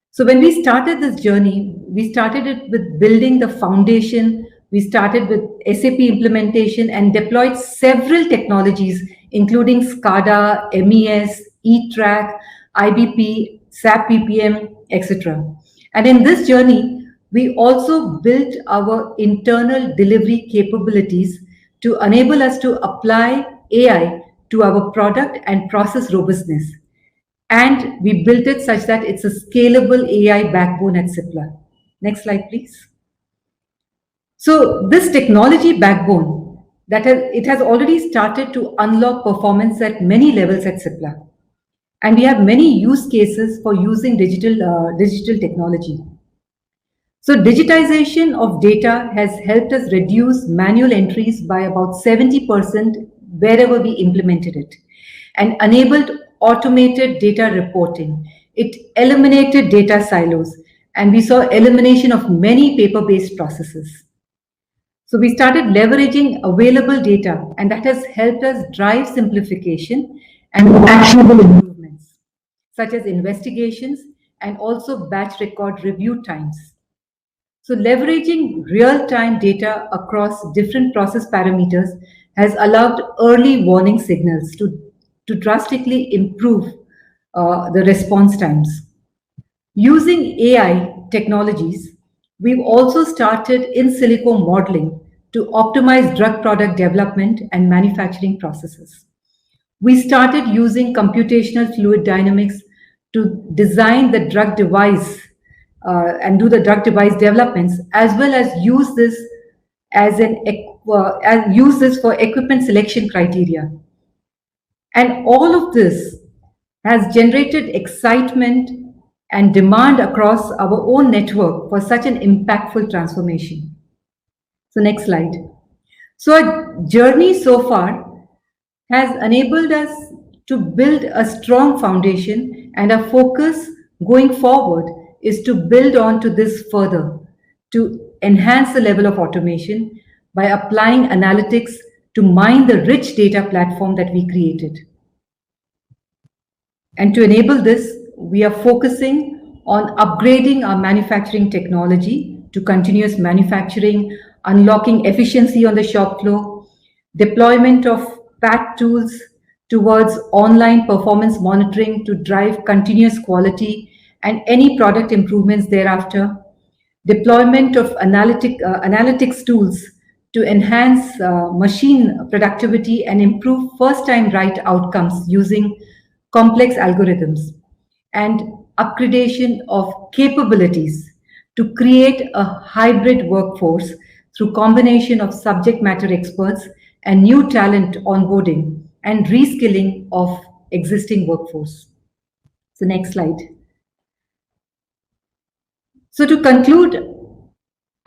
So when we started this journey, we started it with building the foundation. We started with SAP implementation and deployed several technologies, including SCADA, MES, eTrack, IBP, SAP PPM, etc. And in this journey, we also built our internal delivery capabilities to enable us to apply AI to our product and process robustness. And we built it such that it's a scalable AI backbone at Cipla. Next slide, please. So this technology backbone, it has already started to unlock performance at many levels at Cipla. And we have many use cases for using digital technology. So digitization of data has helped us reduce manual entries by about 70% wherever we implemented it, and enabled automated data reporting. It eliminated data silos, and we saw elimination of many paper-based processes. So we started leveraging available data, and that has helped us drive simplification and actionable improvements, such as investigations and also batch record review times. So leveraging real-time data across different process parameters has allowed early warning signals to drastically improve the response times. Using AI technologies, we've also started in silico modeling to optimize drug product development and manufacturing processes. We started using computational fluid dynamics to design the drug device and do the drug device developments, as well as use this for equipment selection criteria. And all of this has generated excitement and demand across our own network for such an impactful transformation. So next slide. So our journey so far has enabled us to build a strong foundation, and our focus going forward is to build on to this further, to enhance the level of automation by applying analytics to mine the rich data platform that we created. And to enable this, we are focusing on upgrading our manufacturing technology to continuous manufacturing, unlocking efficiency on the shop floor, deployment of PAT tools towards online performance monitoring to drive continuous quality and any product improvements thereafter, deployment of analytics tools to enhance machine productivity and improve first-time right outcomes using complex algorithms, and upgradation of capabilities to create a hybrid workforce through combination of subject matter experts and new talent onboarding and reskilling of existing workforce. So next slide. So to conclude,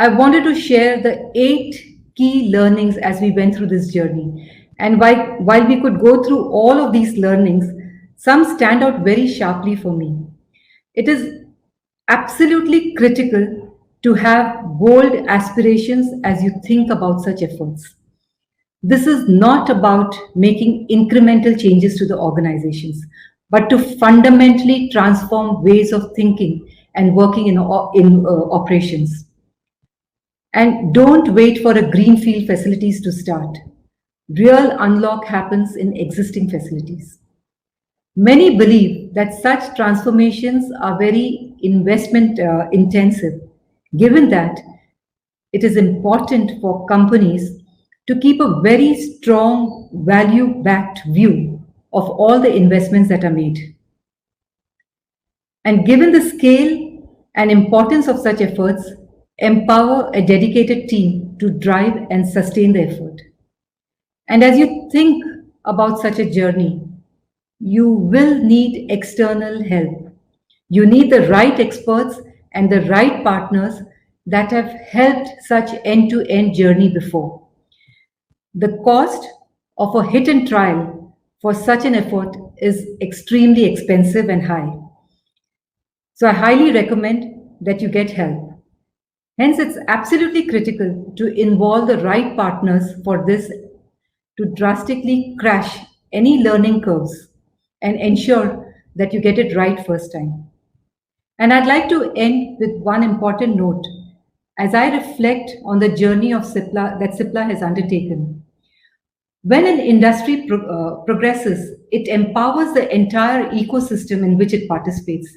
I wanted to share the 8 key learnings as we went through this journey. And while we could go through all of these learnings, some stand out very sharply for me. It is absolutely critical to have bold aspirations as you think about such efforts. This is not about making incremental changes to the organizations, but to fundamentally transform ways of thinking and working in operations. And don't wait for a greenfield facilities to start. Real unlock happens in existing facilities. Many believe that such transformations are very investment intensive, given that it is important for companies to keep a very strong value-backed view of all the investments that are made. And given the scale and importance of such efforts, empower a dedicated team to drive and sustain the effort. And as you think about such a journey, you will need external help. You need the right experts and the right partners that have helped such end-to-end journey before. The cost of a hit and trial for such an effort is extremely expensive and high. So I highly recommend that you get help. Hence, it's absolutely critical to involve the right partners for this to drastically crash any learning curves and ensure that you get it right first time. And I'd like to end with one important note as I reflect on the journey of Cipla that Cipla has undertaken. When an industry progresses, it empowers the entire ecosystem in which it participates.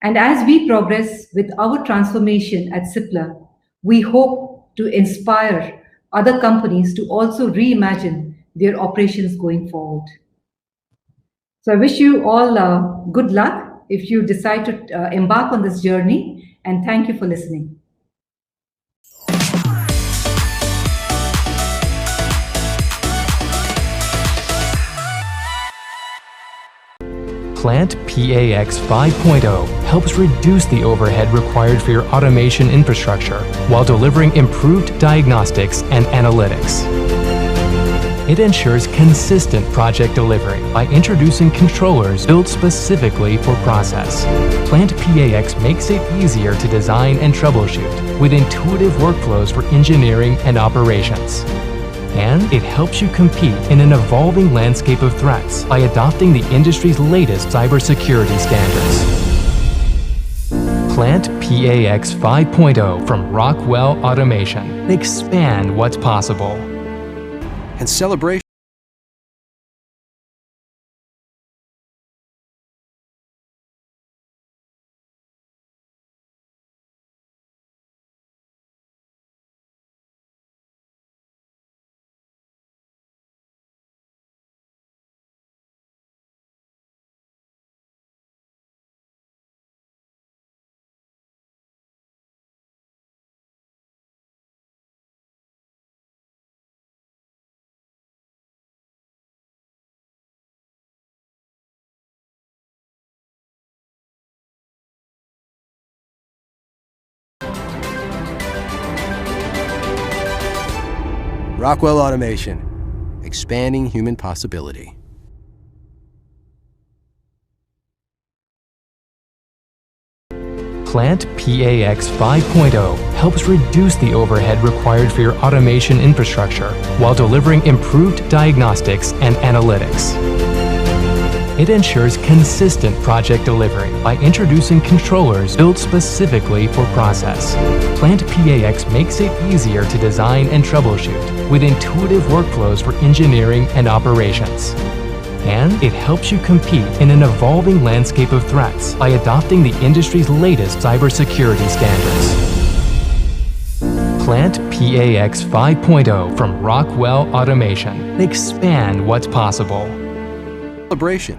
And as we progress with our transformation at Cipla, we hope to inspire other companies to also reimagine their operations going forward. So I wish you all good luck if you decide to embark on this journey, and thank you for listening. PlantPAx 5.0 helps reduce the overhead required for your automation infrastructure while delivering improved diagnostics and analytics. It ensures consistent project delivery by introducing controllers built specifically for process. PlantPAx makes it easier to design and troubleshoot with intuitive workflows for engineering and operations. And it helps you compete in an evolving landscape of threats by adopting the industry's latest cybersecurity standards. PlantPAx 5.0 from Rockwell Automation. Expand what's possible. And celebration. Rockwell Automation, expanding human possibility. PlantPAx 5.0 helps reduce the overhead required for your automation infrastructure while delivering improved diagnostics and analytics. It ensures consistent project delivery by introducing controllers built specifically for process. PlantPAx makes it easier to design and troubleshoot with intuitive workflows for engineering and operations. And it helps you compete in an evolving landscape of threats by adopting the industry's latest cybersecurity standards. PlantPAx 5.0 from Rockwell Automation. Expand what's possible. Celebration.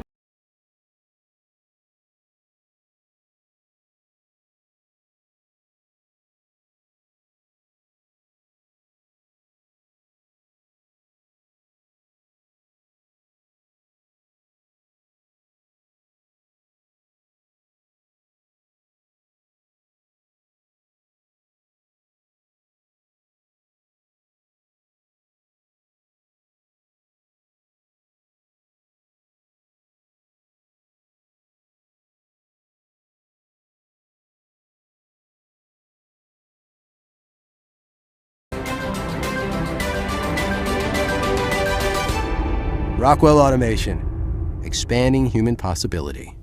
Rockwell Automation, expanding human possibility.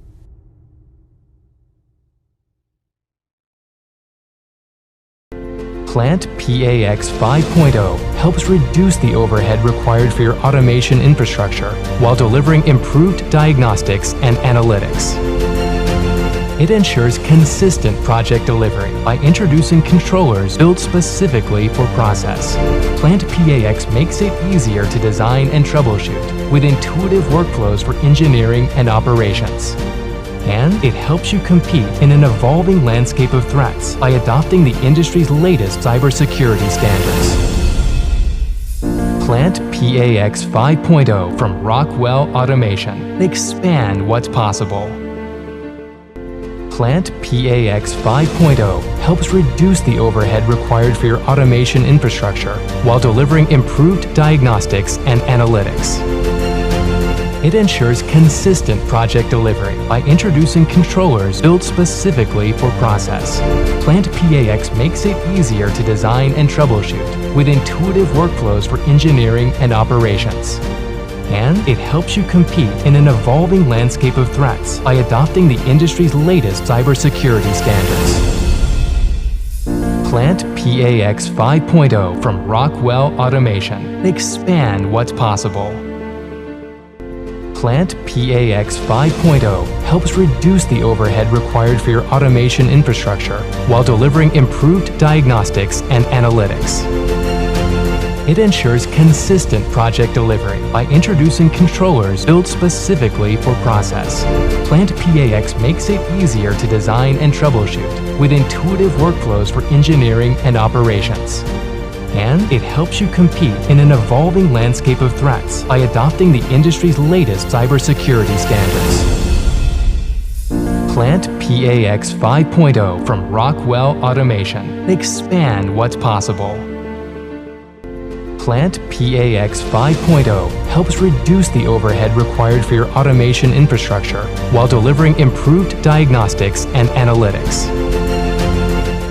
PlantPAx 5.0 helps reduce the overhead required for your automation infrastructure while delivering improved diagnostics and analytics. It ensures consistent project delivery by introducing controllers built specifically for process. PlantPAx makes it easier to design and troubleshoot with intuitive workflows for engineering and operations. And it helps you compete in an evolving landscape of threats by adopting the industry's latest cybersecurity standards. PlantPAx 5.0 from Rockwell Automation. Expand what's possible. PlantPAx 5.0 helps reduce the overhead required for your automation infrastructure while delivering improved diagnostics and analytics. It ensures consistent project delivery by introducing controllers built specifically for process. PlantPAx makes it easier to design and troubleshoot with intuitive workflows for engineering and operations. And it helps you compete in an evolving landscape of threats by adopting the industry's latest cybersecurity standards. PlantPAx 5.0 from Rockwell Automation. Expand what's possible. PlantPAx 5.0 helps reduce the overhead required for your automation infrastructure while delivering improved diagnostics and analytics. It ensures consistent project delivery by introducing controllers built specifically for process. PlantPAx makes it easier to design and troubleshoot with intuitive workflows for engineering and operations. And it helps you compete in an evolving landscape of threats by adopting the industry's latest cybersecurity standards. PlantPAx 5.0 from Rockwell Automation. Expand what's possible. PlantPAx 5.0 helps reduce the overhead required for your automation infrastructure while delivering improved diagnostics and analytics.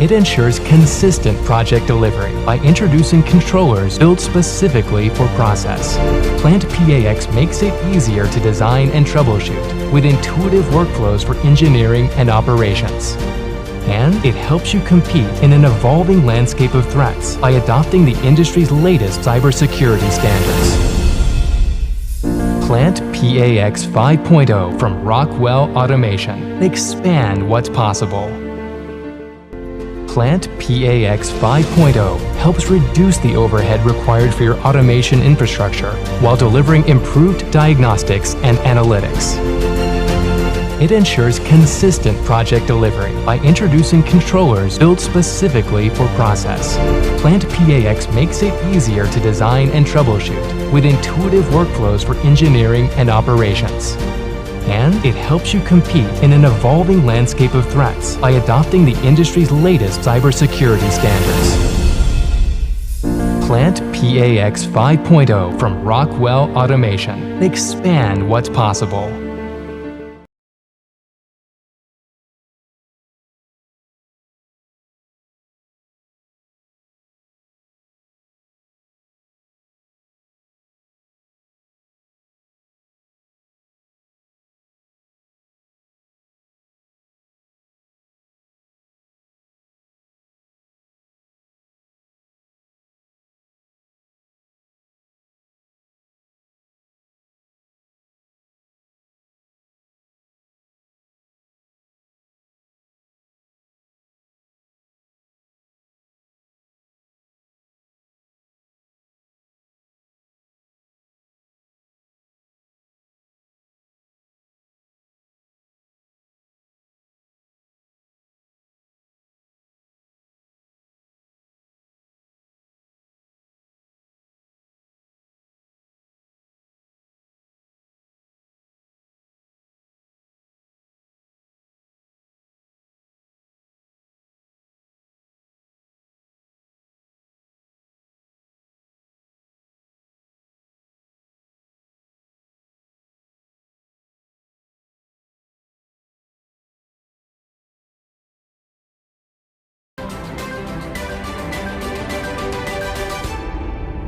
It ensures consistent project delivery by introducing controllers built specifically for process. PlantPAx makes it easier to design and troubleshoot with intuitive workflows for engineering and operations. And it helps you compete in an evolving landscape of threats by adopting the industry's latest cybersecurity standards. PlantPAx 5.0 from Rockwell Automation. Expand what's possible. PlantPAx 5.0 helps reduce the overhead required for your automation infrastructure while delivering improved diagnostics and analytics. It ensures consistent project delivery by introducing controllers built specifically for process. PlantPAx makes it easier to design and troubleshoot with intuitive workflows for engineering and operations. And it helps you compete in an evolving landscape of threats by adopting the industry's latest cybersecurity standards. PlantPAx 5.0 from Rockwell Automation. Expand what's possible.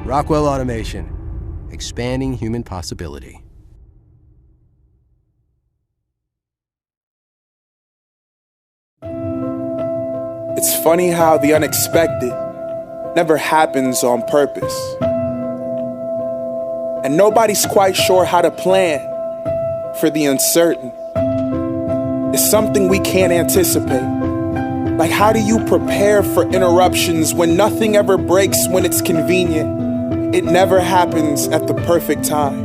Rockwell Automation, expanding human possibility. It's funny how the unexpected never happens on purpose. And nobody's quite sure how to plan for the uncertain. It's something we can't anticipate. Like, how do you prepare for interruptions when nothing ever breaks when it's convenient? It never happens at the perfect time.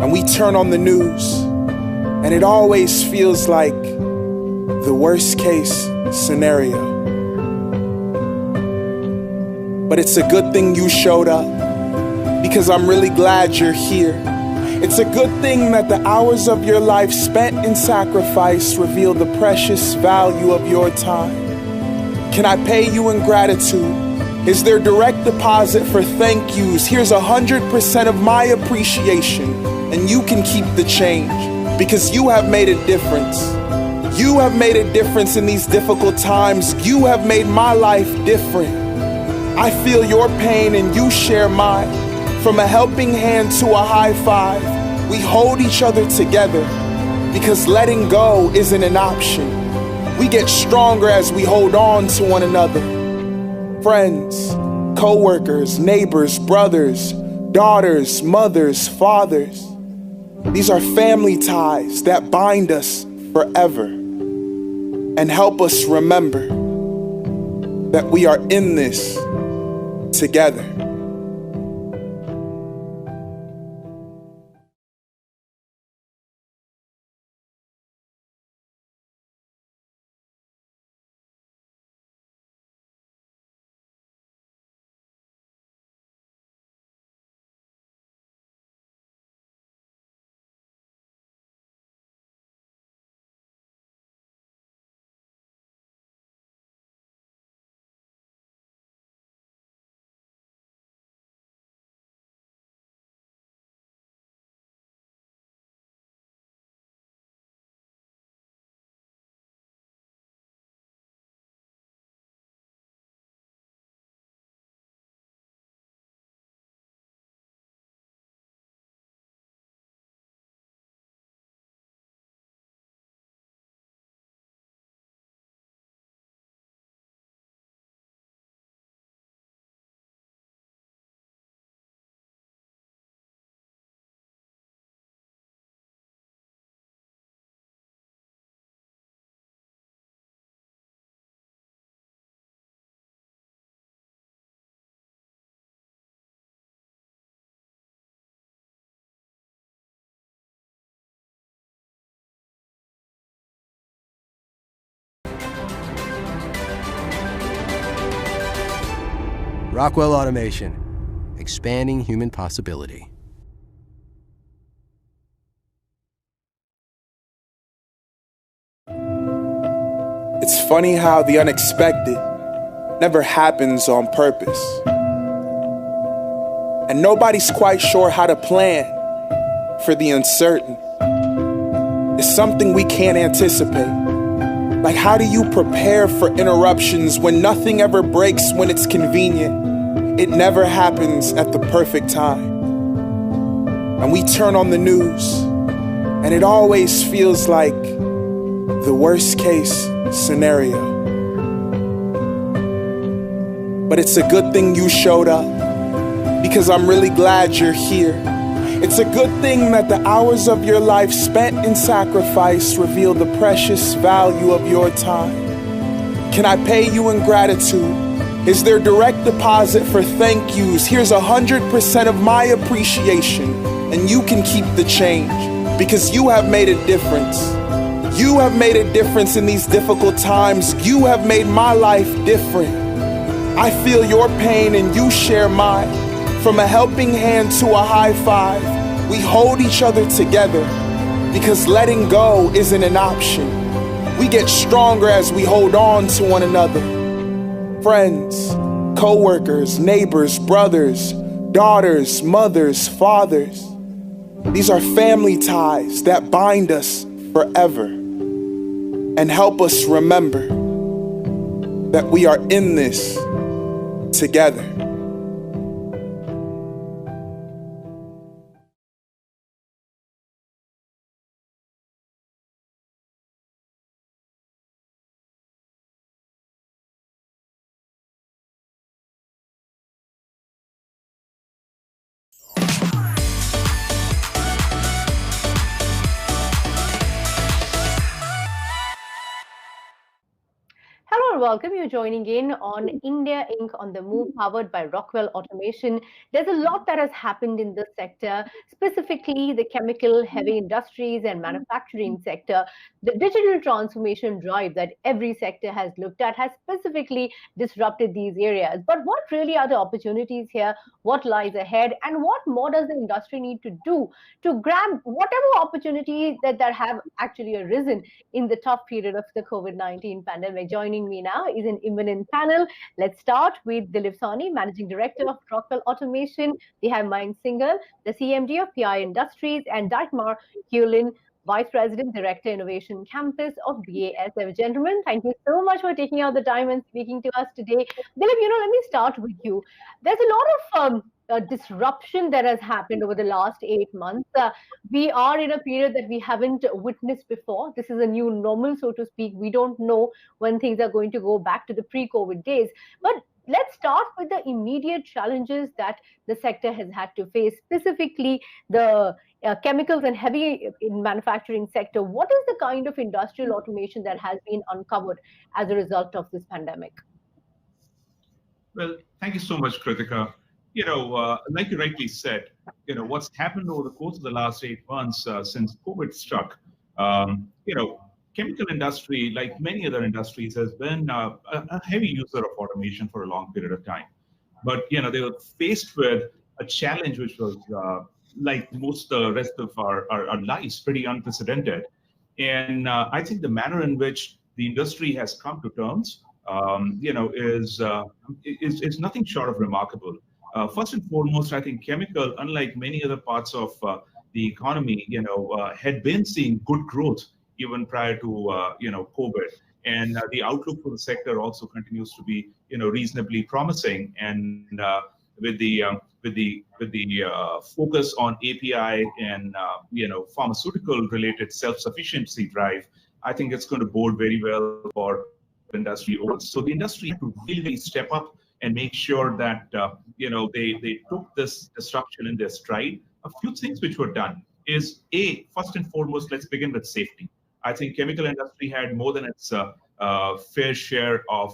And we turn on the news, and it always feels like the worst case scenario. But it's a good thing you showed up, because I'm really glad you're here. It's a good thing that the hours of your life spent in sacrifice reveal the precious value of your time. Can I pay you in gratitude? Is there direct deposit for thank yous? Here's 100% of my appreciation, and you can keep the change, because you have made a difference. You have made a difference in these difficult times. You have made my life different. I feel your pain and you share mine. From a helping hand to a high five, we hold each other together because letting go isn't an option. We get stronger as we hold on to one another. Friends, co-workers, neighbors, brothers, daughters, mothers, fathers. These are family ties that bind us forever and help us remember that we are in this together. Rockwell Automation, expanding human possibility. It's funny how the unexpected never happens on purpose. And nobody's quite sure how to plan for the uncertain. It's something we can't anticipate. Like, how do you prepare for interruptions when nothing ever breaks when it's convenient? It never happens at the perfect time. And we turn on the news, and it always feels like the worst case scenario. But it's a good thing you showed up, because I'm really glad you're here. It's a good thing that the hours of your life spent in sacrifice reveal the precious value of your time. Can I pay you in gratitude? Is there direct deposit for thank yous? Here's 100% of my appreciation, and you can keep the change, because you have made a difference. You have made a difference in these difficult times. You have made my life different. I feel your pain and you share mine. From a helping hand to a high five, we hold each other together because letting go isn't an option. We get stronger as we hold on to one another. Friends, co-workers, neighbors, brothers, daughters, mothers, fathers. These are family ties that bind us forever and help us remember that we are in this together. Hello and welcome. You're joining in on India.INC on the Move, powered by Rockwell Automation. There's a lot that has happened in this sector, specifically the chemical, heavy industries and manufacturing sector. The digital transformation drive that every sector has looked at has specifically disrupted these areas. But what really are the opportunities here? What lies ahead? And what more does the industry need to do to grab whatever opportunities that have actually arisen in the tough period of the COVID-19 pandemic? Joining me now is an imminent panel. Let's start with Dilip Sawhney, Managing Director of Rockwell Automation. We have Mayank Singhal, the CMD of PI Industries, and Dagmar Kulin, Vice President, Director, Innovation Campus of BASF. Gentlemen, thank you so much for taking out the time and speaking to us today. Dilip, let me start with you. There's a lot of disruption that has happened over the last 8 months. We are in a period that we haven't witnessed before. This is a new normal, so to speak. We don't know when things are going to go back to the pre-COVID days. But let's start with the immediate challenges that the sector has had to face, specifically the chemicals and heavy in manufacturing sector. What is the kind of industrial automation that has been uncovered as a result of this pandemic? Well, thank you so much, Kritika. Like you rightly said, what's happened over the course of the last 8 months since COVID struck, chemical industry, like many other industries, has been a heavy user of automation for a long period of time. But, they were faced with a challenge which was, like most of the rest of our lives, pretty unprecedented. And I think the manner in which the industry has come to terms, is nothing short of remarkable. First and foremost, I think chemical, unlike many other parts of the economy, had been seeing good growth even prior to COVID, and the outlook for the sector also continues to be reasonably promising. And with the focus on API and pharmaceutical related self-sufficiency drive, I think it's going to bode very well for industry owners. So the industry had to really step up and make sure that they took this disruption in their stride. A few things which were done is first and foremost, let's begin with safety. I think chemical industry had more than its fair share of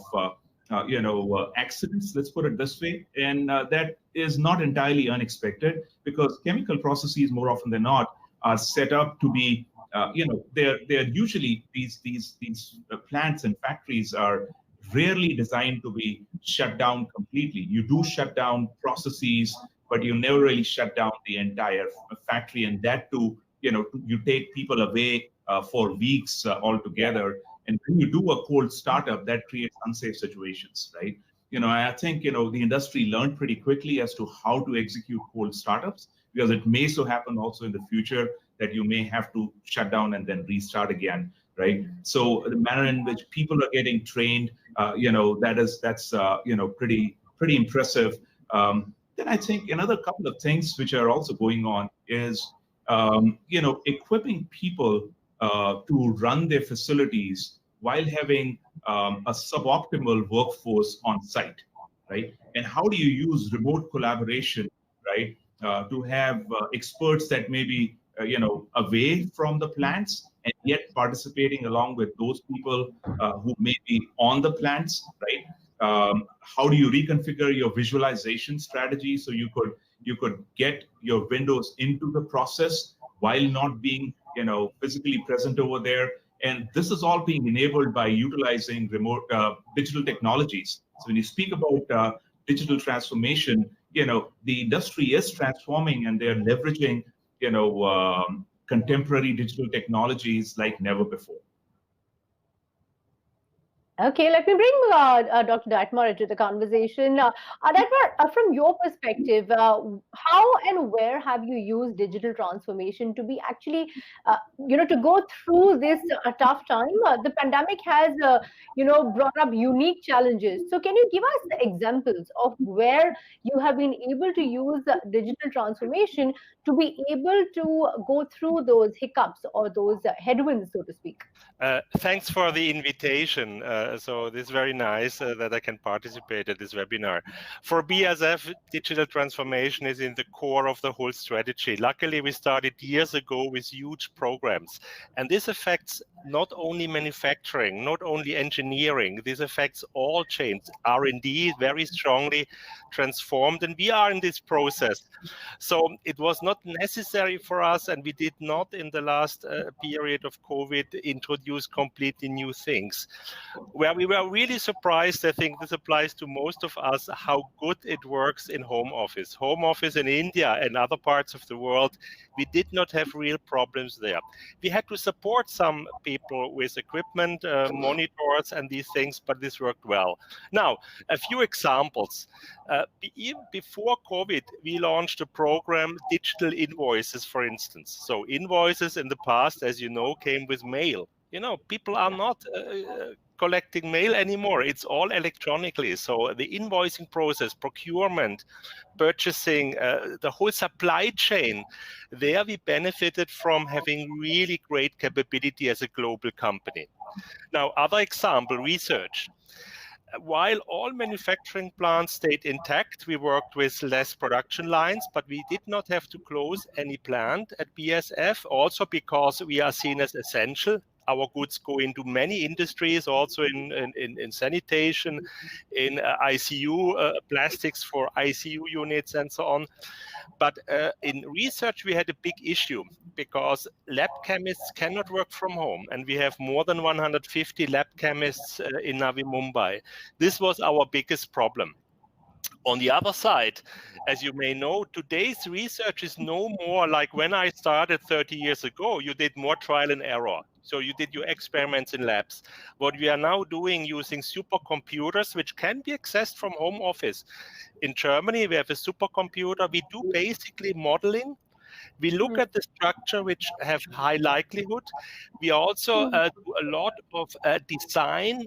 accidents, let's put it this way, and that is not entirely unexpected, because chemical processes more often than not are set up to be they're usually these plants and factories are rarely designed to be shut down completely. You do shut down processes, but you never really shut down the entire factory, and that too, you take people away for weeks altogether. And when you do a cold startup, that creates unsafe situations, right? I think the industry learned pretty quickly as to how to execute cold startups, because it may so happen also in the future that you may have to shut down and then restart again, right? So the manner in which people are getting trained, that's pretty impressive. Then I think another couple of things which are also going on is equipping people to run their facilities while having a suboptimal workforce on site, right? And how do you use remote collaboration, right, to have experts that may be away from the plants and yet participating along with those people who may be on the plants, right? How do you reconfigure your visualization strategy so you could get your windows into the process while not being physically present over there? And this is all being enabled by utilizing remote digital technologies. So when you speak about digital transformation, the industry is transforming, and they're leveraging contemporary digital technologies like never before. Okay, let me bring Dr. Datmar into the conversation. Datmar, from your perspective, how and where have you used digital transformation to be actually, to go through this tough time? The pandemic has, brought up unique challenges. So can you give us examples of where you have been able to use digital transformation to be able to go through those hiccups or those headwinds, so to speak? Thanks for the invitation. So this is very nice that I can participate at this webinar. For BASF, digital transformation is in the core of the whole strategy. Luckily, we started years ago with huge programs. And this affects not only manufacturing, not only engineering, this affects all chains. R&D very strongly transformed, and we are in this process. So it was not necessary for us, and we did not in the last period of COVID introduce completely new things. Where we were really surprised, I think this applies to most of us, how good it works in home office. Home office in India and other parts of the world, we did not have real problems there. We had to support some people with equipment, monitors and these things, but this worked well. Now, a few examples. Even before COVID, we launched a program, digital invoices, for instance. So invoices in the past, as you know, came with mail. People are not collecting mail anymore. It's all electronically. So the invoicing process, procurement, purchasing, the whole supply chain, there we benefited from having really great capability as a global company. Now, other example, research. While all manufacturing plants stayed intact, we worked with less production lines, but we did not have to close any plant at BASF, also because we are seen as essential. Our goods go into many industries, also in sanitation, in ICU, plastics for ICU units and so on. But in research, we had a big issue because lab chemists cannot work from home. And we have more than 150 lab chemists in Navi Mumbai. This was our biggest problem. On the other side, as you may know, today's research is no more like when I started 30 years ago. You did more trial and error. So you did your experiments in labs. What we are now doing using supercomputers, which can be accessed from home office. In Germany, we have a supercomputer. We do basically modeling. We look at the structure which have high likelihood. We also do a lot of design,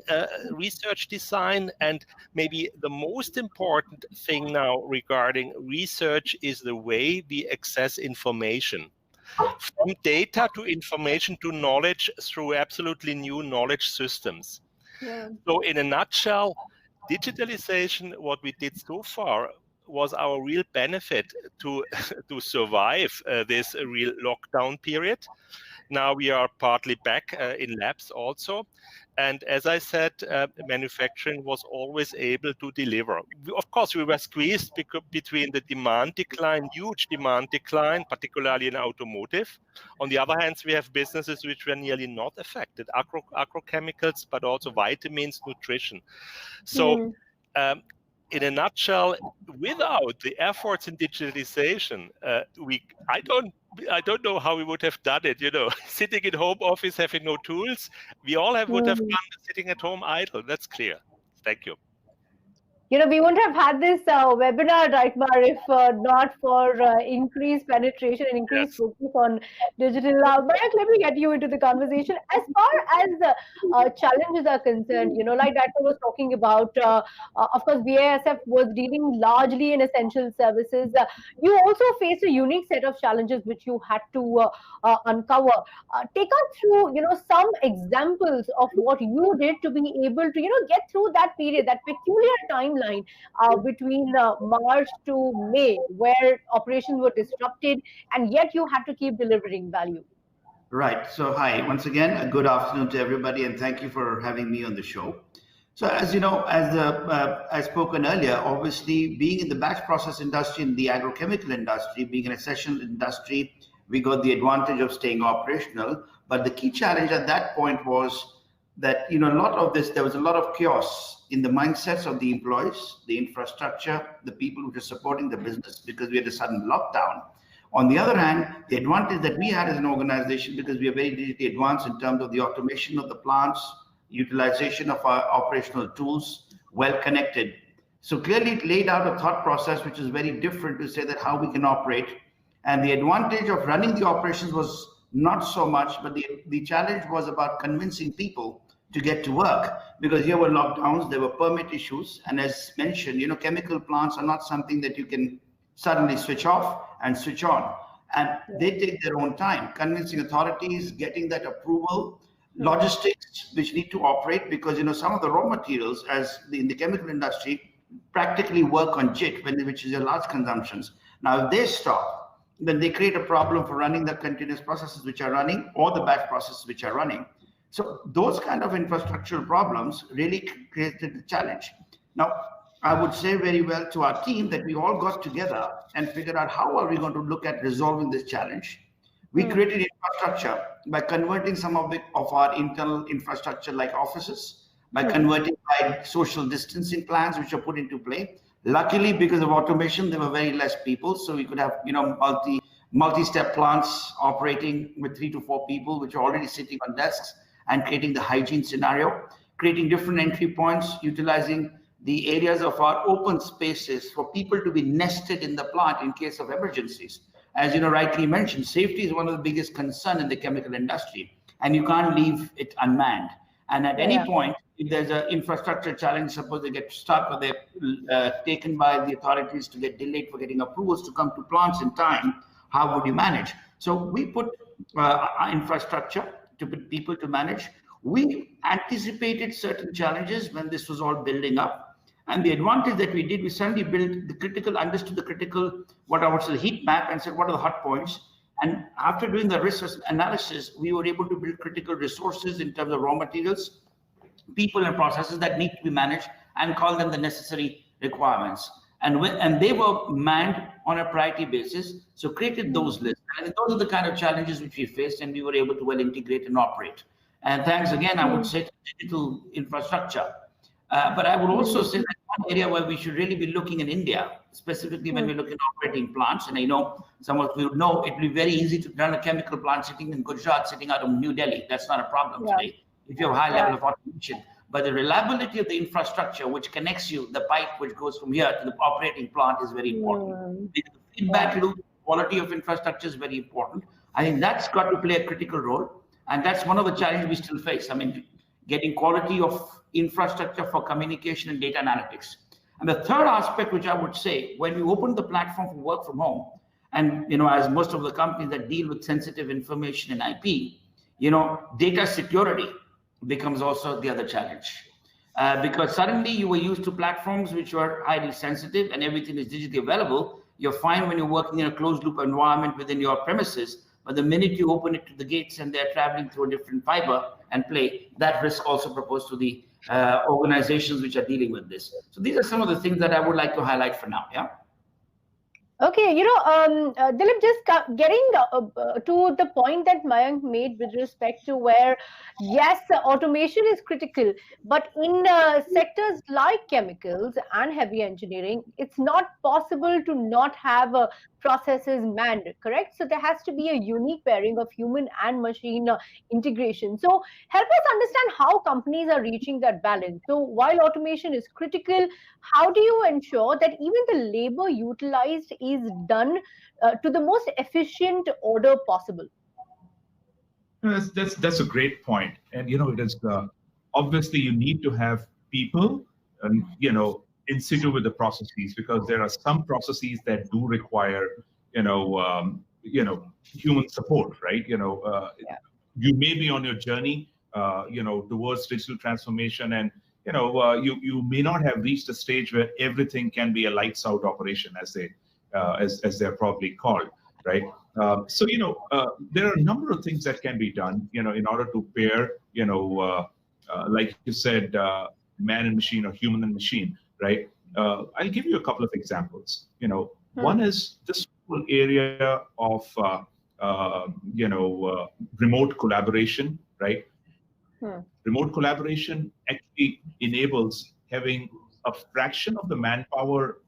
research design, and maybe the most important thing now regarding research is the way we access information. From data to information to knowledge through absolutely new knowledge systems. Yeah. So in a nutshell, digitalization, what we did so far, was our real benefit to survive this real lockdown period. Now we are partly back in labs also. And as I said, manufacturing was always able to deliver. Of course, we were squeezed between the demand decline, huge demand decline, particularly in automotive. On the other hand, we have businesses which were nearly not affected, agrochemicals, but also vitamins, nutrition. So in a nutshell, without the efforts in digitalization, I don't know how we would have done it. You know, sitting in home office, having no tools, we all would have done sitting at home idle. That's clear. Thank you. You know, we wouldn't have had this webinar, right, Mar, if not for increased penetration and increased focus on digital. Mayank, let me get you into the conversation. As far as challenges are concerned, you know, like that I was talking about, of course, BASF was dealing largely in essential services. You also faced a unique set of challenges which you had to uncover. Take us through, you know, some examples of what you did to be able to, you know, get through that period, that peculiar timeline between March to May, where operations were disrupted, and yet you had to keep delivering value. Right. So, hi, once again, a good afternoon to everybody, and thank you for having me on the show. So, as you know, as I spoken earlier, obviously being in the batch process industry, in the agrochemical industry, being an essential industry, we got the advantage of staying operational. But the key challenge at that point was that, you know, there was a lot of chaos in the mindsets of the employees, the infrastructure, the people who were supporting the business, because we had a sudden lockdown. On the other hand, the advantage that we had as an organization, because we are very digitally advanced in terms of the automation of the plants, utilization of our operational tools, well connected. So clearly it laid out a thought process which is very different to say that how we can operate. And the advantage of running the operations was not so much, but the challenge was about convincing people to get to work, because here were lockdowns, there were permit issues, and as mentioned, you know, chemical plants are not something that you can suddenly switch off and switch on, and they take their own time, convincing authorities, getting that approval, logistics which need to operate, because, you know, some of the raw materials in the chemical industry practically work on JIT, which is your large consumptions. Now, if they stop, then they create a problem for running the continuous processes which are running, or the batch processes which are running. So those kind of infrastructural problems really created a challenge. Now, I would say very well to our team that we all got together and figured out how are we going to look at resolving this challenge. We created infrastructure by converting some of our internal infrastructure like offices, by converting by social distancing plans which are put into play. Luckily, because of automation, there were very less people, so we could have, you know, multi-step plants operating with 3 to 4 people, which are already sitting on desks, and creating the hygiene scenario, creating different entry points, utilizing the areas of our open spaces for people to be nested in the plant in case of emergencies. As you know, rightly mentioned, safety is one of the biggest concerns in the chemical industry, and you can't leave it unmanned. And at any point, if there's an infrastructure challenge, suppose they get stuck or they're taken by the authorities to get delayed for getting approvals to come to plants in time, how would you manage? So we put our infrastructure to put people to manage. We anticipated certain challenges when this was all building up. And the advantage that we did, we suddenly built the critical, understood the critical, what I would say, the heat map, and said, what are the hot points? And after doing the risk analysis, we were able to build critical resources in terms of raw materials, people and processes that need to be managed, and call them the necessary requirements. And they were manned on a priority basis, so created those lists. And those are the kind of challenges which we faced, and we were able to well integrate and operate. And thanks again, I would say, to digital infrastructure. But I would also say that one area where we should really be looking in India, specifically when we look at operating plants, and I know some of you know, it would be very easy to run a chemical plant sitting in Gujarat, sitting out of New Delhi. That's not a problem today, if you have a high level of automation. But the reliability of the infrastructure, which connects you, the pipe which goes from here to the operating plant, is very important. The feedback loop, quality of infrastructure is very important. I think that's got to play a critical role. And that's one of the challenges we still face. I mean, getting quality of infrastructure for communication and data analytics. And the third aspect, which I would say, when you open the platform for work from home, and as most of the companies that deal with sensitive information and IP, data security becomes also the other challenge. Because suddenly you were used to platforms which were highly sensitive and everything is digitally available. You're fine when you're working in a closed loop environment within your premises, but the minute you open it to the gates and they're traveling through a different fiber and play, that risk also proposed to the organizations which are dealing with this. So these are some of the things that I would like to highlight for now. Yeah. Okay, Dilip, just getting to the point that Mayank made with respect to where, yes, automation is critical, but in sectors like chemicals and heavy engineering, it's not possible to not have processes manned, correct? So there has to be a unique pairing of human and machine integration. So help us understand how companies are reaching that balance. So while automation is critical, how do you ensure that even the labor utilized is done to the most efficient order possible? That's a great point. And, it is obviously you need to have people, in situ with the processes, because there are some processes that do require, human support, right? You may be on your journey, towards digital transformation, and you may not have reached a stage where everything can be a lights out operation, as they're probably called, right? So there are a number of things that can be done, in order to pair, like you said, man and machine or human and machine, right? I'll give you a couple of examples. One is this whole area of remote collaboration, right? Remote collaboration actually enables having a fraction of the manpower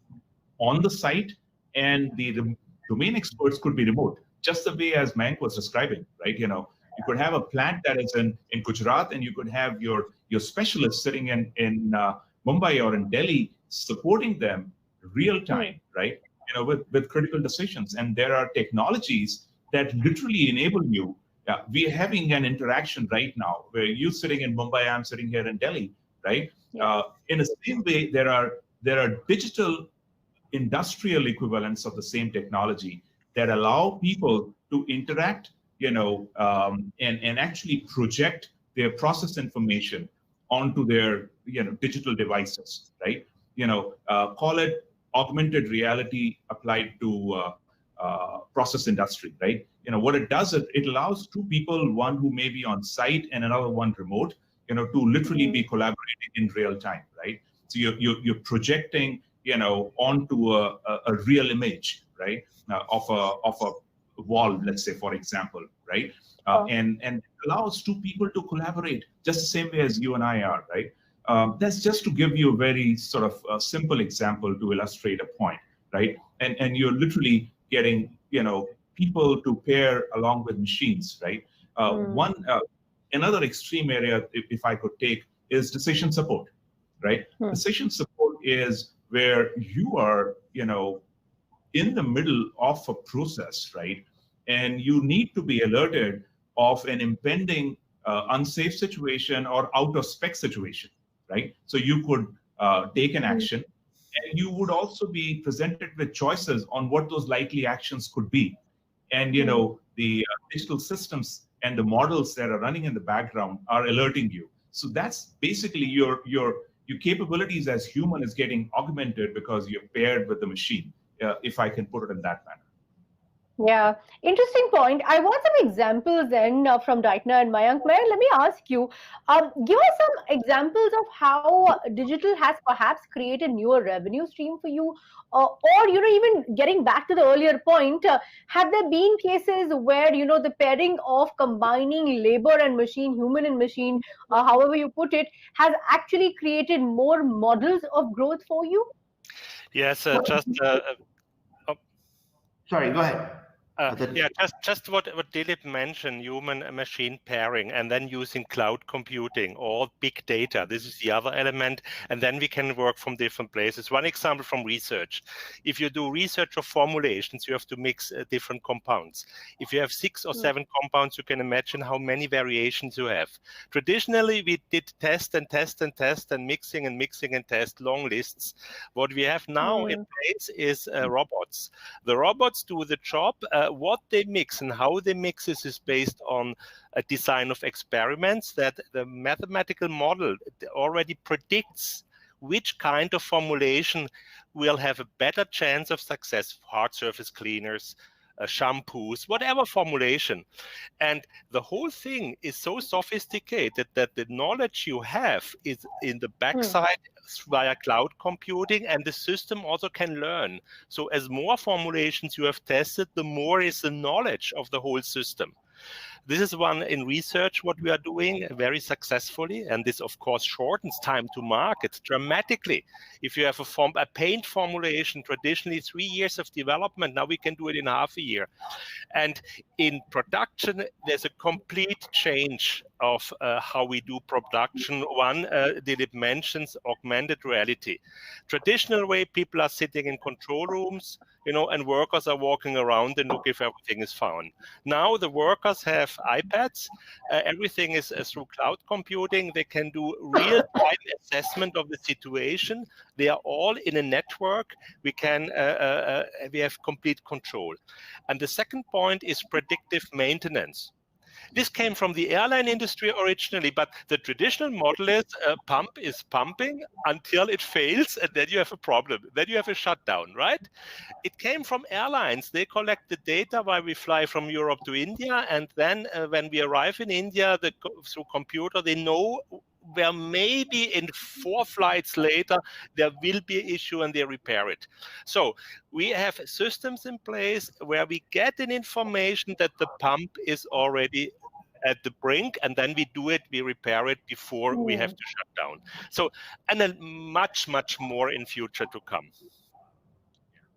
on the site, and the domain experts could be remote, just the way as Mayank was describing, right? You could have a plant that is in Gujarat, and you could have your specialists sitting in Mumbai or in Delhi supporting them real time, right? With critical decisions. And there are technologies that literally enable you. We are having an interaction right now where you're sitting in Mumbai, I'm sitting here in Delhi, right? In the same way, there are digital industrial equivalents of the same technology that allow people to interact, and actually project their process information onto their, digital devices, right? Call it augmented reality applied to process industry, right? What it does is it allows two people, one who may be on site and another one remote, to literally be collaborating in real time, right? So you're projecting, onto a real image, right? Of a wall, let's say, for example, right? And allows two people to collaborate just the same way as you and I are, right? That's just to give you a very sort of simple example to illustrate a point, right? And you're literally getting, people to pair along with machines, right? Another extreme area, if I could take, is decision support, right? Decision support is where you are, in the middle of a process, right? And you need to be alerted of an impending unsafe situation or out of spec situation, right? So you could take an action, and you would also be presented with choices on what those likely actions could be. And the digital systems and the models that are running in the background are alerting you. So that's basically your capabilities as human is getting augmented because you're paired with the machine, if I can put it in that manner. Yeah, interesting point. I want some examples then from Daitna and Mayank. Mayank, let me ask you, give us some examples of how digital has perhaps created newer revenue stream for you, or even getting back to the earlier point, have there been cases where the pairing of combining labor and machine, human and machine, however you put it, has actually created more models of growth for you? Yes, Sorry, go ahead. Yeah, just what Dilip mentioned, human machine pairing, and then using cloud computing or big data. This is the other element, and then we can work from different places. One example from research: if you do research of formulations, you have to mix different compounds. If you have 6 or 7 compounds, you can imagine how many variations you have. Traditionally, we did test and test and test and mixing and test long lists. What we have now in place is robots. The robots do the job. What they mix and how they mix is based on a design of experiments that the mathematical model already predicts which kind of formulation will have a better chance of success. Hard surface cleaners, shampoos, whatever formulation. And the whole thing is so sophisticated that the knowledge you have is in the backside via cloud computing, and the system also can learn. So as more formulations you have tested, the more is the knowledge of the whole system. This is one in research what we are doing very successfully, and this of course shortens time to market dramatically. If you have a paint formulation, traditionally 3 years of development, now we can do it in half a year. And in production, there's a complete change of how we do production. One, Dilip mentions augmented reality. Traditional way, people are sitting in control rooms, and workers are walking around and look if everything is fine. Now the workers have iPads. Everything is through cloud computing. They can do real-time assessment of the situation. They are all in a network. We have complete control. And the second point is predictive maintenance. This came from the airline industry originally, but the traditional model is a pump is pumping until it fails, and then you have a problem. Then you have a shutdown, right? It came from airlines. They collect the data while we fly from Europe to India, and then when we arrive in India, through computer, they know where maybe in 4 flights later, there will be an issue and they repair it. So we have systems in place where we get an information that the pump is already at the brink, and then we repair it before we have to shut down. So, and then much, much more in future to come.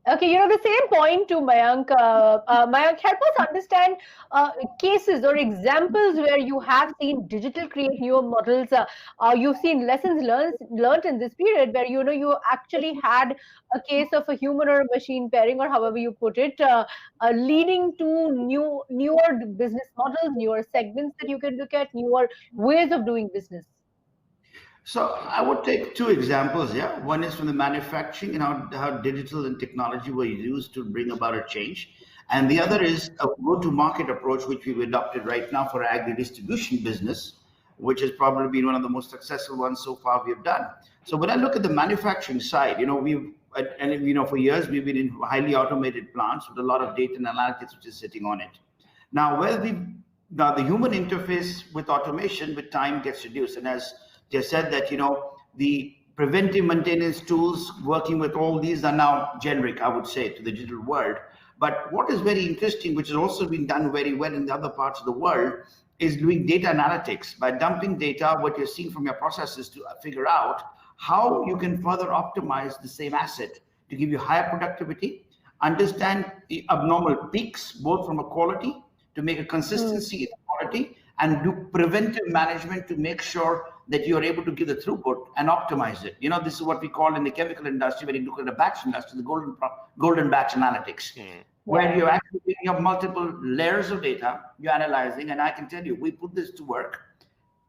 Okay, the same point to Mayank. Mayank, help us understand cases or examples where you have seen digital create newer models. You've seen lessons learned in this period where you actually had a case of a human or a machine pairing, or however you put it, leading to newer business models, newer segments that you can look at, newer ways of doing business. So I would take 2 examples. Yeah, one is from the manufacturing and how digital and technology were used to bring about a change, and the other is a go-to-market approach which we've adopted right now for agri-distribution business, which has probably been one of the most successful ones so far we have done. So when I look at the manufacturing side, for years we've been in highly automated plants with a lot of data and analytics which is sitting on it. Now the human interface with automation with time gets reduced, and as they said that, the preventive maintenance tools working with all these are now generic, I would say, to the digital world. But what is very interesting, which has also been done very well in the other parts of the world, is doing data analytics. By dumping data, what you're seeing from your processes to figure out how you can further optimize the same asset to give you higher productivity, understand the abnormal peaks, both from a quality to make a consistency in quality, and do preventive management to make sure that you're able to give the throughput and optimize it. This is what we call in the chemical industry, when you look at the batch industry, the golden batch analytics, where you're actually picking up multiple layers of data, you're analyzing, and I can tell you, we put this to work.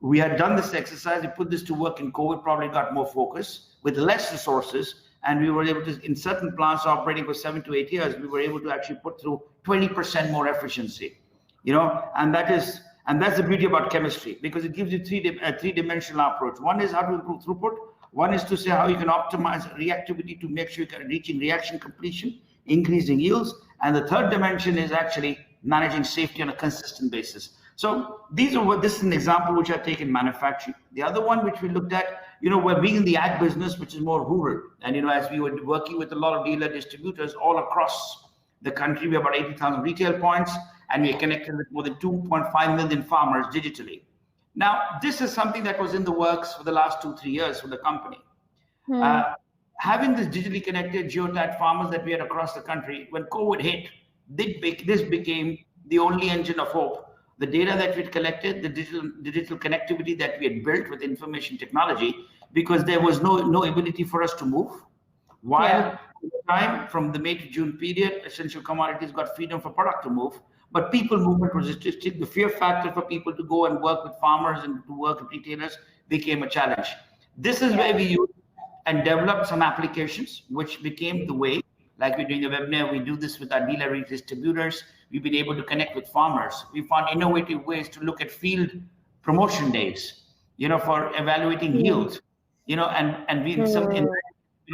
We had done this exercise, we put this to work in COVID, probably got more focus with less resources, and we were able to, in certain plants operating for 7 to 8 years, we were able to actually put through 20% more efficiency, and that's the beauty about chemistry, because it gives you a three-dimensional approach. One is how to improve throughput. One is to say how you can optimize reactivity to make sure you're reaching reaction completion, increasing yields. And the third dimension is actually managing safety on a consistent basis. So this is an example which I take in manufacturing. The other one which we looked at, we're being in the ag business, which is more rural. And, as we were working with a lot of dealer distributors all across the country, we have about 80,000 retail points, and we are connected with more than 2.5 million farmers digitally. Now, this is something that was in the works for the last 2-3 years for the company. Having this digitally connected geotagged farmers that we had across the country, when COVID hit, this became the only engine of hope. The data that we'd collected, the digital connectivity that we had built with information technology, because there was no ability for us to move. While time from the May to June period, essential commodities got freedom for product to move, but people movement was restricted. The fear factor for people to go and work with farmers and to work with retailers became a challenge. This is where we used and developed some applications, which became the way. Like we're doing a webinar, we do this with our dealer distributors. We've been able to connect with farmers. We found innovative ways to look at field promotion days, for evaluating yields, and we're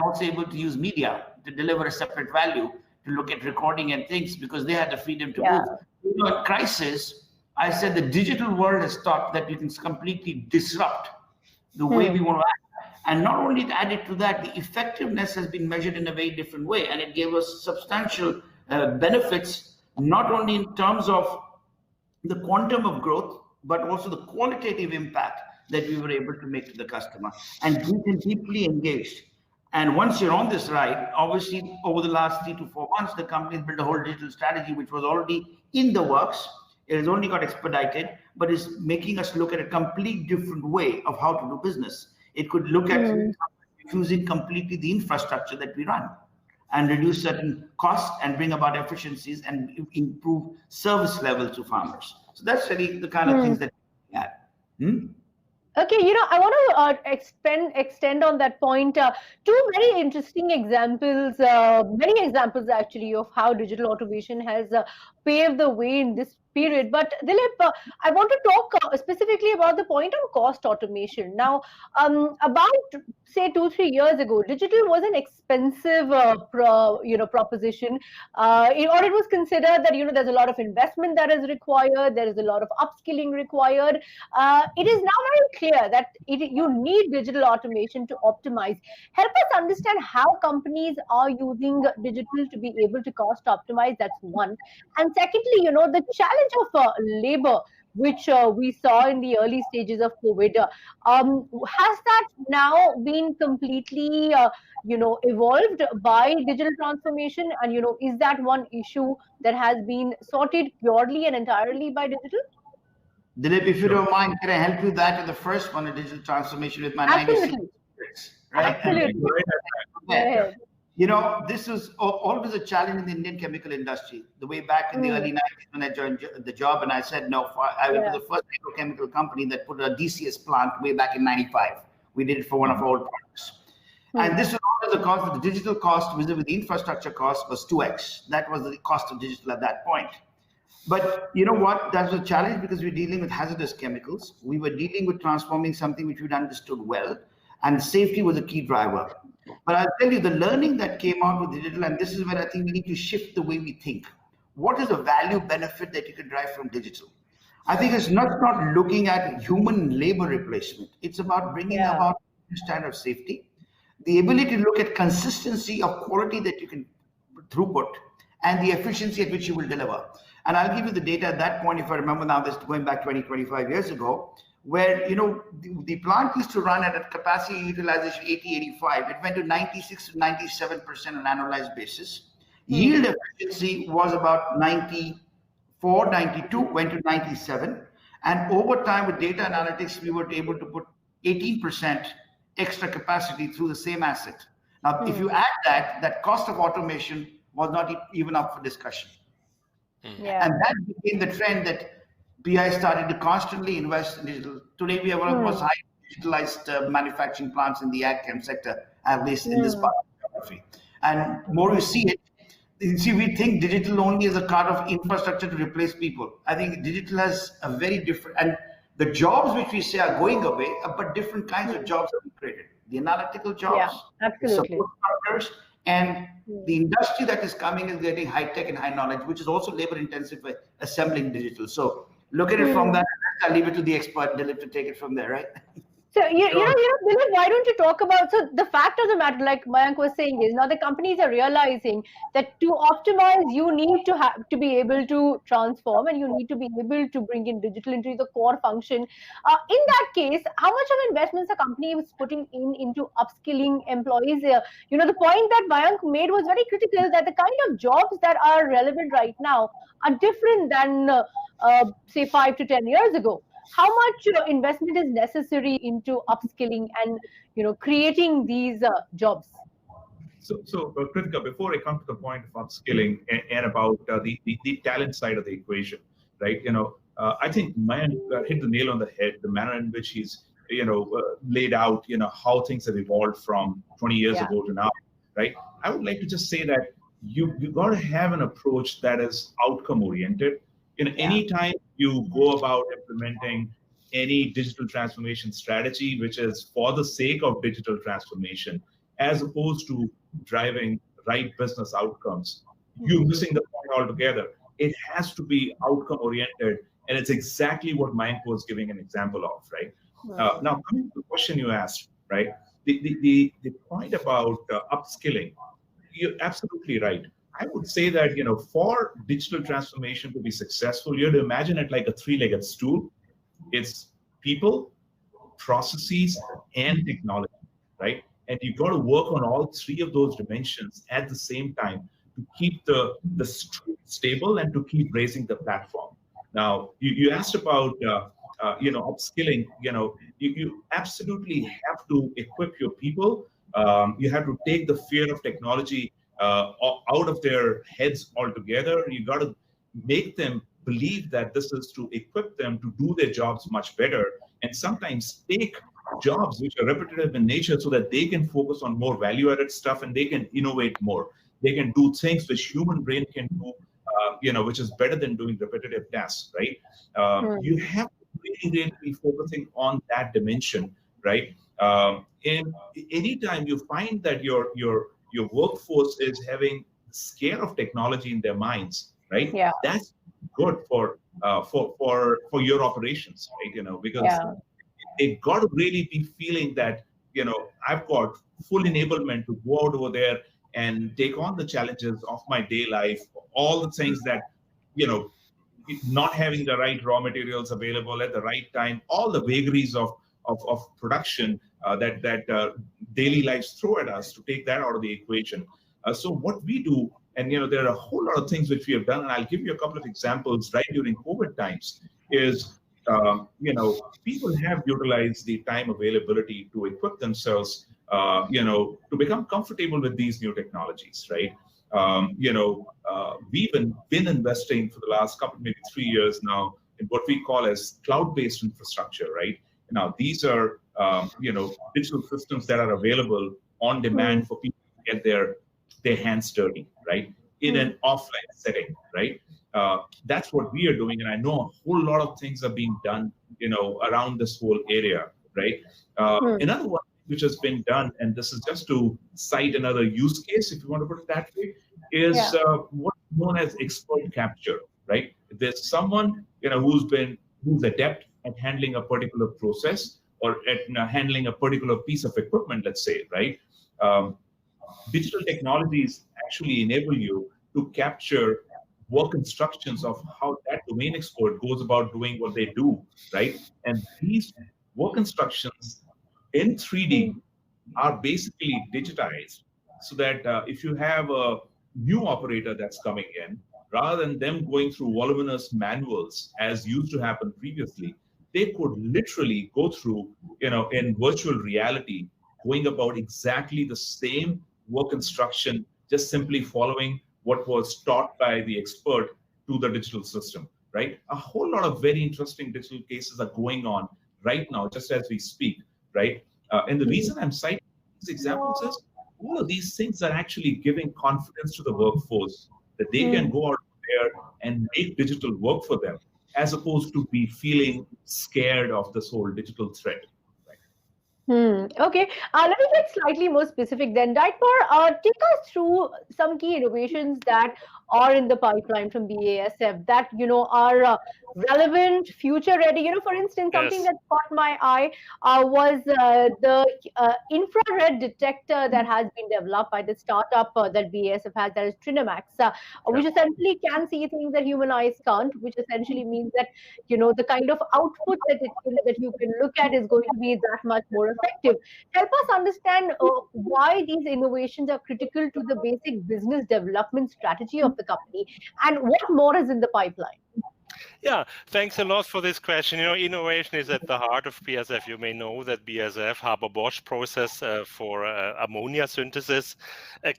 also able to use media to deliver a separate value, to look at recording and things, because they had the freedom to move. In crisis, I said the digital world has taught that you can completely disrupt the way we want to act. And not only added to that, the effectiveness has been measured in a very different way. And it gave us substantial benefits, not only in terms of the quantum of growth, but also the qualitative impact that we were able to make to the customer. And deeply engaged. And once you're on this ride, obviously over the last 3 to 4 months, the company has built a whole digital strategy, which was already in the works. It has only got expedited, but is making us look at a complete different way of how to do business. It could look at using completely the infrastructure that we run and reduce certain costs and bring about efficiencies and improve service levels to farmers. So that's really the kind of things that we had. Okay, I want to extend on that point. Two very interesting examples, many examples actually, of how digital automation has paved the way in this period. But Dilip, I want to talk specifically about the point on cost automation. Now, about say 2-3 years ago, digital was an expensive proposition, or it was considered that there's a lot of investment that is required, there is a lot of upskilling required. It is now very clear that you need digital automation to optimize. Help us understand how companies are using digital to be able to cost optimize. That's one. And secondly, the challenge of labor, which we saw in the early stages of COVID, has that now been completely, evolved by digital transformation? And, is that one issue that has been sorted purely and entirely by digital? Dilip, if you don't mind, can I help you that with the first one, a digital transformation with my 96 years, right? Absolutely. This was always a challenge in the Indian chemical industry. The way back in the early 90s when I joined the job, and I said, no, I was the first chemical company that put a DCS plant way back in 95. We did it for one of our old products. And this was always the cost. The digital cost with the infrastructure cost was 2x. That was the cost of digital at that point. But you know what? That was a challenge because we're dealing with hazardous chemicals. We were dealing with transforming something which we'd understood well, and safety was a key driver. But I'll tell you, the learning that came out with digital, and this is where I think we need to shift the way we think. What is the value benefit that you can drive from digital? I think it's not looking at human labor replacement. It's about bringing about a standard of safety, the ability to look at consistency of quality that you can throughput, and the efficiency at which you will deliver. And I'll give you the data at that point, if I remember now, this going back 20-25 years ago, where the plant used to run at a capacity utilization 80-85. It went to 96 to 97% on an annualized basis. Yield efficiency was about 94, 92, went to 97. And over time with data analytics, we were able to put 18% extra capacity through the same asset. Now, if you add that cost of automation was not even up for discussion. And that became the trend that PI started to constantly invest in digital. Today, we have one of the most highly digitalized manufacturing plants in the ag chem sector, at least in this part of geography. And more you see it, we think digital only is a kind of infrastructure to replace people. I think digital has a very different, and the jobs which we say are going away, but different kinds of jobs are being created. The analytical jobs, the support partners, and the industry that is coming is getting high tech and high knowledge, which is also labor intensive for assembling digital. So look at it from that. I'll leave it to the expert, Dilip, to take it from there, right? So, Dilip, why don't you talk about, so the fact of the matter, like Mayank was saying, is now the companies are realizing that to optimize, you need to have to be able to transform, and you need to be able to bring in digital into the core function. In that case, how much of investments a company is putting into upskilling employees? The point that Mayank made was very critical, that the kind of jobs that are relevant right now are different than, say, 5 to 10 years ago. How much investment is necessary into upskilling and creating these jobs? So Kritika, before I come to the point of upskilling and about the talent side of the equation, right? I think Mayank hit the nail on the head. The manner in which he's laid out how things have evolved from 20 years ago to now, right? I would like to just say that you got to have an approach that is outcome oriented. Anytime you go about implementing any digital transformation strategy, which is for the sake of digital transformation, as opposed to driving right business outcomes, you're missing the point altogether. It has to be outcome oriented, and it's exactly what Mayank was giving an example of, right? Now, coming to the question you asked, right? The point about upskilling, you're absolutely right. I would say that, for digital transformation to be successful, you have to imagine it like a three-legged stool. It's people, processes, and technology, right? And you've got to work on all three of those dimensions at the same time to keep the stool stable and to keep raising the platform. Now, you asked about, upskilling. You absolutely have to equip your people. You have to take the fear of technology out of their heads altogether. You got to make them believe that this is to equip them to do their jobs much better, and sometimes take jobs which are repetitive in nature so that they can focus on more value-added stuff and they can innovate more. They can do things which human brain can do, which is better than doing repetitive tasks, right? You have to really be focusing on that dimension, right? And anytime you find that your workforce is having scare of technology in their minds, right? That's good for your operations, right? Because they've got to really be feeling that, I've got full enablement to go out over there and take on the challenges of my day life, all the things that, not having the right raw materials available at the right time, all the vagaries of production that daily lives throw at us, to take that out of the equation. So what we do, and there are a whole lot of things which we have done, and I'll give you a couple of examples right during COVID times, is, people have utilized the time availability to equip themselves, to become comfortable with these new technologies, right? We've been investing for the last couple, maybe 3 years now, in what we call as cloud-based infrastructure, right? Now, these are, digital systems that are available on demand for people to get their hands dirty, right? In an offline setting, right? That's what we are doing. And I know a whole lot of things are being done, around this whole area, right? Another one which has been done, and this is just to cite another use case, if you want to put it that way, is what's known as expert capture, right? If there's someone, who's adept at handling a particular process or at handling a particular piece of equipment, let's say, right? Digital technologies actually enable you to capture work instructions of how that domain expert goes about doing what they do, right? And these work instructions in 3D are basically digitized, so that if you have a new operator that's coming in, rather than them going through voluminous manuals as used to happen previously, they could literally go through, in virtual reality, going about exactly the same work instruction, just simply following what was taught by the expert to the digital system. right? A whole lot of very interesting digital cases are going on right now, just as we speak, right? And the reason I'm citing these examples is all of these things are actually giving confidence to the workforce that they can go out there and make digital work for them, as opposed to be feeling scared of this whole digital threat. Okay, let me get slightly more specific then. Daipur, take us through some key innovations that are in the pipeline from BASF that, are relevant, future ready. For instance, something that caught my eye was the infrared detector that has been developed by the startup that BASF has, that is Trinamax, which essentially can see things that human eyes can't, which essentially means that, the kind of output that you can look at is going to be that much more effective. Help us understand why these innovations are critical to the basic business development strategy of the company, and what more is in the pipeline. Yeah, thanks a lot for this question. Innovation is at the heart of BASF. You may know that BASF Haber-Bosch process for ammonia synthesis.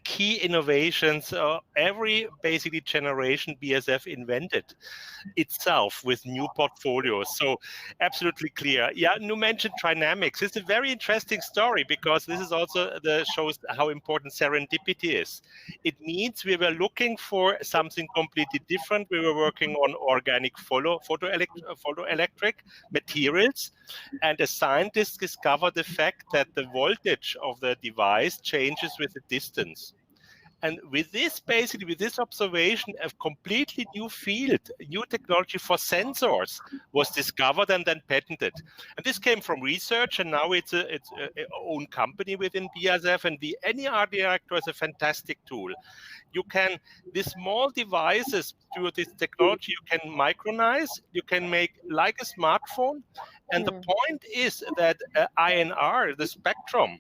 Key innovations, every basically generation BASF invented itself with new portfolios. So absolutely clear. Yeah, you mentioned Trinamics. It's a very interesting story because this is also shows how important serendipity is. It means we were looking for something completely different. We were working on organic photoelectric materials, and a scientist discovered the fact that the voltage of the device changes with the distance. And with this observation, a completely new field, new technology for sensors was discovered and then patented. And this came from research, and now it's a own company within BASF. And the NER Director is a fantastic tool. You can, these small devices, through this technology, you can micronize, you can make like a smartphone. And the point is that INR, the spectrum,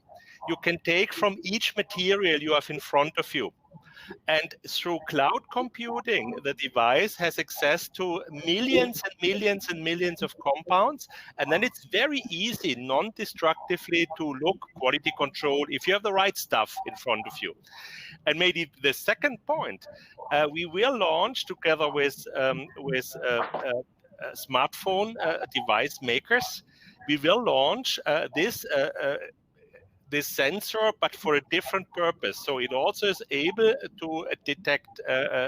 you can take from each material you have in front of you. And through cloud computing, the device has access to millions and millions and millions of compounds. And then it's very easy, non-destructively, to look, quality control, if you have the right stuff in front of you. And maybe the second point, we will launch together with smartphone device makers, we will launch this sensor, but for a different purpose. So it also is able to detect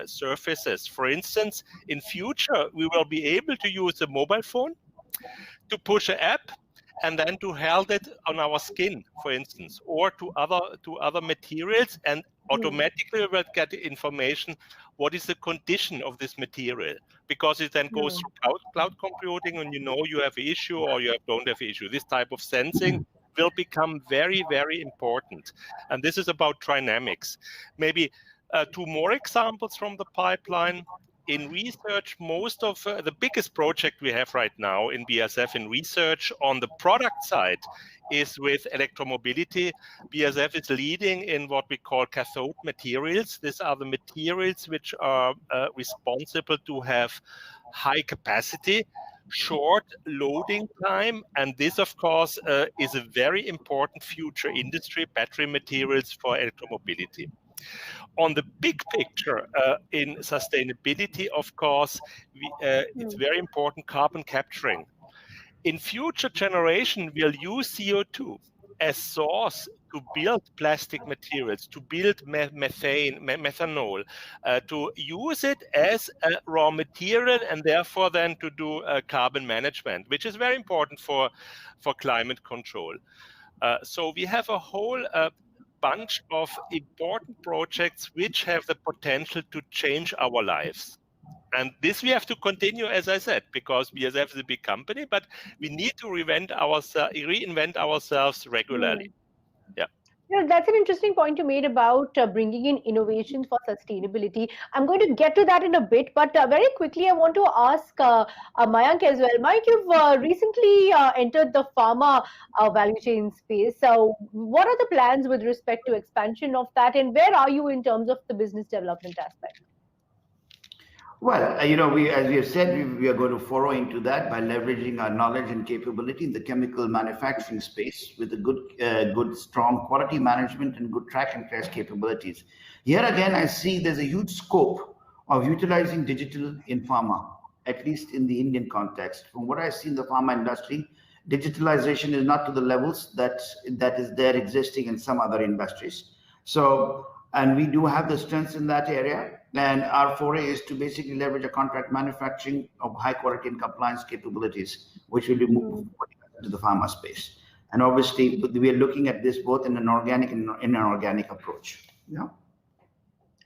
surfaces. For instance, in future, we will be able to use a mobile phone to push an app and then to hold it on our skin, for instance, or to other materials, and automatically we'll get the information what is the condition of this material, because it then goes through cloud computing, and you have an issue or you don't have an issue. This type of sensing will become very, very important. And this is about Trinamics. Maybe two more examples from the pipeline. In research, most of the biggest project we have right now in BASF in research on the product side is with electromobility. BASF is leading in what we call cathode materials. These are the materials which are responsible to have high capacity, short loading time, and this, of course, is a very important future industry, battery materials for electromobility. On the big picture in sustainability, of course, it's very important carbon capturing. In future generation, we'll use CO2 as source to build plastic materials, to build methanol, to use it as a raw material, and therefore then to do carbon management, which is very important for climate control. So we have a whole bunch of important projects which have the potential to change our lives. And this we have to continue, as I said, because BASF is a big company, but we need to reinvent ourselves regularly. Yeah. That's an interesting point you made about bringing in innovations for sustainability. I'm going to get to that in a bit, but very quickly, I want to ask Mayank as well. Mayank, you've recently entered the pharma value chain space. So what are the plans with respect to expansion of that, and where are you in terms of the business development aspect? Well, as we have said, we are going to furrow into that by leveraging our knowledge and capability in the chemical manufacturing space with a good, strong quality management and good track and trace capabilities. Here again, I see there's a huge scope of utilizing digital in pharma. at least in the Indian context. From what I see in the pharma industry, digitalization is not to the levels that is there existing in some other industries. So, and we do have the strengths in that area. And our foray is to basically leverage a contract manufacturing of high quality and compliance capabilities, which will be moved into the pharma space. And obviously, we are looking at this both in an organic and inorganic approach. Yeah.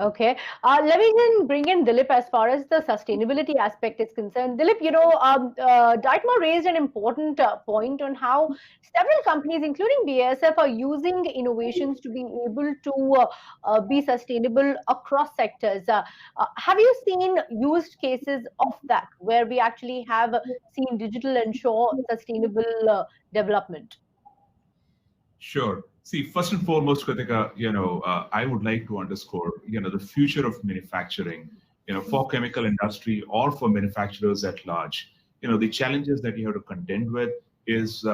Okay, let me then bring in Dilip as far as the sustainability aspect is concerned. Dilip, Dietmar raised an important point on how several companies, including BASF, are using innovations to be able to be sustainable across sectors. Have you seen used cases of that, where we actually have seen digital ensure sustainable development? Sure. See, first and foremost, Kritika, I would like to underscore, the future of manufacturing, for chemical industry or for manufacturers at large. The challenges that you have to contend with is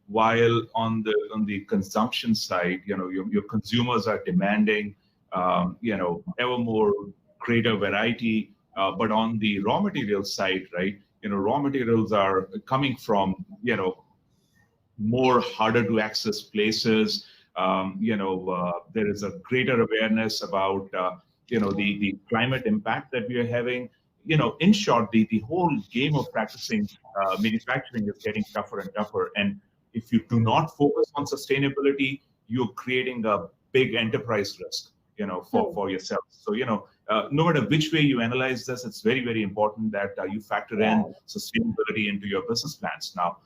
while on the consumption side, your consumers are demanding, ever more greater variety, but on the raw material side, right, raw materials are coming from, more harder to access places. There is a greater awareness about the climate impact that we are having. In short, the whole game of practicing manufacturing is getting tougher and tougher. And if you do not focus on sustainability, you're creating a big enterprise risk, for yourself. So, no matter which way you analyze this, it's very, very important that you factor in sustainability into your business plans. Now,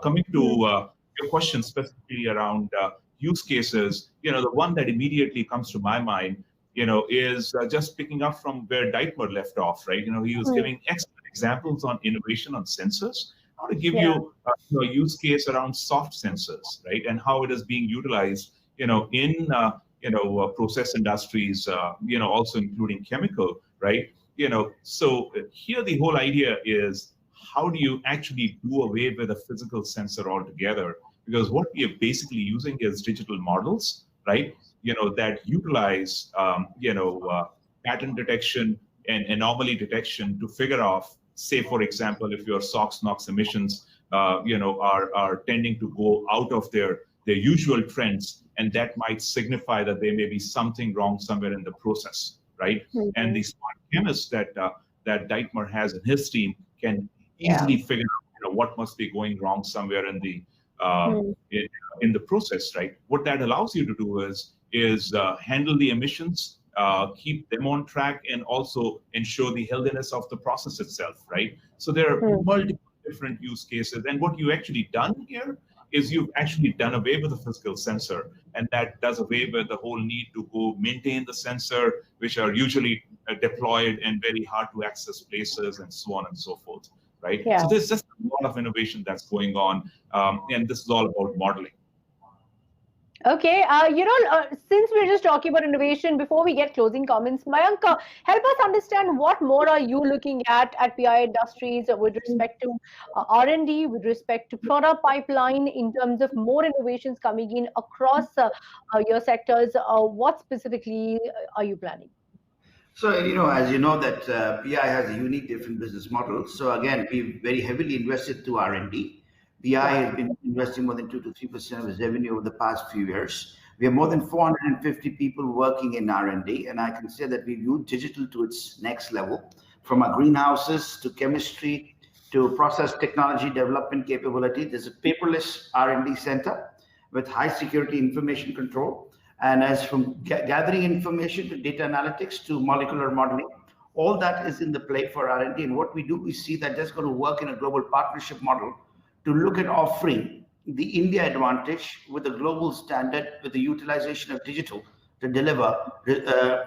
coming to your question specifically around use cases, the one that immediately comes to my mind, is just picking up from where Dietmar left off, right? He was giving excellent examples on innovation on sensors. I want to give you a use case around soft sensors, right? And how it is being utilized, in process industries, also including chemical, right? So here the whole idea is, how do you actually do away with a physical sensor altogether? Because what we are basically using is digital models, right? That utilize, pattern detection and anomaly detection to figure out, say, for example, if your SOx, NOx emissions, are tending to go out of their usual trends, and that might signify that there may be something wrong somewhere in the process, right? And the smart chemists that Dietmar has in his team can easily figure out, what must be going wrong somewhere in the in the process, right? What that allows you to do is handle the emissions, keep them on track, and also ensure the healthiness of the process itself, right? So there are multiple different use cases, and what you actually done here is you've actually done away with the physical sensor, and that does away with the whole need to go maintain the sensor, which are usually deployed in very hard to access places, and so on and so forth, right? So there's just a lot of innovation that's going on, and this is all about modeling. Okay, since we're just talking about innovation, before we get closing comments, Mayank, help us understand what more are you looking at PI Industries with respect to R&D, with respect to product pipeline, in terms of more innovations coming in across your sectors. What specifically are you planning? So, as you know, that PI has a unique different business model. So again, we've very heavily invested to R&D. PI has been investing more than 2 to 3% of its revenue over the past few years. We have more than 450 people working in R&D, and I can say that we've used digital to its next level, from our greenhouses to chemistry to process technology development capability. There's a paperless R&D center with high security information control. And as from gathering information to data analytics to molecular modeling, all that is in the play for R&D. And what we do, we see that that's going to work in a global partnership model to look at offering the India advantage with a global standard, with the utilization of digital to deliver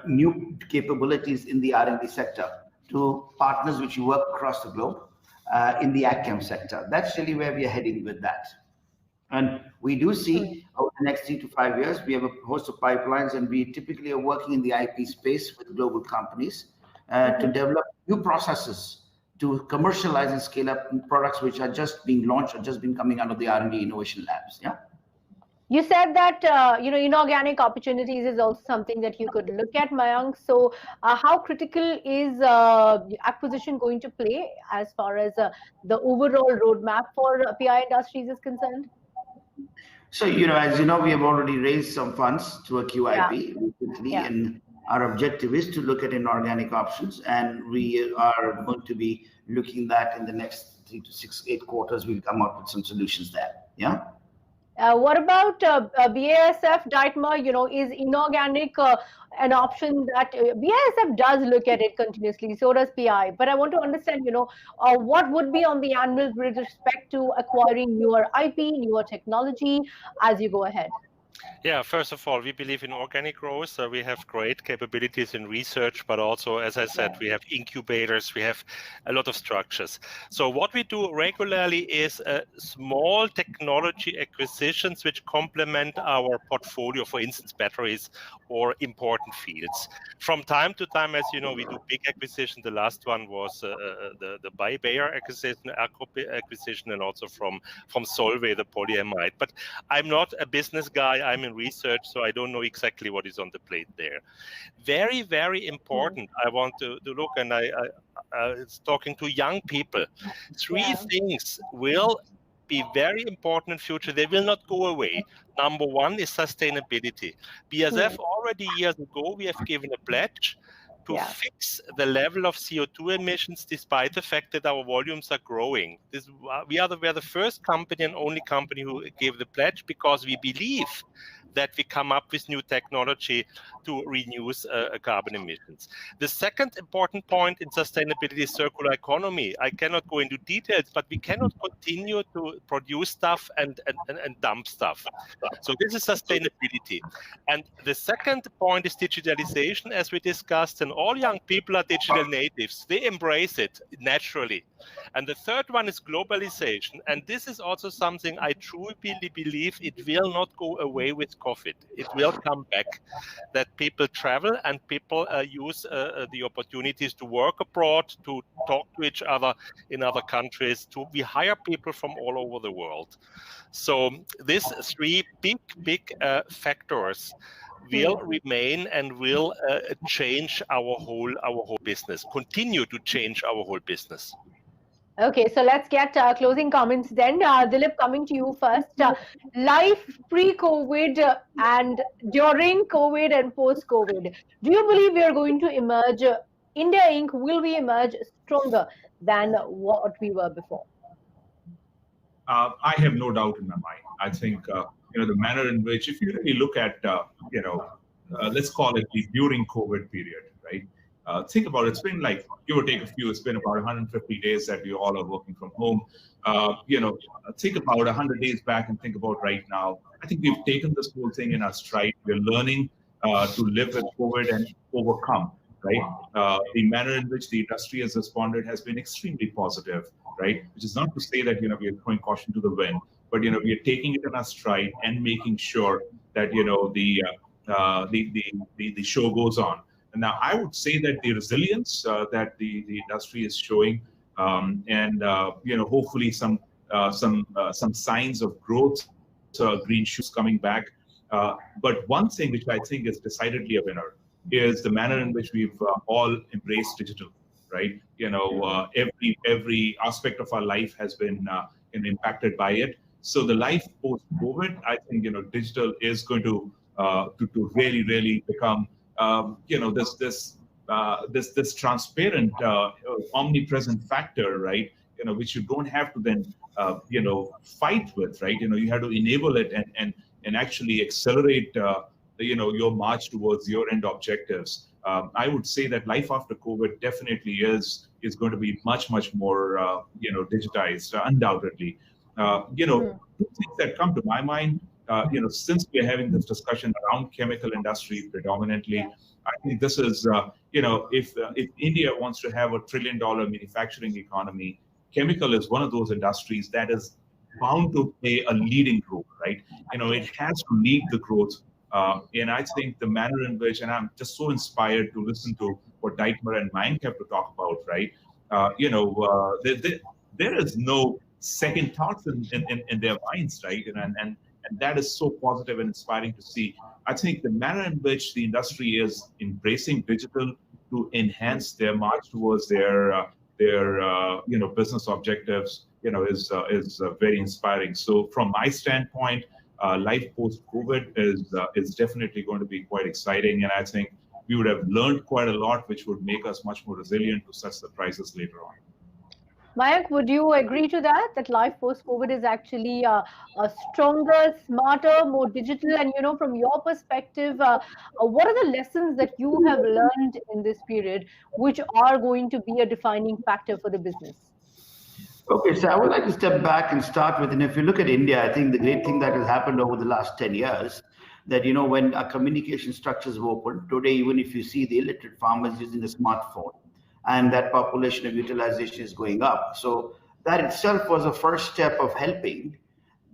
new capabilities in the R&D sector to partners which work across the globe in the AgChem sector. That's really where we are heading with that. And we do see over the next 3 to 5 years, we have a host of pipelines, and we typically are working in the IP space with global companies to develop new processes to commercialize and scale up products which are just being launched or just been coming out of the R&D innovation labs. Yeah. You said that inorganic opportunities is also something that you could look at, Mayank. So, how critical is acquisition going to play as far as the overall roadmap for PI Industries is concerned? So, as you know, we have already raised some funds through a Yeah. QIP recently, Yeah. and our objective is to look at inorganic options, and we are going to be looking that in the next 3 to 6, 8 quarters. We'll come up with some solutions there. Yeah. What about BASF, Dietmar? Is inorganic an option that BASF does look at it continuously? So does PI. But I want to understand, what would be on the anvil with respect to acquiring newer IP, newer technology as you go ahead? Yeah, first of all, we believe in organic growth. We have great capabilities in research, but also, as I said, we have incubators, we have a lot of structures. So what we do regularly is small technology acquisitions which complement our portfolio, for instance, batteries or important fields. From time to time, as you know, we do big acquisitions. The last one was the Bayer acquisition, acquisition, and also from Solvay, the polyamide. But I'm not a business guy. I'm in research, so I don't know exactly what is on the plate there. Very, very important. I want to look, and it's talking to young people. Three things will be very important in future. They will not go away. Number one is sustainability. BASF already years ago, we have given a pledge to fix the level of CO2 emissions despite the fact that our volumes are growing. We are the first company and only company who gave the pledge, because we believe that we come up with new technology to reduce carbon emissions. The second important point in sustainability is circular economy. I cannot go into details, but we cannot continue to produce stuff and dump stuff. So this is sustainability. And the second point is digitalization, as we discussed, and all young people are digital natives. They embrace it naturally. And the third one is globalization. And this is also something I truly believe it will not go away with COVID. It will come back, that people travel and people use the opportunities to work abroad, to talk to each other in other countries, we hire people from all over the world. So these three big factors will remain and will change our whole business, continue to change our whole business. Okay, so let's get closing comments then. Dilip, coming to you first. Life pre-COVID and during COVID and post-COVID. Do you believe we are going to emerge, India Inc. will we emerge stronger than what we were before? I have no doubt in my mind. I think the manner in which, if you really look at let's call it the during COVID period, right? Think about it. It's been like, give or take a few, it's been about 150 days that we all are working from home. Think about 100 days back and think about right now. I think we've taken this whole thing in our stride. We're learning to live with COVID and overcome, right? The manner in which the industry has responded has been extremely positive, right? Which is not to say that, we are throwing caution to the wind, but, we are taking it in our stride and making sure that, the show goes on. Now, I would say that the resilience that the industry is showing, and hopefully some signs of growth, green shoots coming back. But one thing which I think is decidedly a winner is the manner in which we've all embraced digital, right? Every aspect of our life has been impacted by it. So the life post-COVID, I think digital is going to really, really become this transparent, omnipresent factor, right? Which you don't have to then fight with, right? You have to enable it and actually accelerate your march towards your end objectives. I would say that life after COVID definitely is going to be much more digitized, undoubtedly. Two things that come to my mind. Since we're having this discussion around chemical industry predominantly, I think this is, if India wants to have $1 trillion manufacturing economy, chemical is one of those industries that is bound to play a leading role, right? It has to lead the growth. And I think the manner in which, and I'm just so inspired to listen to what Dietmar and Mayank have to talk about, right? There is no second thoughts in their minds, right? And And that is so positive and inspiring to see. I think the manner in which the industry is embracing digital to enhance their march towards their business objectives, is very inspiring. So from my standpoint, life post-COVID is definitely going to be quite exciting, and I think we would have learned quite a lot, which would make us much more resilient to such surprises later on. Mayank, would you agree to that? That life post-COVID is actually a stronger, smarter, more digital, and from your perspective, what are the lessons that you have learned in this period, which are going to be a defining factor for the business? Okay, so I would like to step back and start with, and if you look at India, I think the great thing that has happened over the last 10 years, that, when our communication structures were open, today, even if you see the illiterate farmers using a smartphone, and that population of utilization is going up. So that itself was a first step of helping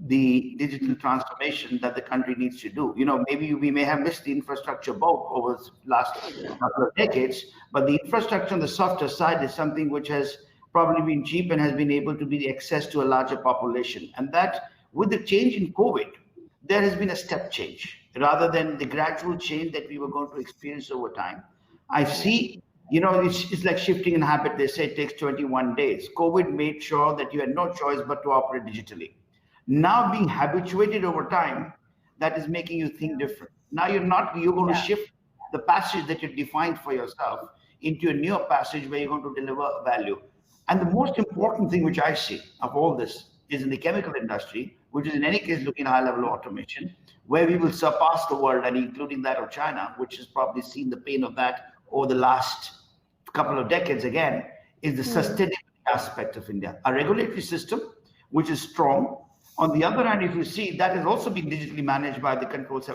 the digital transformation that the country needs to do. Maybe we may have missed the infrastructure boat over the last couple of decades, but the infrastructure on the softer side is something which has probably been cheap and has been able to be access to a larger population. And that, with the change in COVID, there has been a step change rather than the gradual change that we were going to experience over time. I see, it's like shifting in habit. They say it takes 21 days. COVID made sure that you had no choice but to operate digitally. Now being habituated over time, that is making you think different. Now you're going to shift the passage that you defined for yourself into a newer passage where you're going to deliver value. And the most important thing which I see of all this is in the chemical industry, which is in any case looking at high-level automation, where we will surpass the world, and including that of China, which has probably seen the pain of that over the last couple of decades again, is the sustainability aspect of India. A regulatory system, which is strong. On the other hand, if you see, that has also been digitally managed by the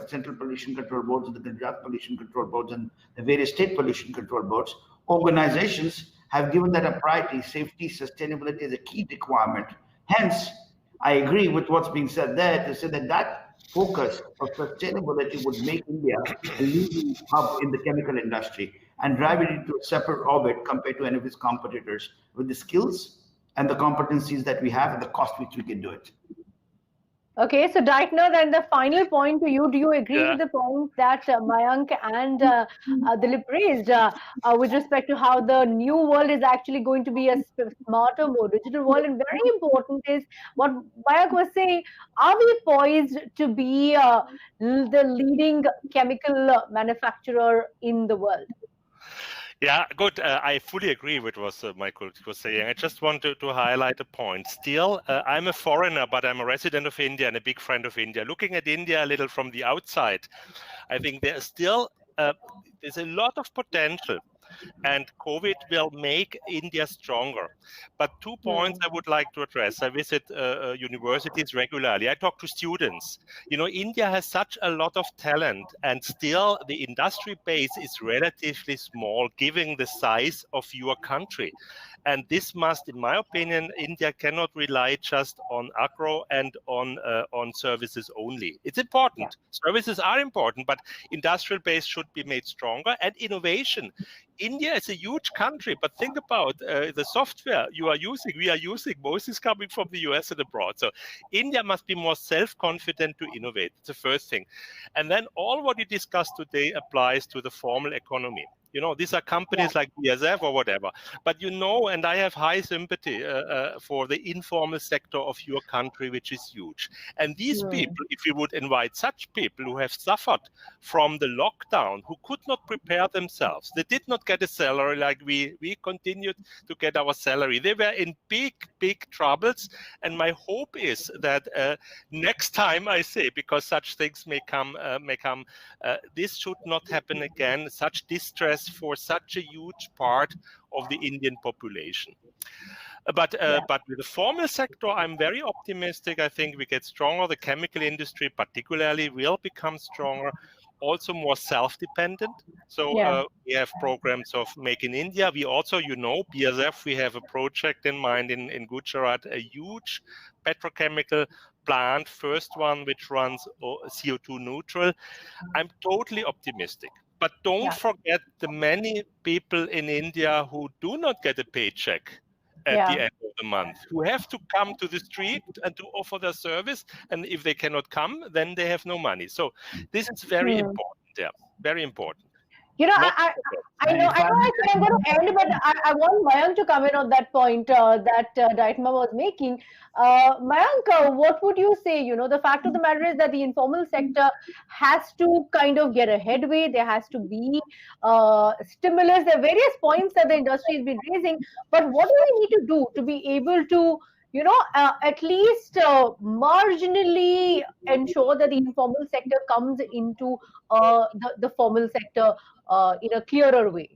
central pollution control boards and the Gujarat pollution control boards and the various state pollution control boards. Organizations have given that a priority. Safety, sustainability is a key requirement. Hence, I agree with what's being said there to say that focus of sustainability would make India a leading hub in the chemical industry and drive it into a separate orbit compared to any of its competitors with the skills and the competencies that we have and the cost which we can do it. Okay, so Deichner, then the final point to you, do you agree with the point that Mayank and Dilip raised with respect to how the new world is actually going to be a smarter, more digital world? And very important is what Mayank was saying, are we poised to be the leading chemical manufacturer in the world? Yeah, good. I fully agree with what my colleague was saying. I just want to highlight a point. Still, I'm a foreigner, but I'm a resident of India and a big friend of India. Looking at India a little from the outside, I think there's still there's a lot of potential, and COVID will make India stronger. But 2 points I would like to address. I visit universities regularly. I talk to students. India has such a lot of talent, and still the industry base is relatively small, given the size of your country. And this must, in my opinion, India cannot rely just on agro and on services only. It's important. Services are important, but industrial base should be made stronger. And innovation. India is a huge country, but think about the software we are using. Most is coming from the US and abroad. So India must be more self-confident to innovate. It's the first thing. And then all what we discussed today applies to the formal economy. These are companies like BASF or whatever. But and I have high sympathy for the informal sector of your country, which is huge. And these people, if you would invite such people who have suffered from the lockdown, who could not prepare themselves, they did not get a salary like we continued to get our salary. They were in big, big troubles. And my hope is that next time I say, because such things may come, this should not happen again, such distress for such a huge part of the Indian population. But with the formal sector, I'm very optimistic. I think we get stronger. The chemical industry particularly will become stronger, also more self-dependent. So we have programs of Make in India. We also, BASF, we have a project in mind in Gujarat, a huge petrochemical plant, first one which runs CO2 neutral. I'm totally optimistic. But don't forget the many people in India who do not get a paycheck. at the end of the month, who have to come to the street and to offer their service. And if they cannot come, then they have no money. So this is very important. Yeah, very important. You know, I know I said I'm going to end, but I want Mayank to come in on that point that Daitma was making. Mayank, what would you say? You know, the fact of the matter is that the informal sector has to kind of get a headway. There has to be stimulus. There are various points that the industry has been raising, but what do we need to do to be able to, you know, at least marginally ensure that the informal sector comes into the formal sector in a clearer way?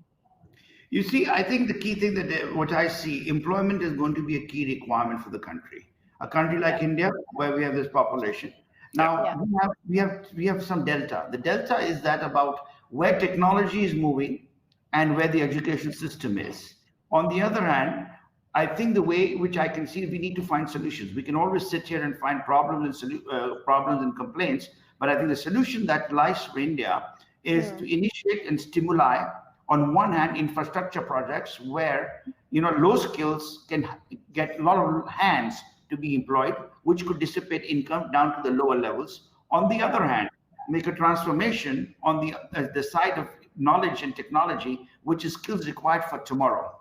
You see, I think the key thing that what I see, employment is going to be a key requirement for the country. A country like India, where we have this population. Now we have some delta. The delta is that about where technology is moving and where the education system is. On the other hand, I think the way which I can see, we need to find solutions. We can always sit here and find problems and complaints, but I think the solution that lies for India is to initiate and stimuli, on one hand, infrastructure projects where, you know, low skills can get a lot of hands to be employed, which could dissipate income down to the lower levels. On the other hand, make a transformation on the side of knowledge and technology, which is skills required for tomorrow.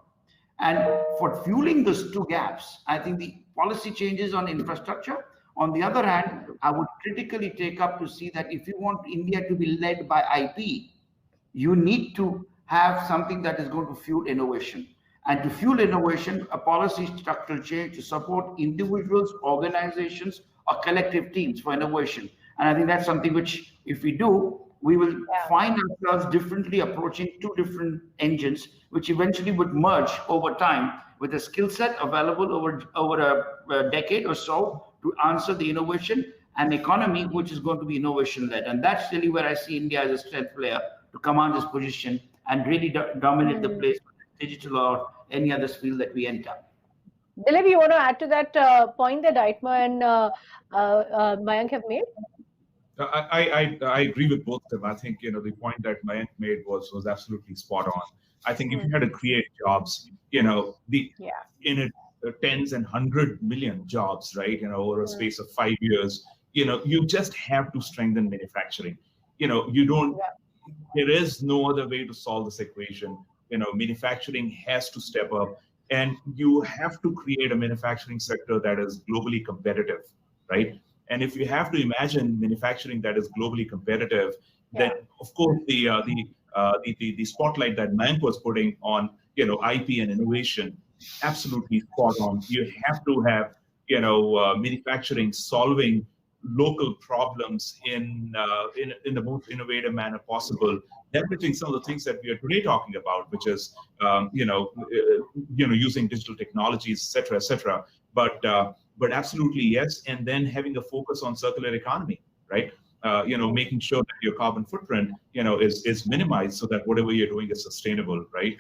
And for fueling those two gaps, I think the policy changes on infrastructure. On the other hand, I would critically take up to see that if you want India to be led by IP, you need to have something that is going to fuel innovation. And to fuel innovation, a policy structural change to support individuals, organizations, or collective teams for innovation. And I think that's something which, if we do, we will find ourselves differently approaching two different engines, which eventually would merge over time with a skill set available over a decade or so to answer the innovation and economy, which is going to be innovation-led. And that's really where I see India as a strength player to command this position and really dominate the place with digital or any other field that we enter. Dilip, you want to add to that point that Daitma and Mayank have made? I agree with both of them. I think, you know, the point that Mayank made was absolutely spot on. I think if you had to create jobs, you know, tens and 100 million jobs, right, you know, over a space of 5 years, you know, you just have to strengthen manufacturing. You know, you don't, there is no other way to solve this equation. You know, manufacturing has to step up, and you have to create a manufacturing sector that is globally competitive, right? And if you have to imagine manufacturing that is globally competitive, then of course the spotlight that Mayank was putting on, you know, IP and innovation, absolutely spot on. You have to have, you know, manufacturing solving local problems in the most innovative manner possible, leveraging some of the things that we are today talking about, which is using digital technologies, et cetera. But absolutely yes, and then having a focus on circular economy, right? Making sure that your carbon footprint, is minimized so that whatever you're doing is sustainable, right?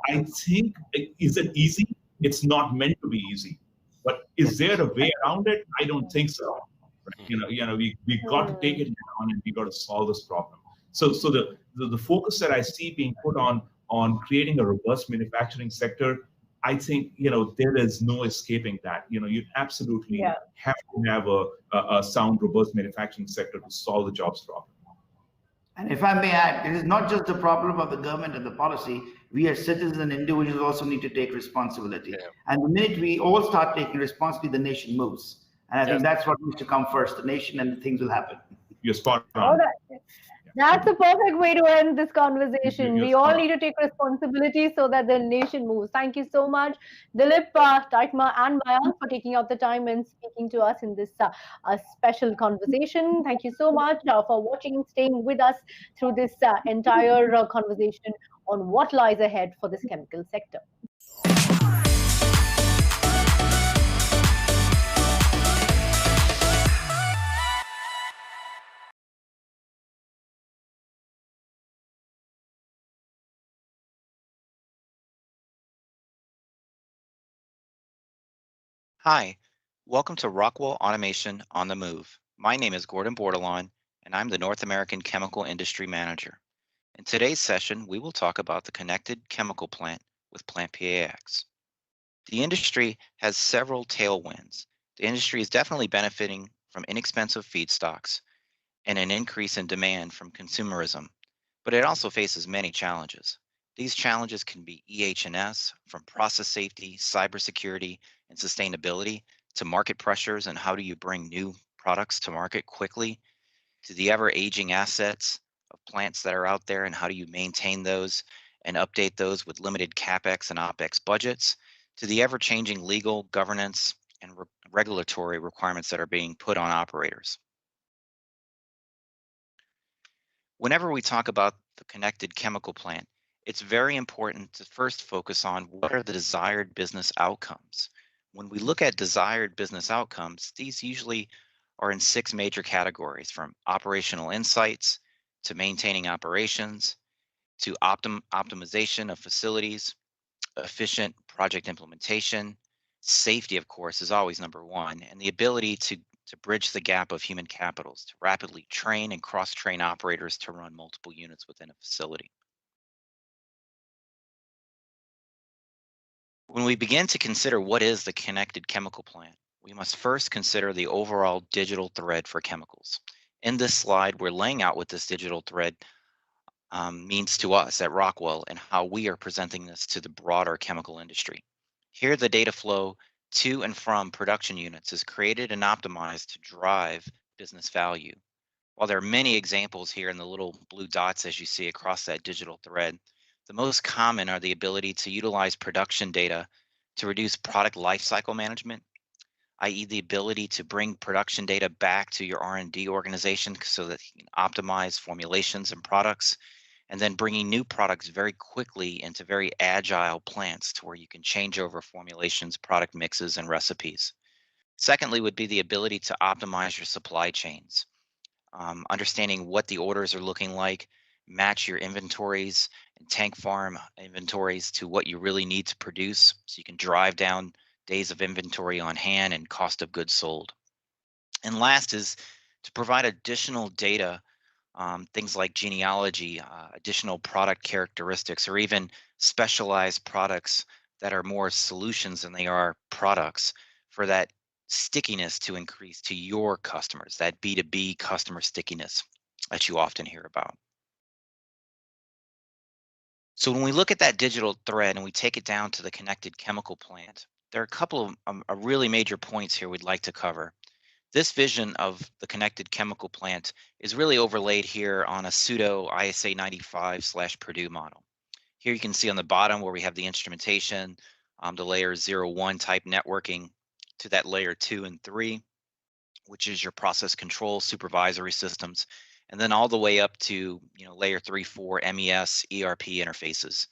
I think, is it easy? It's not meant to be easy. But is there a way around it? I don't think so. Right? We got to take it down and we got to solve this problem. So the focus that I see being put on creating a robust manufacturing sector, I think there is no escaping that. You absolutely have to have a sound, robust manufacturing sector to solve the jobs problem. And if I may add, it is not just the problem of the government and the policy. We as citizens and individuals also need to take responsibility. And the minute we all start taking responsibility, the nation moves. And I think that's what needs to come first, the nation, and things will happen. You're spot on. All right. That's a perfect way to end this conversation. We all need to take responsibility so that the nation moves. Thank you so much, Dilip, Daitma, and Mayank for taking out the time and speaking to us in this special conversation. Thank you so much for watching and staying with us through this entire conversation on what lies ahead for this chemical sector. Hi, welcome to Rockwell Automation on the Move. My name is Gordon Bordelon, and I'm the North American Chemical Industry Manager. In today's session, we will talk about the connected chemical plant with PlantPAx. The industry has several tailwinds. The industry is definitely benefiting from inexpensive feedstocks and an increase in demand from consumerism, but it also faces many challenges. These challenges can be EH&S, from process safety, cybersecurity, and sustainability, to market pressures and how do you bring new products to market quickly, to the ever aging assets of plants that are out there and how do you maintain those and update those with limited CapEx and OpEx budgets, to the ever changing legal, governance, and regulatory requirements that are being put on operators. Whenever we talk about the connected chemical plant, it's very important to first focus on what are the desired business outcomes. When we look at desired business outcomes, these usually are in 6 major categories, from operational insights to maintaining operations to optimization of facilities, efficient project implementation. Safety, of course, is always number 1, and the ability to bridge the gap of human capitals, to rapidly train and cross-train operators to run multiple units within a facility. When we begin to consider what is the connected chemical plant, we must first consider the overall digital thread for chemicals. In this slide, we're laying out what this digital thread means to us at Rockwell and how we are presenting this to the broader chemical industry. Here, the data flow to and from production units is created and optimized to drive business value. While there are many examples here in the little blue dots as you see across that digital thread, the most common are the ability to utilize production data to reduce product lifecycle management, i.e. the ability to bring production data back to your R&D organization so that you can optimize formulations and products, and then bringing new products very quickly into very agile plants to where you can change over formulations, product mixes, and recipes. Secondly would be the ability to optimize your supply chains, understanding what the orders are looking like, match your inventories and tank farm inventories to what you really need to produce so you can drive down days of inventory on hand and cost of goods sold. And last is to provide additional data, things like genealogy, additional product characteristics, or even specialized products that are more solutions than they are products, for that stickiness to increase to your customers, that B2B customer stickiness that you often hear about. So when we look at that digital thread and we take it down to the connected chemical plant, there are a couple of really major points here we'd like to cover. This vision of the connected chemical plant is really overlaid here on a pseudo ISA 95/Purdue model. Here you can see on the bottom where we have the instrumentation, the layer 0, 1 type networking to that layer 2 and 3, which is your process control supervisory systems, and then all the way up to layer 3, 4 MES, ERP interfaces.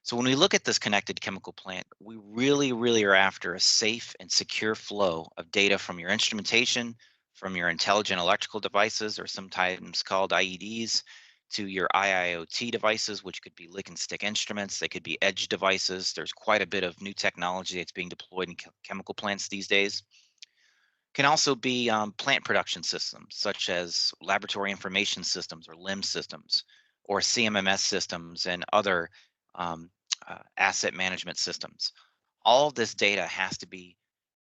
So when we look at this connected chemical plant, we really are after a safe and secure flow of data from your instrumentation, from your intelligent electrical devices, or sometimes called IEDs, to your IIoT devices, which could be lick and stick instruments. They could be edge devices. There's quite a bit of new technology that's being deployed in chemical plants these days. Can also be plant production systems, such as laboratory information systems or LIMS systems, or CMMS systems and other asset management systems. All of this data has to be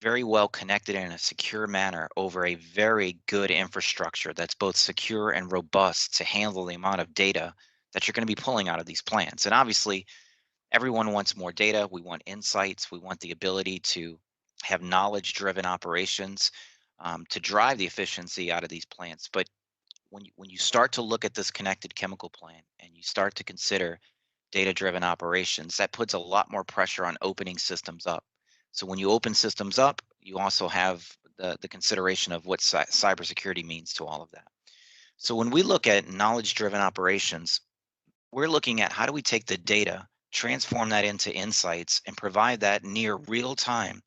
very well connected in a secure manner over a very good infrastructure that's both secure and robust to handle the amount of data that you're going to be pulling out of these plants. And obviously, everyone wants more data. We want insights. We want the ability to have knowledge-driven operations to drive the efficiency out of these plants. But when you start to look at this connected chemical plant and you start to consider data-driven operations, that puts a lot more pressure on opening systems up. So when you open systems up, you also have the consideration of what cybersecurity means to all of that. So when we look at knowledge-driven operations, we're looking at how do we take the data, transform that into insights, and provide that near real time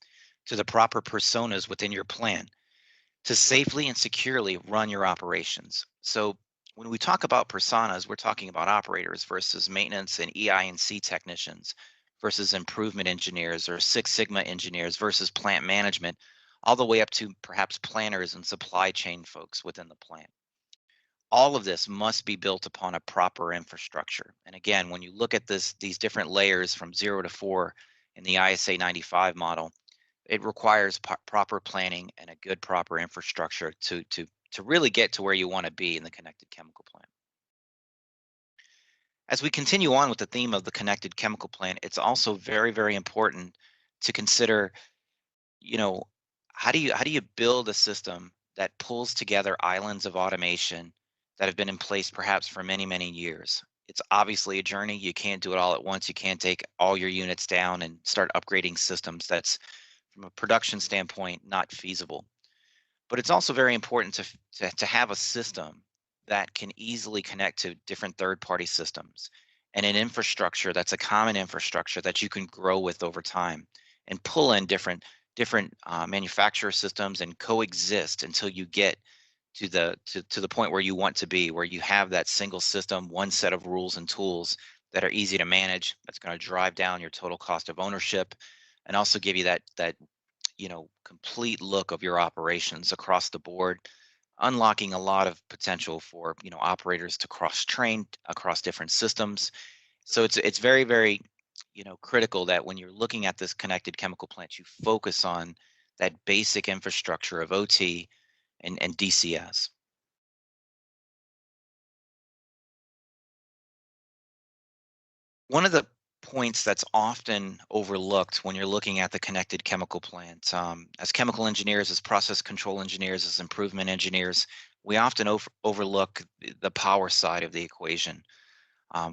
to the proper personas within your plant to safely and securely run your operations. So when we talk about personas, we're talking about operators versus maintenance and EI&C technicians versus improvement engineers or Six Sigma engineers versus plant management, all the way up to perhaps planners and supply chain folks within the plant. All of this must be built upon a proper infrastructure. And again, when you look at these different layers from 0 to 4, in the ISA 95 model, it requires proper planning and a good proper infrastructure to really get to where you want to be in the connected chemical plant. As we continue on with the theme of the connected chemical plant, it's also very, very important to consider, you know, how do you build a system that pulls together islands of automation that have been in place perhaps for many, many years. It's obviously a journey. You can't do it all at once. You can't take all your units down and start upgrading systems. That's, from a production standpoint, not feasible. But it's also very important to have a system that can easily connect to different third-party systems and an infrastructure that's a common infrastructure that you can grow with over time and pull in different manufacturer systems and coexist until you get to the point where you want to be, where you have that single system, one set of rules and tools that are easy to manage, that's going to drive down your total cost of ownership and also give you that complete look of your operations across the board, unlocking a lot of potential for operators to cross-train across different systems. So it's very, very critical that when you're looking at this connected chemical plant, you focus on that basic infrastructure of OT and DCS. One of the points that's often overlooked when you're looking at the connected chemical plant, as chemical engineers, as process control engineers, as improvement engineers, we often overlook the power side of the equation.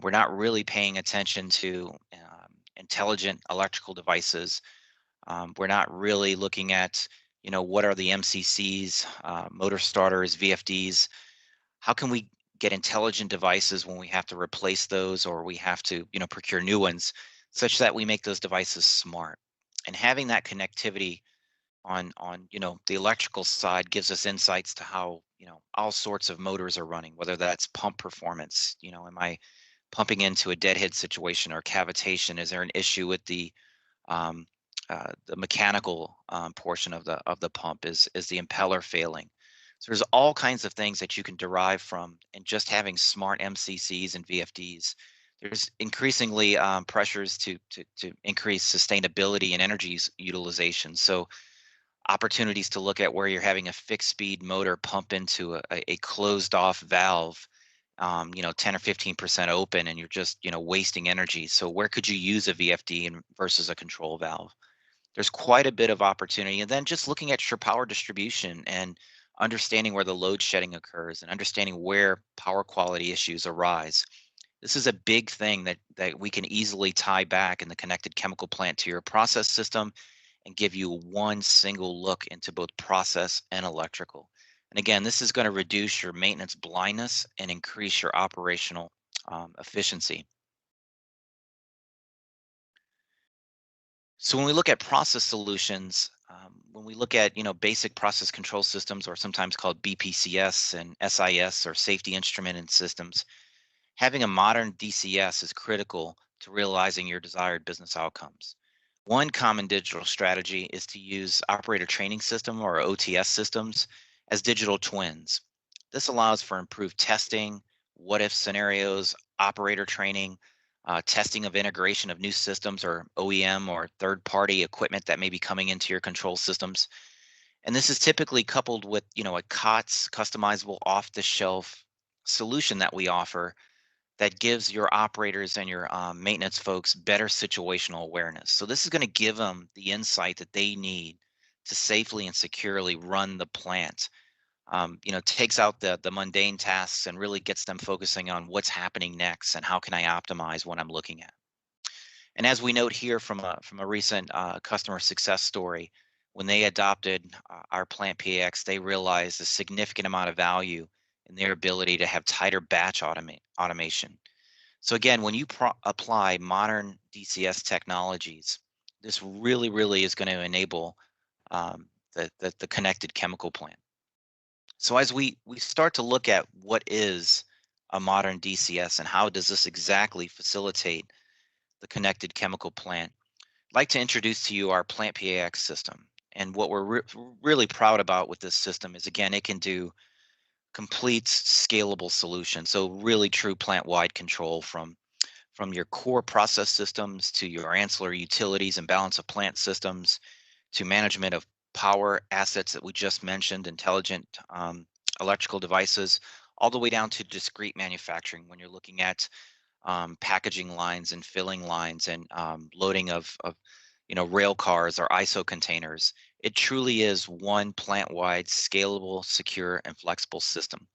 We're not really paying attention to intelligent electrical devices. We're not really looking at, what are the MCCs, motor starters, VFDs? How can we get intelligent devices when we have to replace those or we have to, procure new ones, such that we make those devices smart? And having that connectivity on the electrical side gives us insights to how, all sorts of motors are running, whether that's pump performance, am I pumping into a deadhead situation or cavitation? Is there an issue with the mechanical portion of the pump? Is the impeller failing? So there's all kinds of things that you can derive from, and just having smart MCCs and VFDs. There's increasingly pressures to increase sustainability and energy utilization. So opportunities to look at where you're having a fixed speed motor pump into a closed off valve, 10 or 15% open, and you're just, wasting energy. So where could you use a VFD versus a control valve? There's quite a bit of opportunity. And then just looking at your power distribution and understanding where the load shedding occurs and understanding where power quality issues arise. This is a big thing that we can easily tie back in the connected chemical plant to your process system and give you one single look into both process and electrical. And again, this is going to reduce your maintenance blindness and increase your operational efficiency. So when we look at process solutions, when we look at basic process control systems, or sometimes called BPCS and SIS, or safety instrument and systems, having a modern DCS is critical to realizing your desired business outcomes. One common digital strategy is to use operator training system, or OTS systems, as digital twins. This allows for improved testing, what-if scenarios, operator training, testing of integration of new systems or OEM or third-party equipment that may be coming into your control systems. And this is typically coupled with, a COTS, customizable off-the-shelf solution that we offer that gives your operators and your maintenance folks better situational awareness. So this is going to give them the insight that they need to safely and securely run the plant. Takes out the mundane tasks and really gets them focusing on what's happening next and how can I optimize what I'm looking at. And as we note here from a recent customer success story, when they adopted our PlantPAx, they realized a significant amount of value in their ability to have tighter batch automation. So again, when you apply modern DCS technologies, this really, really is going to enable the connected chemical plant. So as we start to look at what is a modern DCS and how does this exactly facilitate the connected chemical plant, I'd like to introduce to you our PlantPAx system. And what we're really proud about with this system is, again, it can do complete scalable solutions. So really true plant-wide control from from your core process systems to your ancillary utilities and balance of plant systems to management of power assets that we just mentioned, intelligent electrical devices, all the way down to discrete manufacturing when you're looking at packaging lines and filling lines and loading of rail cars or ISO containers. It truly is one plant-wide, scalable, secure, and flexible system.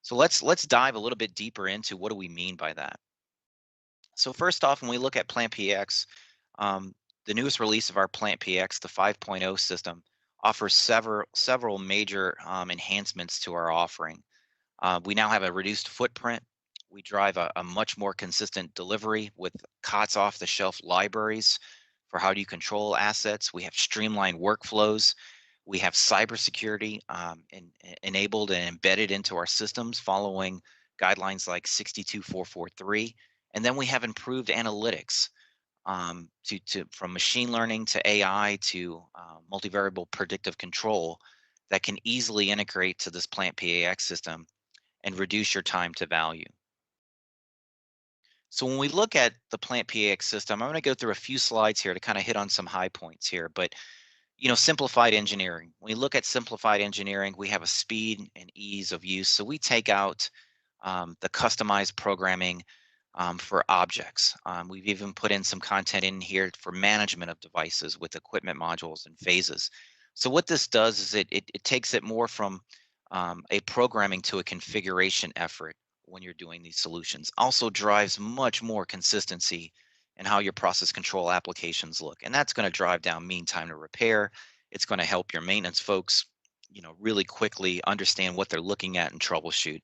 So let's dive a little bit deeper into what do we mean by that. So first off, when we look at PlantPAx, the newest release of our PlantPAx, the 5.0 system, offers several major enhancements to our offering. We now have a reduced footprint. We drive a much more consistent delivery with COTS off-the-shelf libraries for how do you control assets. We have streamlined workflows. We have cybersecurity enabled and embedded into our systems following guidelines like 62443. And then we have improved analytics from machine learning to AI to multivariable predictive control that can easily integrate to this PlantPAx system and reduce your time to value. So when we look at the PlantPAx system, I'm going to go through a few slides here to kind of hit on some high points here. But simplified engineering. When we look at simplified engineering, we have a speed and ease of use. So we take out the customized programming for objects. We've even put in some content in here for management of devices with equipment modules and phases. So what this does is it takes it more from a programming to a configuration effort when you're doing these solutions. Also drives much more consistency in how your process control applications look. And that's going to drive down mean time to repair. It's going to help your maintenance folks, really quickly understand what they're looking at and troubleshoot.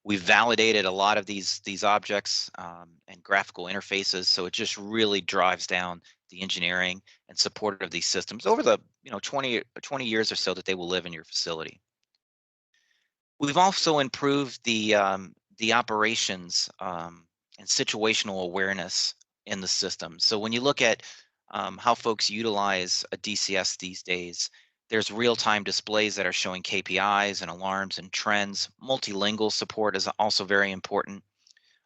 We've validated a lot of these objects and graphical interfaces, so it just really drives down the engineering and support of these systems over the 20 years or so that they will live in your facility. We've also improved the operations and situational awareness in the system. So when you look at how folks utilize a DCS these days, there's real-time displays that are showing KPIs and alarms and trends. Multilingual support is also very important.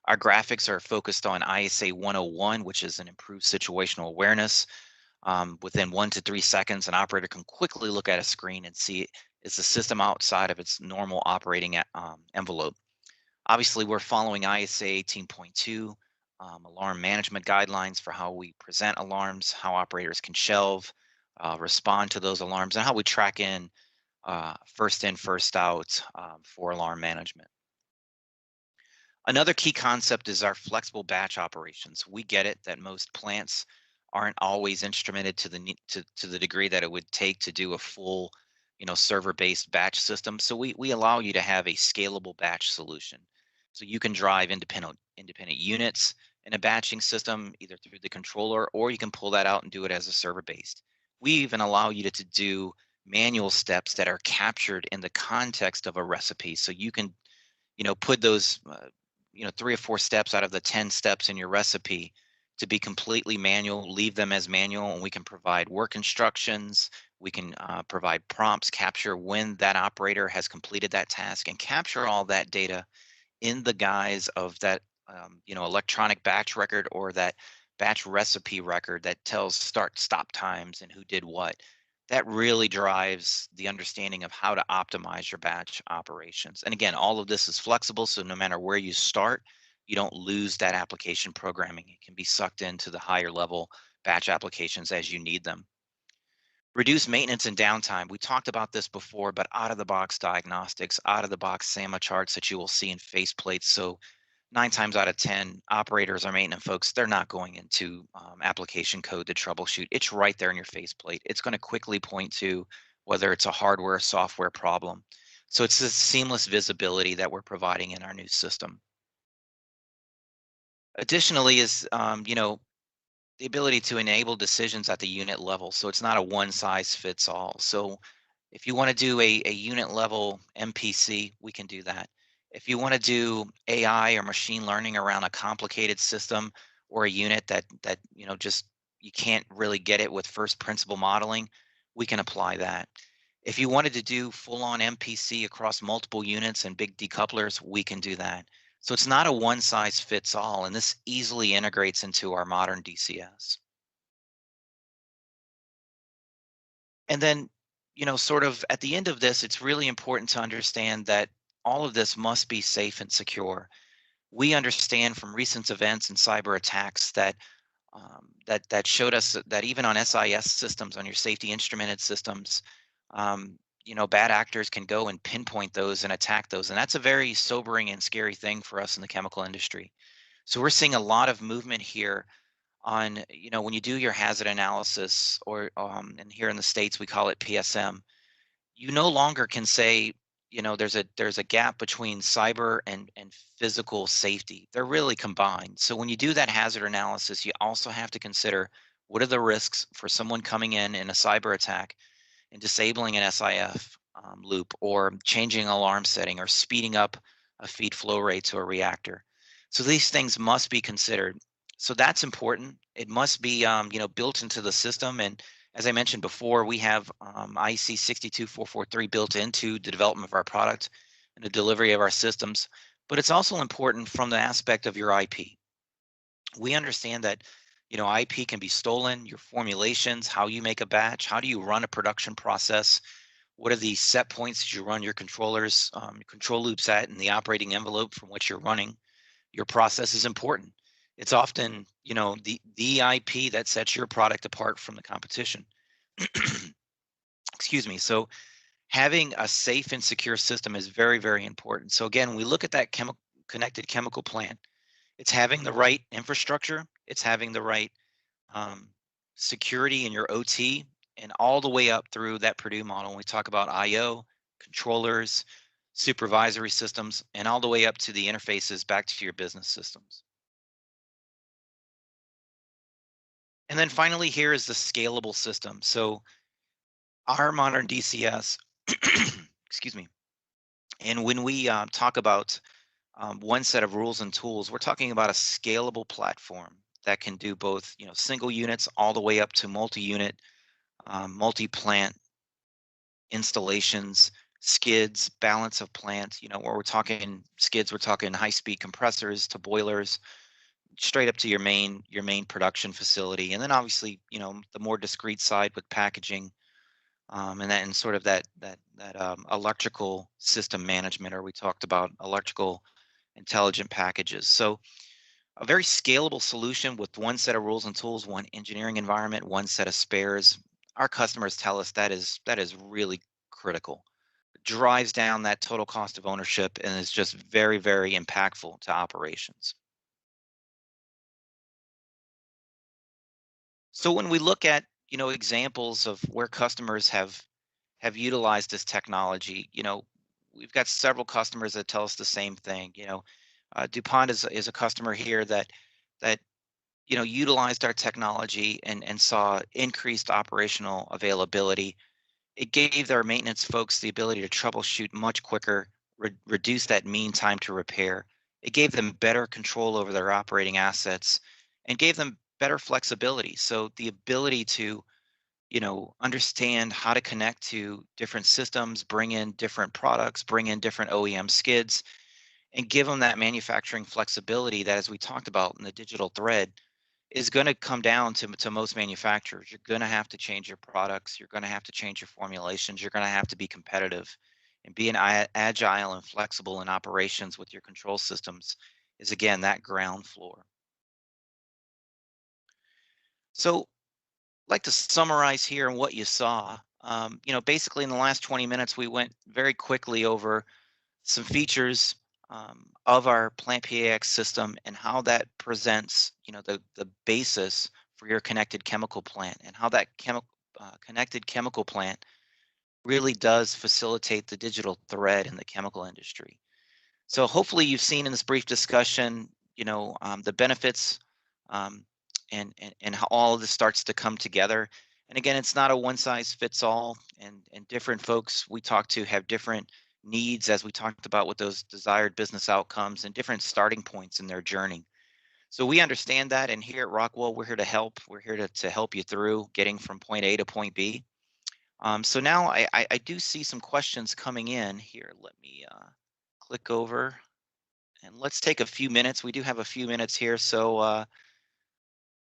Our graphics are focused on ISA 101, which is an improved situational awareness. Within 1 to 3 seconds, an operator can quickly look at a screen and see is the system outside of its normal operating envelope. Obviously, we're following ISA 18.2 alarm management guidelines for how we present alarms, how operators can shelve, respond to those alarms, and how we track in first in, first out for alarm management. Another key concept is our flexible batch operations. We get it that most plants aren't always instrumented to the degree that it would take to do a full, server-based batch system. So we allow you to have a scalable batch solution. So you can drive independent units in a batching system, either through the controller, or you can pull that out and do it as a server-based. We even allow you to do manual steps that are captured in the context of a recipe. So you can, put those, 3 or 4 steps out of the 10 steps in your recipe to be completely manual, leave them as manual, and we can provide work instructions. We can provide prompts, capture when that operator has completed that task, and capture all that data in the guise of that, electronic batch record or that batch recipe record that tells start-stop times and who did what. That really drives the understanding of how to optimize your batch operations. And again, all of this is flexible, so no matter where you start, you don't lose that application programming. It can be sucked into the higher level batch applications as you need them. Reduce maintenance and downtime. We talked about this before, but out-of-the-box diagnostics, out-of-the-box SAMA charts that you will see in faceplates. So 9 times out of 10, operators or maintenance folks, they're not going into application code to troubleshoot. It's right there in your faceplate. It's going to quickly point to whether it's a hardware or software problem. So it's this seamless visibility that we're providing in our new system. Additionally is, the ability to enable decisions at the unit level. So it's not a one size fits all. So if you want to do a unit level MPC, we can do that. If you want to do AI or machine learning around a complicated system or a unit that just you can't really get it with first principle modeling, we can apply that. If you wanted to do full on MPC across multiple units and big decouplers, we can do that. So it's not a one size fits all, and this easily integrates into our modern DCS. And then, sort of at the end of this, it's really important to understand that all of this must be safe and secure. We understand from recent events and cyber attacks that that showed us that even on SIS systems, on your safety instrumented systems, bad actors can go and pinpoint those and attack those, and that's a very sobering and scary thing for us in the chemical industry. So we're seeing a lot of movement here on, when you do your hazard analysis, or and here in the States we call it PSM. You no longer can say, there's a gap between cyber and physical safety. They're really combined. So when you do that hazard analysis, you also have to consider what are the risks for someone coming in a cyber attack and disabling an SIF loop, or changing alarm setting, or speeding up a feed flow rate to a reactor. So these things must be considered. So that's important. It must be built into the system. And as I mentioned before, we have IEC 62443 built into the development of our product and the delivery of our systems. But it's also important from the aspect of your IP. We understand that IP can be stolen, your formulations, how you make a batch, how do you run a production process, what are the set points that you run your controllers, control loops at, and the operating envelope from which you're running your process is important. It's often, the IP that sets your product apart from the competition. Excuse me. So having a safe and secure system is very, very important. So again, when we look at that connected chemical plant, it's having the right infrastructure, it's having the right security in your OT, and all the way up through that Purdue model. When we talk about IO, controllers, supervisory systems, and all the way up to the interfaces back to your business systems. And then finally, here is the scalable system. So our modern DCS, excuse me, and when we talk about one set of rules and tools, we're talking about a scalable platform that can do both, single units all the way up to multi-unit, multi-plant installations, skids, balance of plant. Where we're talking skids, we're talking high-speed compressors to boilers, straight up to your main production facility, and then obviously, the more discrete side with packaging, and sort of that electrical system management, or we talked about electrical intelligent packages. So a very scalable solution with one set of rules and tools, one engineering environment, one set of spares. Our customers tell us that is really critical. It drives down that total cost of ownership and is just very, very impactful to operations. So when we look at, examples of where customers have utilized this technology, we've got several customers that tell us the same thing. DuPont is a customer here that utilized our technology and saw increased operational availability. It gave their maintenance folks the ability to troubleshoot much quicker, reduce that mean time to repair. It gave them better control over their operating assets, and gave them better flexibility. So the ability to understand how to connect to different systems, bring in different products, bring in different OEM skids, and give them that manufacturing flexibility that, as we talked about in the digital thread, is going to come down to most manufacturers. You're going to have to change your products. You're going to have to change your formulations. You're going to have to be competitive. And being agile and flexible in operations with your control systems is, again, that ground floor. So I'd like to summarize here and what you saw. Basically in the last 20 minutes, we went very quickly over some features of our PlantPAx system and how that presents, the basis for your connected chemical plant, and how that connected chemical plant really does facilitate the digital thread in the chemical industry. So hopefully you've seen in this brief discussion, the benefits and how all of this starts to come together. And again, it's not a one size fits all, and different folks we talk to have different needs, as we talked about, with those desired business outcomes and different starting points in their journey. So we understand that, and here at Rockwell, we're here to help. We're here to help you through getting from point A to point B. So now I do see some questions coming in here. Let me click over And let's take a few minutes. We do have a few minutes here, so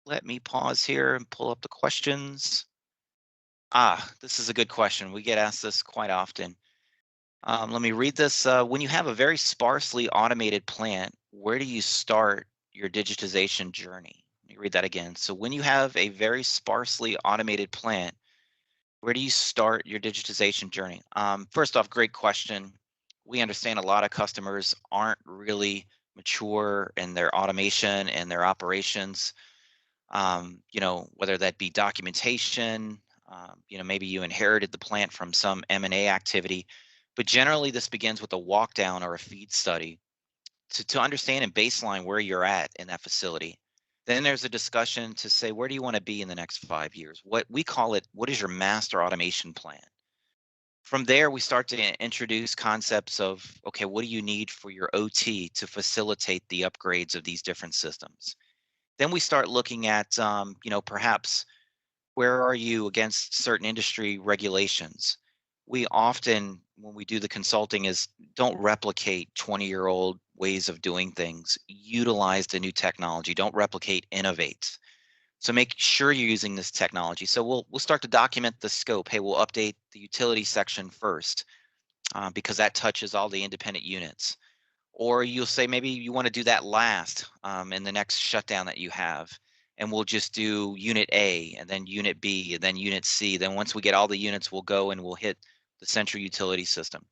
let me pause here and pull up the questions. This is a good question. We get asked this quite often. Let me read this. When you have a very sparsely automated plant, where do you start your digitization journey? Let me read that again. So when you have a very sparsely automated plant, where do you start your digitization journey? First off, great question. We understand a lot of customers aren't really mature in their automation and their operations. Whether that be documentation, maybe you inherited the plant from some M&A activity, but generally this begins with a walk down or a feed study to understand and baseline where you're at in that facility. Then there's a discussion to say, where do you want to be in the next 5 years? What we call it, what is your master automation plan? From there, we start to introduce concepts of, okay, what do you need for your OT to facilitate the upgrades of these different systems? Then we start looking at, perhaps where are you against certain industry regulations? We often, when we do the consulting, is don't replicate 20-year-old ways of doing things. Utilize the new technology. Don't replicate, innovate. So make sure you're using this technology. So we'll start to document the scope. Hey, we'll update the utility section first because that touches all the independent units. Or you'll say maybe you want to do that last in the next shutdown that you have. And we'll just do unit A and then unit B and then unit C. Then once we get all the units, we'll go and we'll hit the central utility system.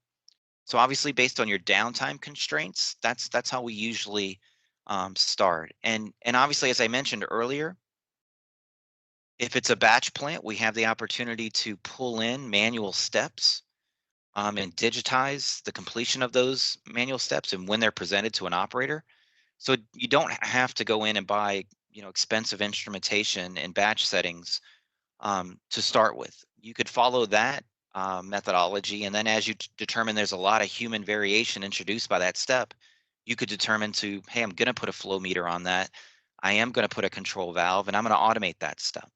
So obviously based on your downtime constraints, that's how we usually start. And obviously, as I mentioned earlier, if it's a batch plant, we have the opportunity to pull in manual steps and digitize the completion of those manual steps and when they're presented to an operator. So you don't have to go in and buy expensive instrumentation in batch settings to start with. You could follow that methodology, and then as you determine there's a lot of human variation introduced by that step, you could determine to, hey, I'm going to put a flow meter on that. I am going to put a control valve, and I'm going to automate that step.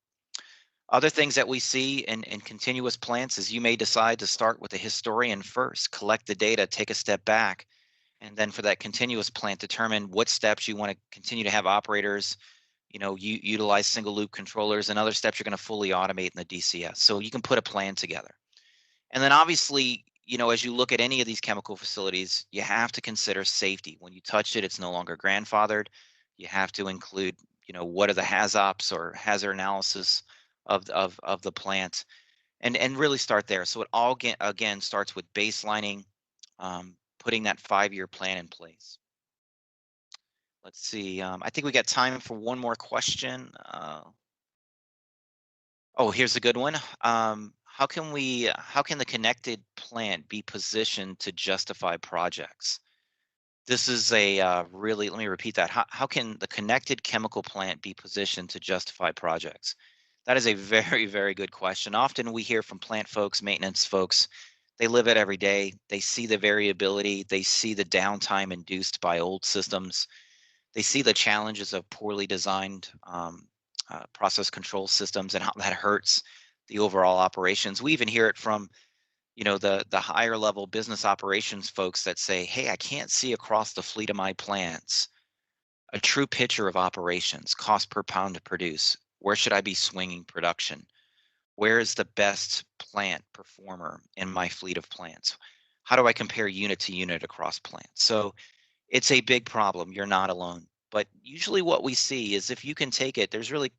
Other things that we see in continuous plants is you may decide to start with a historian first, collect the data, take a step back, and then for that continuous plant, determine what steps you want to continue to have operators, utilize single loop controllers, and other steps you're going to fully automate in the DCS. So you can put a plan together. And then obviously, as you look at any of these chemical facilities, you have to consider safety. When you touch it, it's no longer grandfathered. You have to include, what are the HAZOPs or hazard analysis of the plant, and really start there. So it all again starts with baselining, putting that 5-year plan in place. Let's see. I think we got time for one more question. Here's a good one. How can the connected plant be positioned to justify projects? This is a really, let me repeat that. How can the connected chemical plant be positioned to justify projects? That is a very, very good question. Often we hear from plant folks, maintenance folks, they live it every day. They see the variability. They see the downtime induced by old systems. They see the challenges of poorly designed process control systems and how that hurts the overall operations. We even hear it from, the higher level business operations folks that say, hey, I can't see across the fleet of my plants a true picture of operations, cost per pound to produce. Where should I be swinging production? Where is the best plant performer in my fleet of plants? How do I compare unit to unit across plants? So it's a big problem. You're not alone. But usually what we see is if you can take it, there's really,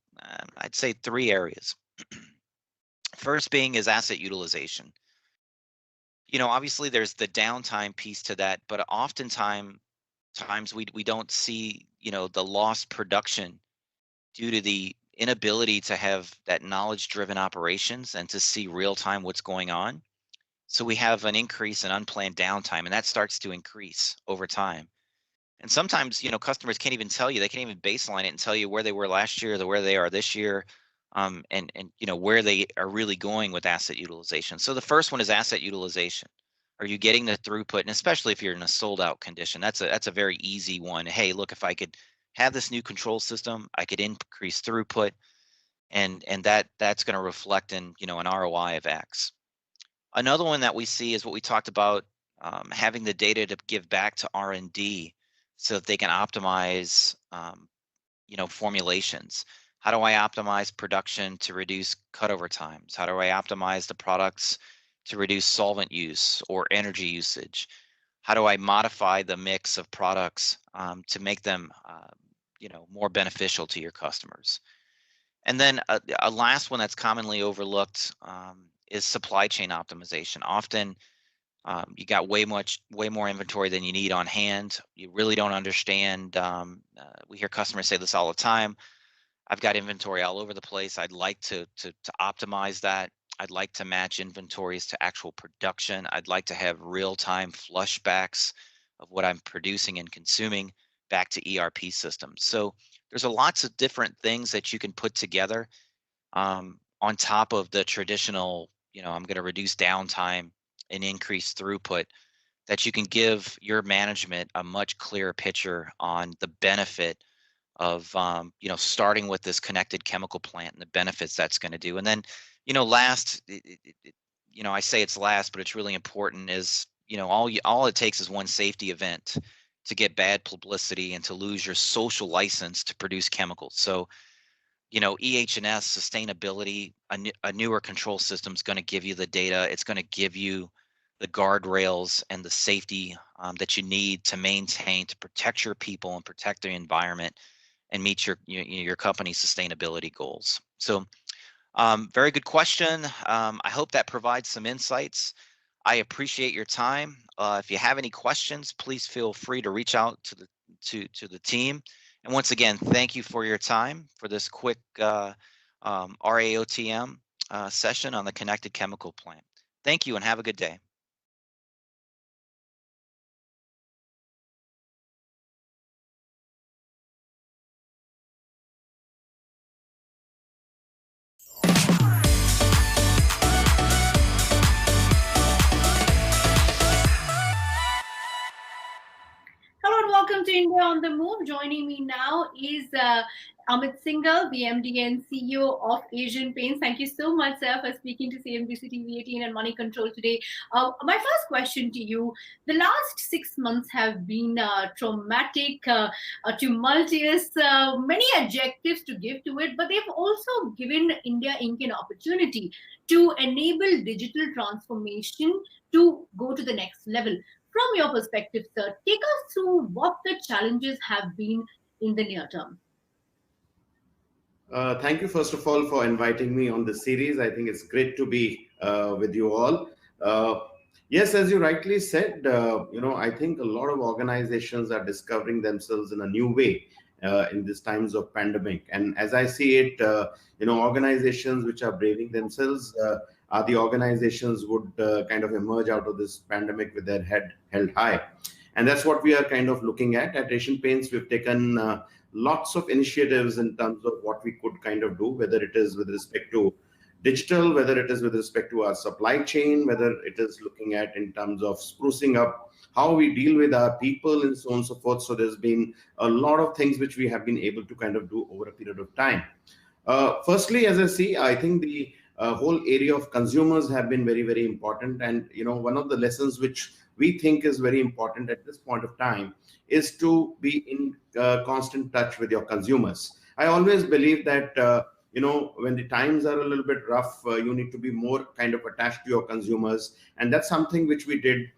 I'd say 3 areas. First being is asset utilization. Obviously there's the downtime piece to that, but oftentimes we don't see, the lost production due to the inability to have that knowledge-driven operations and to see real-time what's going on. So we have an increase in unplanned downtime, and that starts to increase over time. And sometimes, customers can't even tell you, they can't even baseline it and tell you where they were last year, where they are this year, and where they are really going with asset utilization. So the first one is asset utilization. Are you getting the throughput? And especially if you're in a sold out condition, that's a very easy one. Hey, look, if I could have this new control system, I could increase throughput, and that's going to reflect in an ROI of X. Another one that we see is what we talked about, having the data to give back to R&D. so that they can optimize, formulations. How do I optimize production to reduce cutover times? How do I optimize the products to reduce solvent use or energy usage? How do I modify the mix of products to make them, more beneficial to your customers? And then a last one that's commonly overlooked is supply chain optimization. Often you got way more inventory than you need on hand. You really don't understand. We hear customers say this all the time. I've got inventory all over the place. I'd like to optimize that. I'd like to match inventories to actual production. I'd like to have real-time flushbacks of what I'm producing and consuming back to ERP systems. So there's lots of different things that you can put together on top of the traditional, I'm going to reduce downtime and increase throughput, that you can give your management a much clearer picture on the benefit of, starting with this connected chemical plant and the benefits that's going to do. And then, last, I say it's last, but it's really important, is, all it takes is one safety event to get bad publicity and to lose your social license to produce chemicals. So, EH&S, sustainability, a newer control system is going to give you the data. It's going to give you the guardrails and the safety that you need to maintain, to protect your people and protect the environment and meet your company's sustainability goals. So very good question. I hope that provides some insights. I appreciate your time. If you have any questions, please feel free to reach out to the team. And once again, thank you for your time for this quick RAOTM session on the connected chemical plant. Thank you and have a good day. Hello and welcome to India on the Move. Joining me now is Amit Singhal, the MD and CEO of Asian Paints. Thank you so much, sir, for speaking to CNBC TV 18 and Money Control today. My first question to you: the last 6 months have been traumatic, tumultuous, many adjectives to give to it, but they've also given India.INC an opportunity to enable digital transformation to go to the next level. From your perspective, sir, take us through what the challenges have been in the near term. Thank you, first of all, for inviting me on this series. I think it's great to be with you all. Yes, as you rightly said, I think a lot of organizations are discovering themselves in a new way in these times of pandemic. And as I see it, organizations which are braving themselves are the organizations would kind of emerge out of this pandemic with their head held high. And that's what we are kind of looking at. At Asian Paints, we've taken lots of initiatives in terms of what we could kind of do, whether it is with respect to digital, whether it is with respect to our supply chain, whether it is looking at in terms of sprucing up how we deal with our people and so on and so forth. So there's been a lot of things which we have been able to kind of do over a period of time. Firstly, as I see, I think the whole area of consumers have been very, very important. And, one of the lessons which we think is very important at this point of time is to be in constant touch with your consumers. I always believe that, when the times are a little bit rough, you need to be more kind of attached to your consumers. And that's something which we did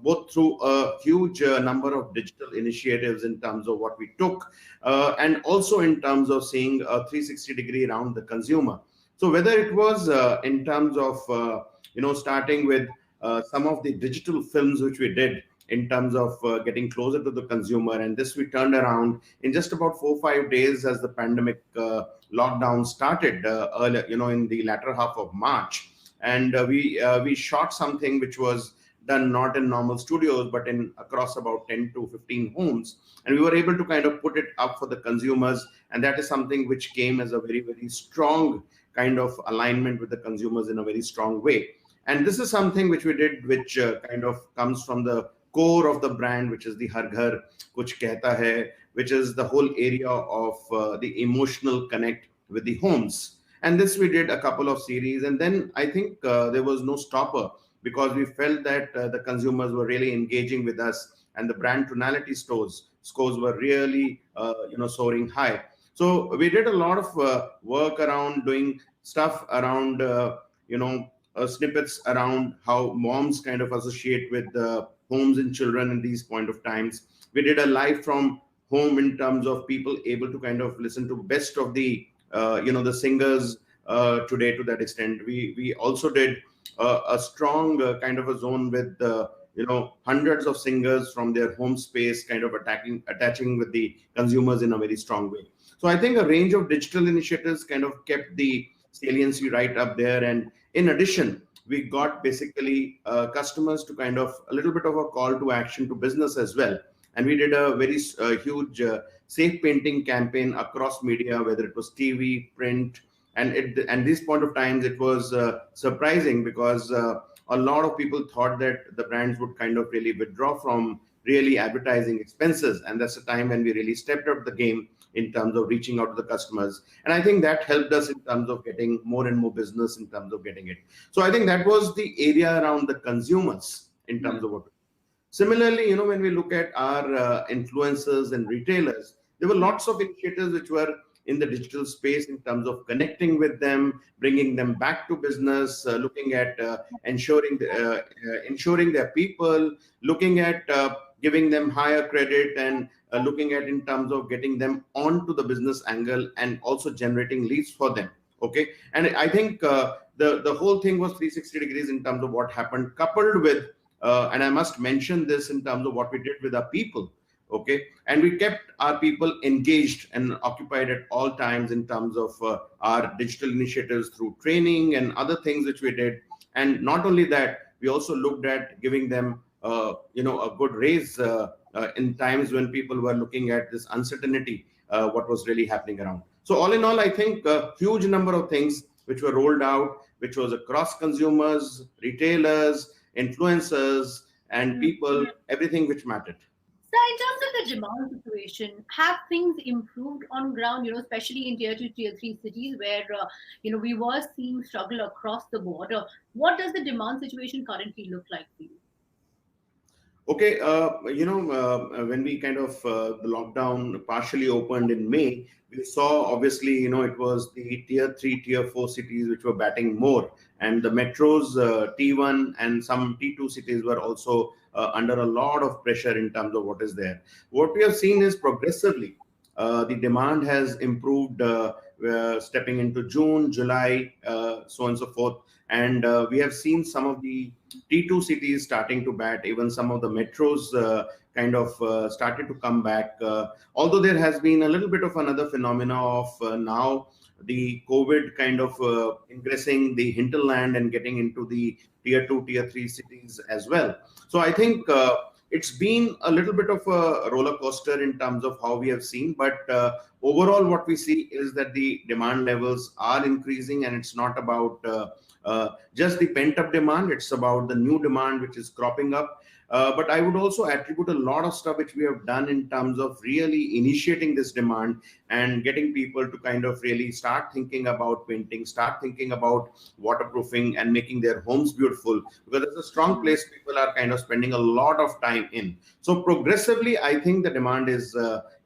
both through a huge number of digital initiatives in terms of what we took, and also in terms of seeing a 360-degree around the consumer. So whether it was in terms of, starting with some of the digital films which we did in terms of getting closer to the consumer, and this we turned around in just about 4 or 5 days as the pandemic lockdown started earlier, in the latter half of March. And we shot something which was done not in normal studios, but in across about 10 to 15 homes. And we were able to kind of put it up for the consumers. And that is something which came as a very, very strong kind of alignment with the consumers in a very strong way. And this is something which we did, which kind of comes from the core of the brand, which is the Har Ghar Kuch Kehta Hai, which is the whole area of the emotional connect with the homes. And this we did a couple of series. And then I think there was no stopper, because we felt that the consumers were really engaging with us and the brand tonality stores. scores were really, soaring high. So we did a lot of work around doing stuff around, snippets around how moms kind of associate with homes and children in these point of times. We did a live from home in terms of people able to kind of listen to best of the, the singers today to that extent. We also did a strong kind of a zone with, hundreds of singers from their home space kind of attaching with the consumers in a very strong way. So I think a range of digital initiatives kind of kept the saliency right up there. And in addition, we got basically customers to kind of a little bit of a call to action to business as well. And we did a very huge safe painting campaign across media, whether it was TV, print, and this point of times it was surprising because a lot of people thought that the brands would kind of really withdraw from really advertising expenses, and that's the time when we really stepped up the game in terms of reaching out to the customers. And I think that helped us in terms of getting more and more business in terms of getting it. So I think that was the area around the consumers in terms of what. Similarly, when we look at our influencers and retailers, there were lots of initiatives which were in the digital space in terms of connecting with them, bringing them back to business, looking at ensuring their people, looking at giving them higher credit, and looking at in terms of getting them onto the business angle and also generating leads for them. Okay, and I think the whole thing was 360 degrees in terms of what happened, coupled with, and I must mention this in terms of what we did with our people. Okay, and we kept our people engaged and occupied at all times in terms of our digital initiatives through training and other things which we did. And not only that, we also looked at giving them a good raise in times when people were looking at this uncertainty, what was really happening around. So all in all, I think a huge number of things which were rolled out, which was across consumers, retailers, influencers, and people, everything which mattered. So in terms of the demand situation, have things improved on ground, especially in tier 2, tier 3 cities where, we were seeing struggle across the board? What does the demand situation currently look like for you? Okay, when we kind of, the lockdown partially opened in May, we saw obviously, it was the tier 3, tier 4 cities which were batting more. And the metros, T1 and some T2 cities were also under a lot of pressure in terms of what is there. What we have seen is progressively, the demand has improved stepping into June, July, so on and so forth. And we have seen some of the T2 cities starting to bat, even some of the metros kind of started to come back. Although there has been a little bit of another phenomena of now the COVID kind of ingressing the hinterland and getting into the tier 2, tier 3 cities as well. So I think it's been a little bit of a roller coaster in terms of how we have seen, but overall what we see is that the demand levels are increasing, and it's not about just the pent-up demand, it's about the new demand which is cropping up. But I would also attribute a lot of stuff which we have done in terms of really initiating this demand and getting people to kind of really start thinking about painting, start thinking about waterproofing and making their homes beautiful, because it's a strong place people are kind of spending a lot of time in. So progressively, I think the demand is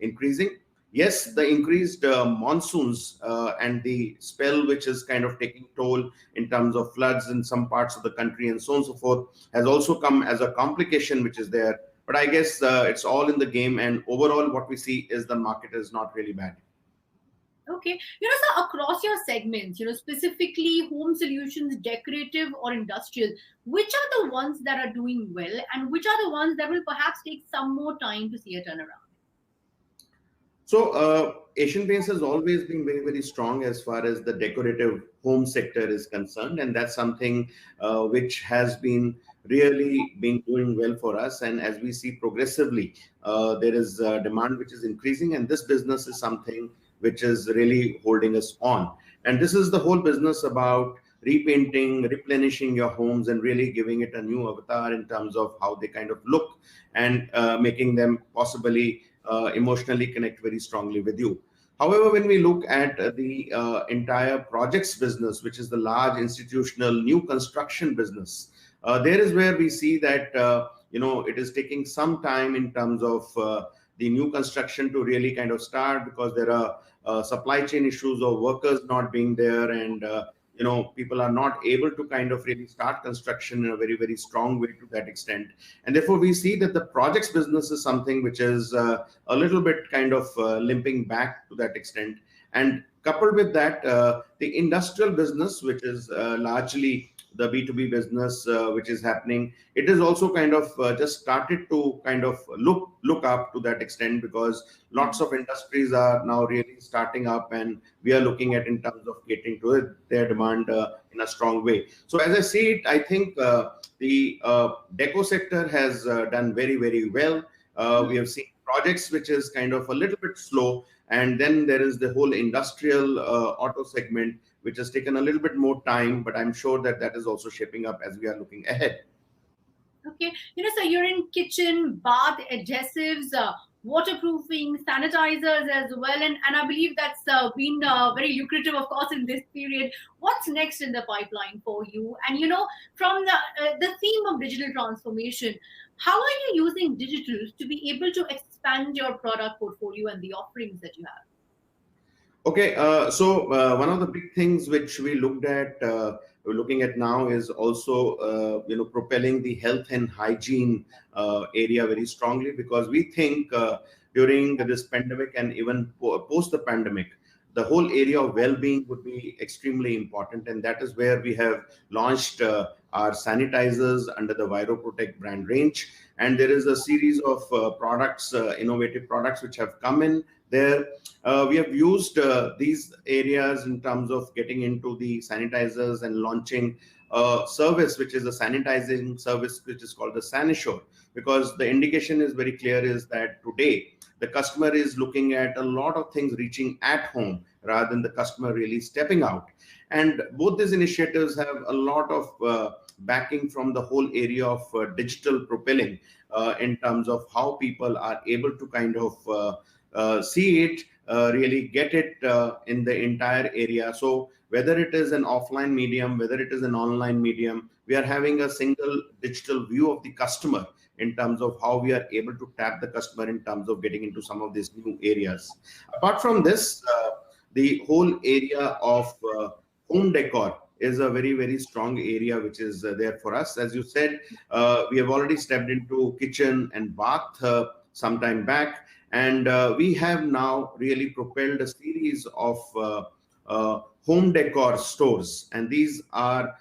increasing. Yes, the increased monsoons and the spell which is kind of taking toll in terms of floods in some parts of the country and so on and so forth has also come as a complication which is there. But I guess it's all in the game, and overall what we see is the market is not really bad. Okay, so across your segments, specifically home solutions, decorative or industrial, which are the ones that are doing well and which are the ones that will perhaps take some more time to see a turnaround? So Asian Paints has always been very, very strong as far as the decorative home sector is concerned. And that's something which has been really been doing well for us. And as we see progressively, there is demand which is increasing. And this business is something which is really holding us on. And this is the whole business about repainting, replenishing your homes and really giving it a new avatar in terms of how they kind of look and making them possibly emotionally connect very strongly with you. However, when we look at the entire projects business, which is the large institutional new construction business, there is where we see that it is taking some time in terms of the new construction to really kind of start, because there are supply chain issues of workers not being there, and people are not able to kind of really start construction in a very, very strong way to that extent. And therefore, we see that the projects business is something which is a little bit kind of limping back to that extent. And coupled with that, the industrial business, which is largely the B2B business, which is happening, it is also kind of just started to kind of look up to that extent, because lots of industries are now really starting up, and we are looking at in terms of catering to it, their demand in a strong way. So as I see it, I think the deco sector has done very, very well. We have seen projects which is kind of a little bit slow, and then there is the whole industrial auto segment, which has taken a little bit more time, but I'm sure that that is also shaping up as we are looking ahead. Okay, so you're in kitchen, bath, adhesives, waterproofing, sanitizers as well, and I believe that's been very lucrative, of course, in this period. What's next in the pipeline for you? And from the theme of digital transformation, how are you using digital to be able to expand your product portfolio and the offerings that you have? Okay, so one of the big things which we we're looking at now is also, propelling the health and hygiene area very strongly, because we think during this pandemic and even post the pandemic, the whole area of well-being would be extremely important, and that is where we have launched our sanitizers under the ViroProtect brand range. And there is a series of products, innovative products, which have come in there. We have used these areas in terms of getting into the sanitizers and launching a service, which is a sanitizing service, which is called the SaniSure, because the indication is very clear, is that today the customer is looking at a lot of things reaching at home rather than the customer really stepping out. And both these initiatives have a lot of backing from the whole area of digital propelling in terms of how people are able to kind of see it, really get it in the entire area. So whether it is an offline medium, whether it is an online medium, we are having a single digital view of the customer in terms of how we are able to tap the customer in terms of getting into some of these new areas. Apart from this, the whole area of home decor is a very, very strong area which is there for us. As you said, we have already stepped into kitchen and bath some time back, and we have now really propelled a series of home decor stores, and these are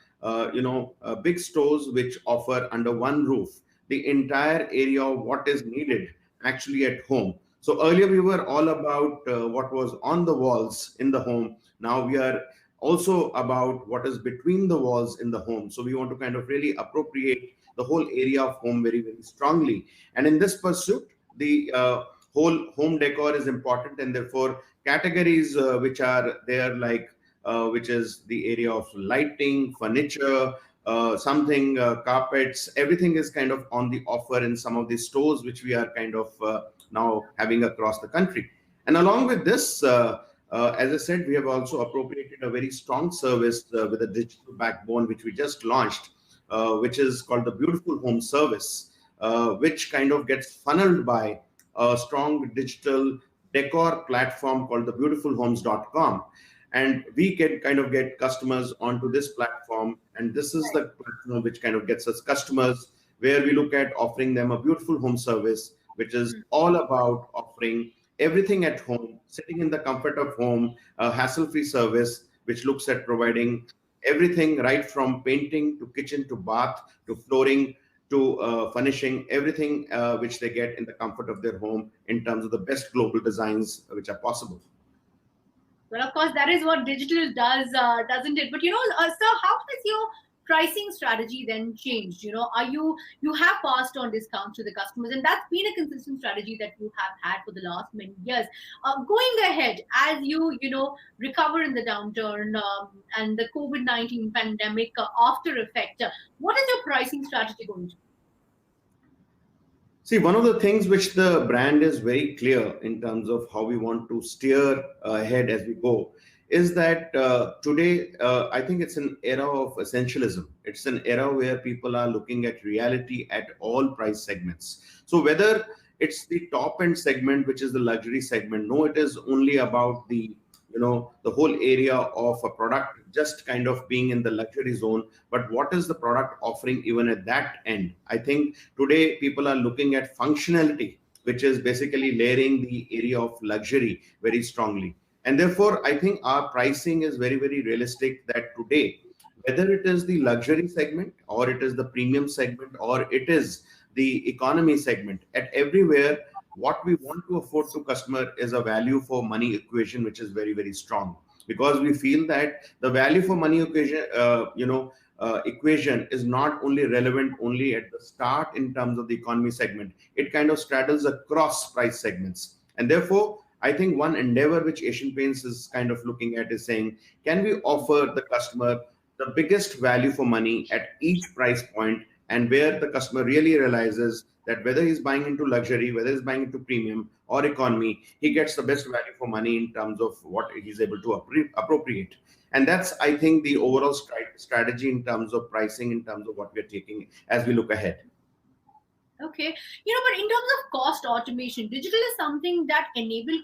big stores which offer under one roof the entire area of what is needed actually at home. So earlier we were all about what was on the walls in the home. Now we are also about what is between the walls in the home. So we want to kind of really appropriate the whole area of home very, very strongly. And in this pursuit, the whole home decor is important, and therefore categories which are there, like which is the area of lighting, furniture, carpets, everything is kind of on the offer in some of these stores which we are kind of now having across the country. And along with this, as I said, we have also appropriated a very strong service with a digital backbone, which we just launched, which is called the Beautiful Home Service, which kind of gets funneled by a strong digital decor platform called the beautifulhomes.com. And we can kind of get customers onto this platform. And this is the platform which kind of gets us customers, where we look at offering them a beautiful home service, which is all about offering everything at home, sitting in the comfort of home, a hassle-free service, which looks at providing everything right from painting to kitchen to bath to flooring to furnishing, everything which they get in the comfort of their home in terms of the best global designs which are possible. Well, of course, that is what digital does, doesn't it? But, sir, how has your pricing strategy then changed? You have passed on discounts to the customers, and that's been a consistent strategy that you have had for the last many years. Going ahead, as you recover in the downturn and the COVID-19 pandemic after effect, what is your pricing strategy going to be? See, one of the things which the brand is very clear in terms of how we want to steer ahead as we go is that today, I think it's an era of essentialism. It's an era where people are looking at reality at all price segments. So whether it's the top end segment, which is the luxury segment. No, it is only about the the whole area of a product just kind of being in the luxury zone, but what is the product offering even at that end? I think today people are looking at functionality, which is basically layering the area of luxury very strongly. And therefore, I think our pricing is very, very realistic that today, whether it is the luxury segment or it is the premium segment or it is the economy segment, at everywhere, what we want to afford to customer is a value for money equation, which is very, very strong, because we feel that the value for money equation, equation is not only relevant only at the start in terms of the economy segment. It kind of straddles across price segments. And therefore, I think one endeavor which Asian Paints is kind of looking at is saying, can we offer the customer the biggest value for money at each price point, and where the customer really realizes that whether he's buying into luxury, whether he's buying into premium or economy, he gets the best value for money in terms of what he's able to appropriate. And that's, I think, the overall strategy in terms of pricing, in terms of what we're taking as we look ahead. Okay, but in terms of cost automation, digital is something that enables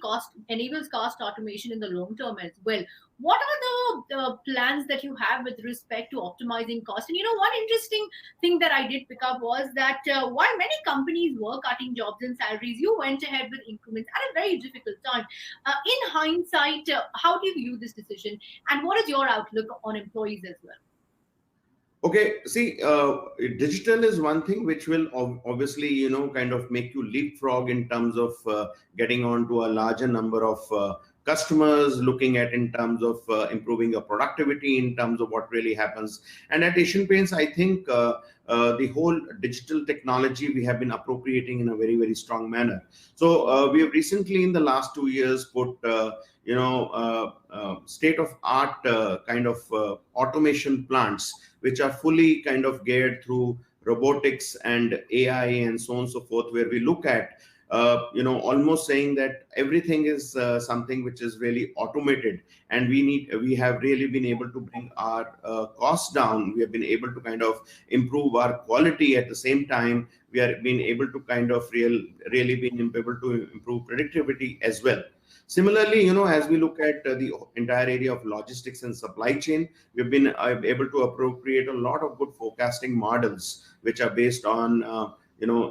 cost automation in the long term as well. What are the plans that you have with respect to optimizing cost? And one interesting thing that I did pick up was that while many companies were cutting jobs and salaries, you went ahead with increments at a very difficult time. In hindsight, how do you view this decision, and what is your outlook on employees as well? Okay, see, digital is one thing which will obviously, kind of make you leapfrog in terms of getting on to a larger number of customers, looking at in terms of improving your productivity, in terms of what really happens. And at Asian Paints, I think the whole digital technology we have been appropriating in a very, very strong manner. So we have recently in the last 2 years put state-of-art kind of automation plants, which are fully kind of geared through robotics and AI and so on and so forth, where we look at almost saying that everything is something which is really automated, and we have really been able to bring our costs down. We have been able to kind of improve our quality. At the same time, we are being able to kind of really been able to improve productivity as well. Similarly, as we look at the entire area of logistics and supply chain, we've been able to appropriate a lot of good forecasting models, which are based on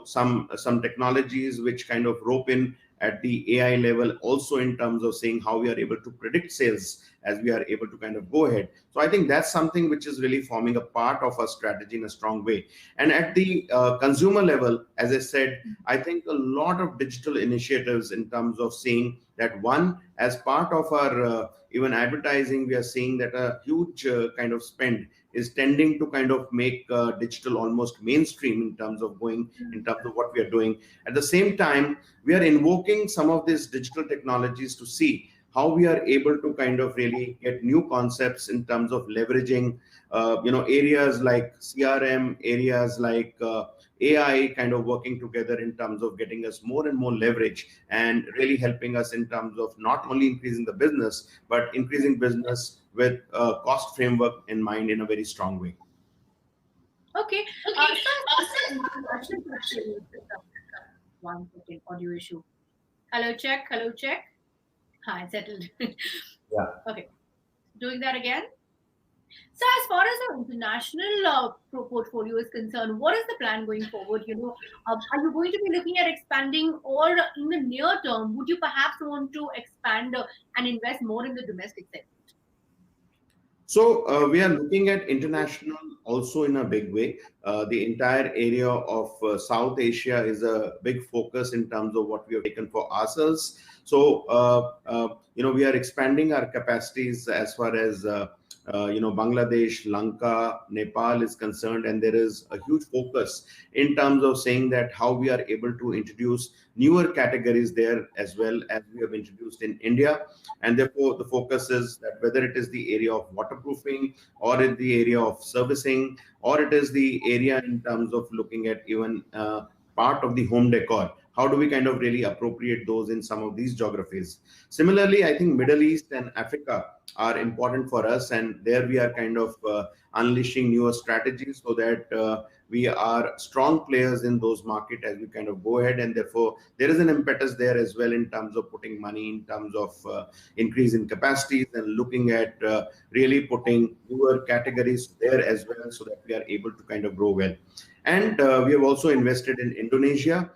some technologies which kind of rope in at the AI level, also in terms of saying how we are able to predict sales as we are able to kind of go ahead. So I think that's something which is really forming a part of our strategy in a strong way. And at the consumer level, as I said, I think a lot of digital initiatives in terms of seeing that, one, as part of our even advertising, we are seeing that a huge kind of spend is tending to kind of make digital almost mainstream in terms of going, in terms of what we are doing. At the same time, we are invoking some of these digital technologies to see how we are able to kind of really get new concepts in terms of leveraging, areas like CRM, areas like AI kind of working together in terms of getting us more and more leverage and really helping us in terms of not only increasing the business, but increasing business with a cost framework in mind in a very strong way. Okay. One second, audio issue. Hello, check. Hello, check. Hi, settled. Yeah. Okay. Doing that again. So as far as our international portfolio is concerned, what is the plan going forward? Are you going to be looking at expanding, or in the near term, would you perhaps want to expand and invest more in the domestic segment? So we are looking at international also in a big way. The entire area of South Asia is a big focus in terms of what we have taken for ourselves. So, we are expanding our capacities as far as, Bangladesh, Lanka, Nepal is concerned. And there is a huge focus in terms of saying that how we are able to introduce newer categories there as well as we have introduced in India. And therefore, the focus is that whether it is the area of waterproofing, or in the area of servicing, or it is the area in terms of looking at even part of the home decor, how do we kind of really appropriate those in some of these geographies. Similarly, I think Middle East and Africa are important for us, and there we are kind of unleashing newer strategies so that we are strong players in those markets as we kind of go ahead, and therefore there is an impetus there as well in terms of putting money, in terms of increase in capacities, and looking at really putting newer categories there as well so that we are able to kind of grow well. And we have also invested in Indonesia,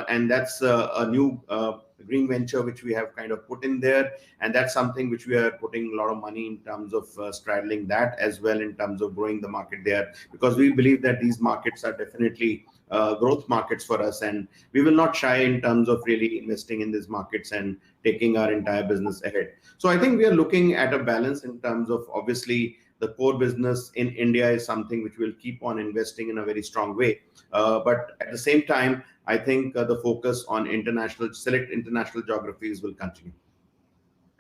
and that's a new green venture which we have kind of put in there, and that's something which we are putting a lot of money in terms of straddling that as well, in terms of growing the market there, because we believe that these markets are definitely growth markets for us, and we will not shy in terms of really investing in these markets and taking our entire business ahead. So I think we are looking at a balance in terms of, obviously, the core business in India is something which will keep on investing in a very strong way. But at the same time, I think the focus on select international geographies will continue.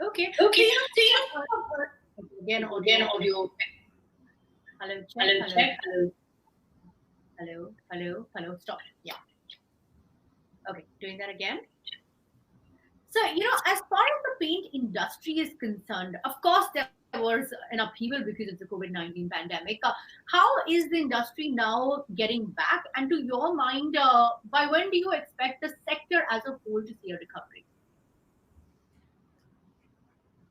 Okay. Again, audio. Hello, check. Hello. Stop. Yeah. Okay, doing that again. So, as far as the paint industry is concerned, of course, there was an upheaval because of the COVID-19 pandemic. How is the industry now getting back? And to your mind, by when do you expect the sector as a whole to see a recovery?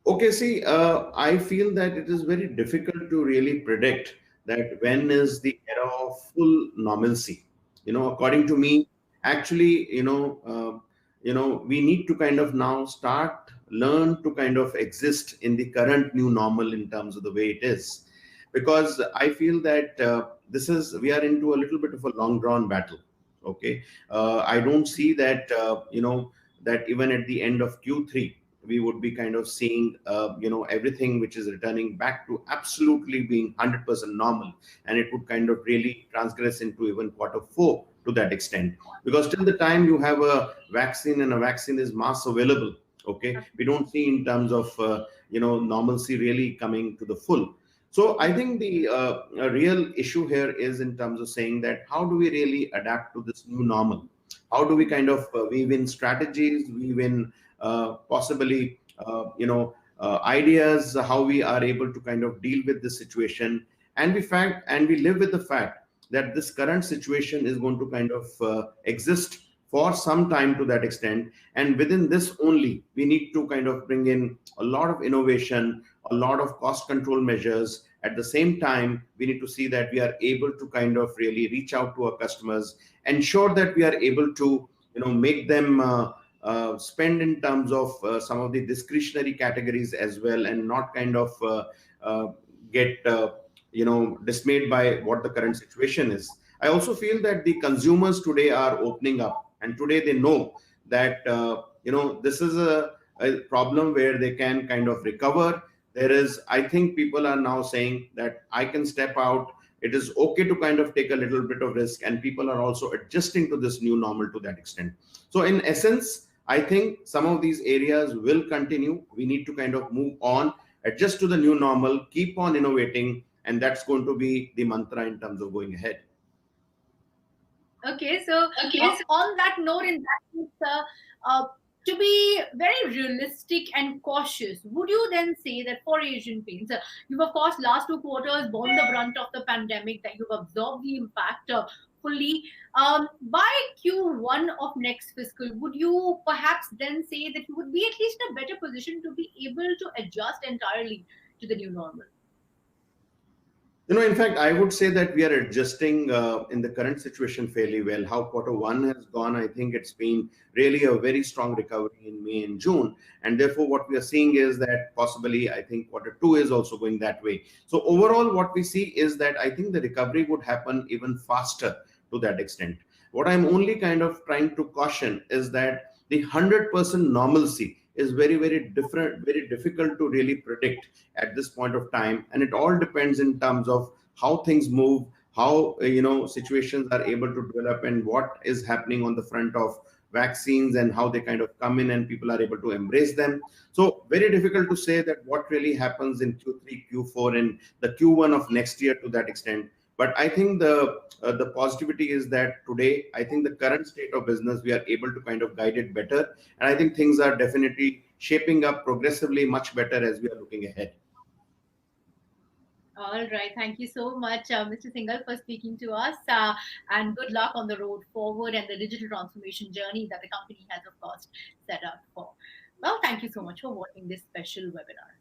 Okay, see, I feel that it is very difficult to really predict that when is the era of full normalcy. According to me, actually, we need to kind of now learn to kind of exist in the current new normal in terms of the way it is, because I feel that we are into a little bit of a long drawn battle. Okay, I don't see that that even at the end of Q3 we would be kind of seeing everything which is returning back to absolutely being 100% normal, and it would kind of really transgress into even Q4 to that extent, because till the time you have a vaccine and a vaccine is mass available, okay, we don't see in terms of normalcy really coming to the full. So I think the real issue here is in terms of saying that how do we really adapt to this new normal? How do we kind of weave in strategies, weave in possibly ideas, how we are able to kind of deal with this situation, and we live with the fact that this current situation is going to kind of exist for some time to that extent, and within this only we need to kind of bring in a lot of innovation, a lot of cost control measures. At the same time, we need to see that we are able to kind of really reach out to our customers, ensure that we are able to make them spend in terms of some of the discretionary categories as well, and not kind of get dismayed by what the current situation is. I also feel that the consumers today are opening up, and today they know that this is a problem where they can kind of recover. I think people are now saying that I can step out. It is okay to kind of take a little bit of risk, and people are also adjusting to this new normal to that extent. So in essence, I think some of these areas will continue. We need to kind of move on, adjust to the new normal, keep on innovating, and that's going to be the mantra in terms of going ahead. Okay, so on that note, in that case, to be very realistic and cautious, would you then say that for Asian Paints, you've of course last 2 quarters borne the brunt of the pandemic, that you've absorbed the impact fully. By Q1 of next fiscal, would you perhaps then say that you would be at least in a better position to be able to adjust entirely to the new normal? In fact, I would say that we are adjusting in the current situation fairly well. How Q1 has gone, I think it's been really a very strong recovery in May and June. And therefore, what we are seeing is that possibly, I think Q2 is also going that way. So overall, what we see is that I think the recovery would happen even faster to that extent. What I'm only kind of trying to caution is that the 100% normalcy is very, very different, very difficult to really predict at this point of time. And it all depends in terms of how things move, how situations are able to develop, and what is happening on the front of vaccines and how they kind of come in and people are able to embrace them. So very difficult to say that what really happens in Q3, Q4, and the Q1 of next year to that extent. But I think the positivity is that today, I think the current state of business, we are able to kind of guide it better. And I think things are definitely shaping up progressively much better as we are looking ahead. All right. Thank you so much, Mr. Singhal, for speaking to us. And good luck on the road forward and the digital transformation journey that the company has, of course, set out for. Well, thank you so much for watching this special webinar.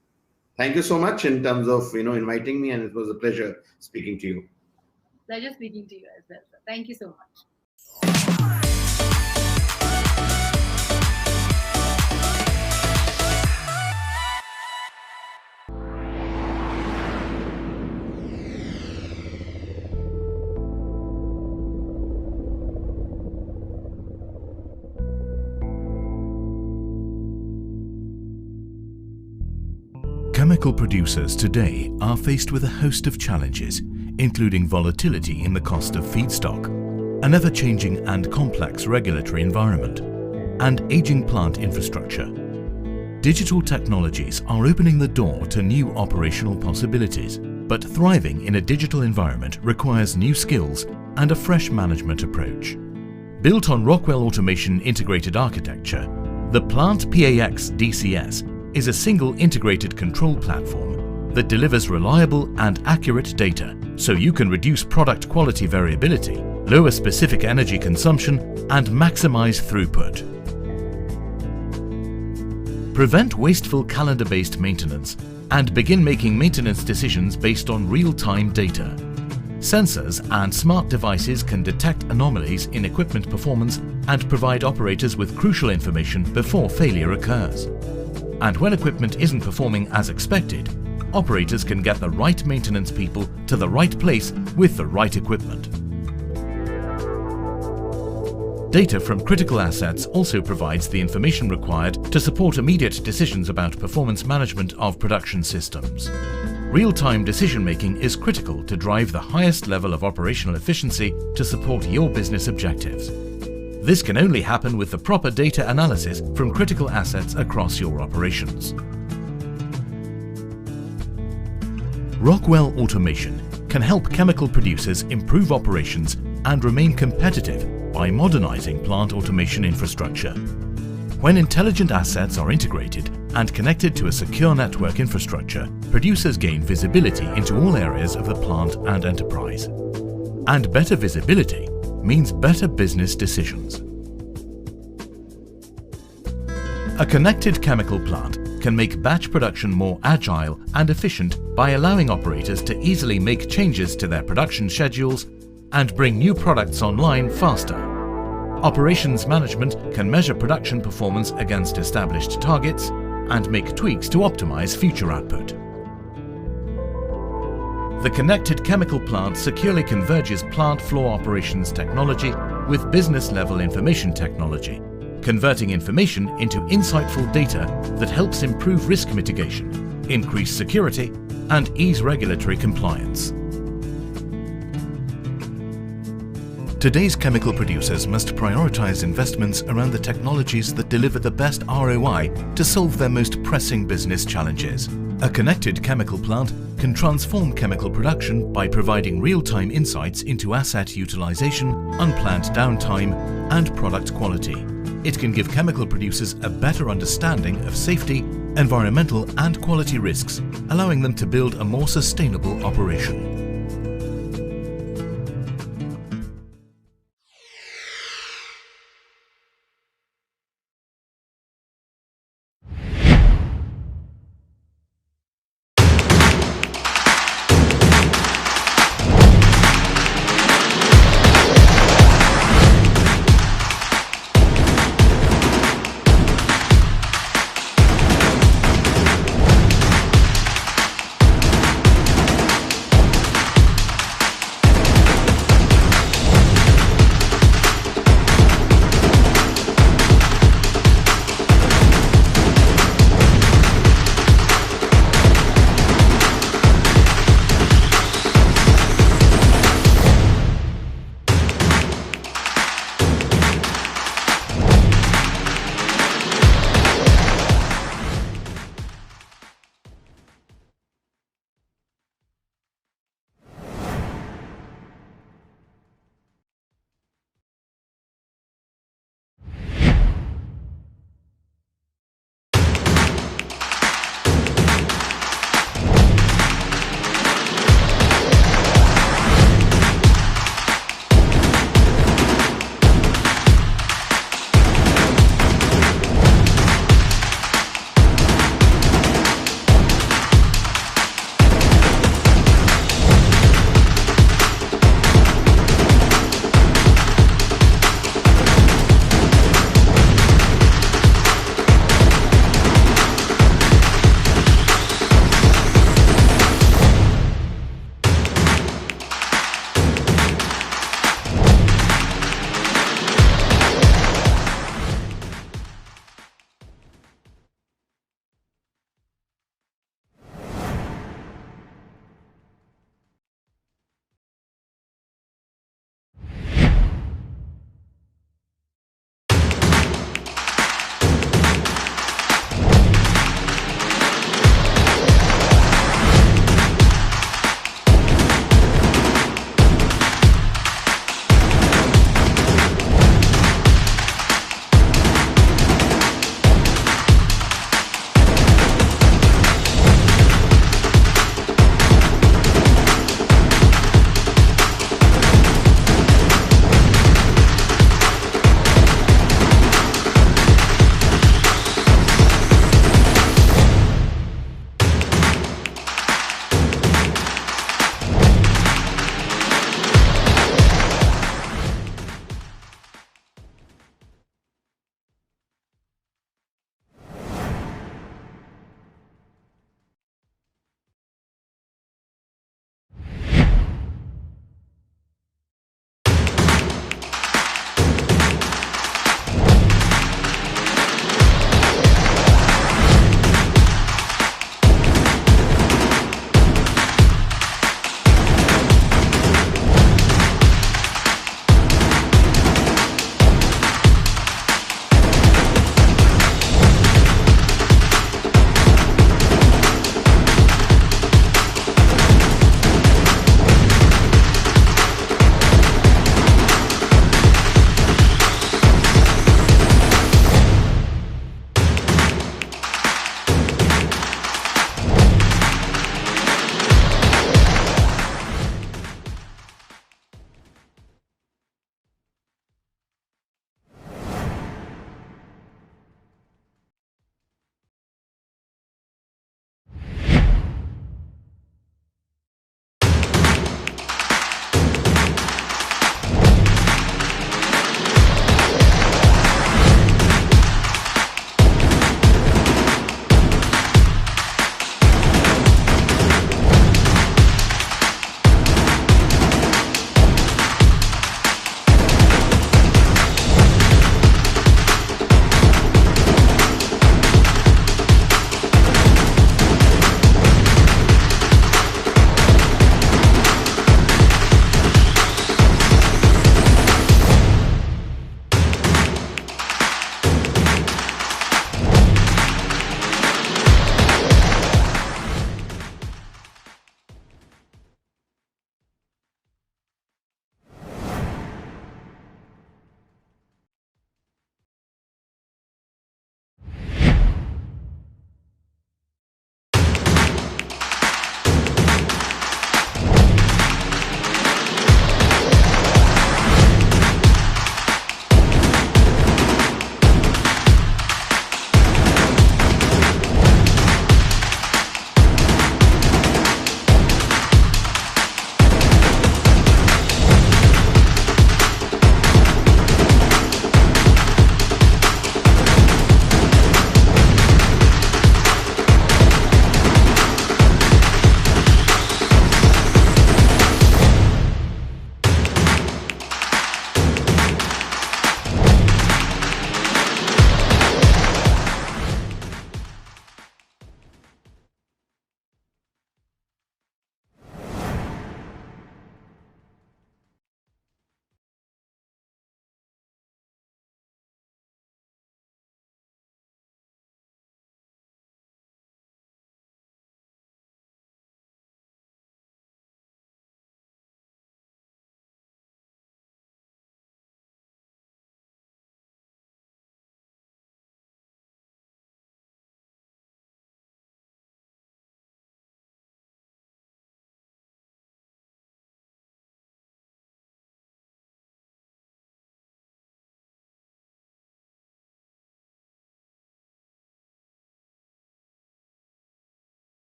Thank you so much in terms of inviting me, and it was a pleasure speaking to you. Pleasure speaking to you as well, sir. Thank you so much. Chemical producers today are faced with a host of challenges, including volatility in the cost of feedstock, an ever-changing and complex regulatory environment, and aging plant infrastructure. Digital technologies are opening the door to new operational possibilities, but thriving in a digital environment requires new skills and a fresh management approach. Built on Rockwell Automation integrated architecture, the PlantPAx DCS is a single integrated control platform that delivers reliable and accurate data so you can reduce product quality variability, lower specific energy consumption, and maximize throughput. Prevent wasteful calendar-based maintenance and begin making maintenance decisions based on real-time data. Sensors and smart devices can detect anomalies in equipment performance and provide operators with crucial information before failure occurs. And when equipment isn't performing as expected, operators can get the right maintenance people to the right place with the right equipment. Data from critical assets also provides the information required to support immediate decisions about performance management of production systems. Real-time decision-making is critical to drive the highest level of operational efficiency to support your business objectives. This can only happen with the proper data analysis from critical assets across your operations. Rockwell Automation can help chemical producers improve operations and remain competitive by modernizing plant automation infrastructure. When intelligent assets are integrated and connected to a secure network infrastructure, producers gain visibility into all areas of the plant and enterprise. And better visibility means better business decisions. A connected chemical plant can make batch production more agile and efficient by allowing operators to easily make changes to their production schedules and bring new products online faster. Operations management can measure production performance against established targets and make tweaks to optimize future output. The connected chemical plant securely converges plant floor operations technology with business-level information technology, converting information into insightful data that helps improve risk mitigation, increase security, and ease regulatory compliance. Today's chemical producers must prioritize investments around the technologies that deliver the best ROI to solve their most pressing business challenges. A connected chemical plant can transform chemical production by providing real-time insights into asset utilization, unplanned downtime, and product quality. It can give chemical producers a better understanding of safety, environmental, and quality risks, allowing them to build a more sustainable operation.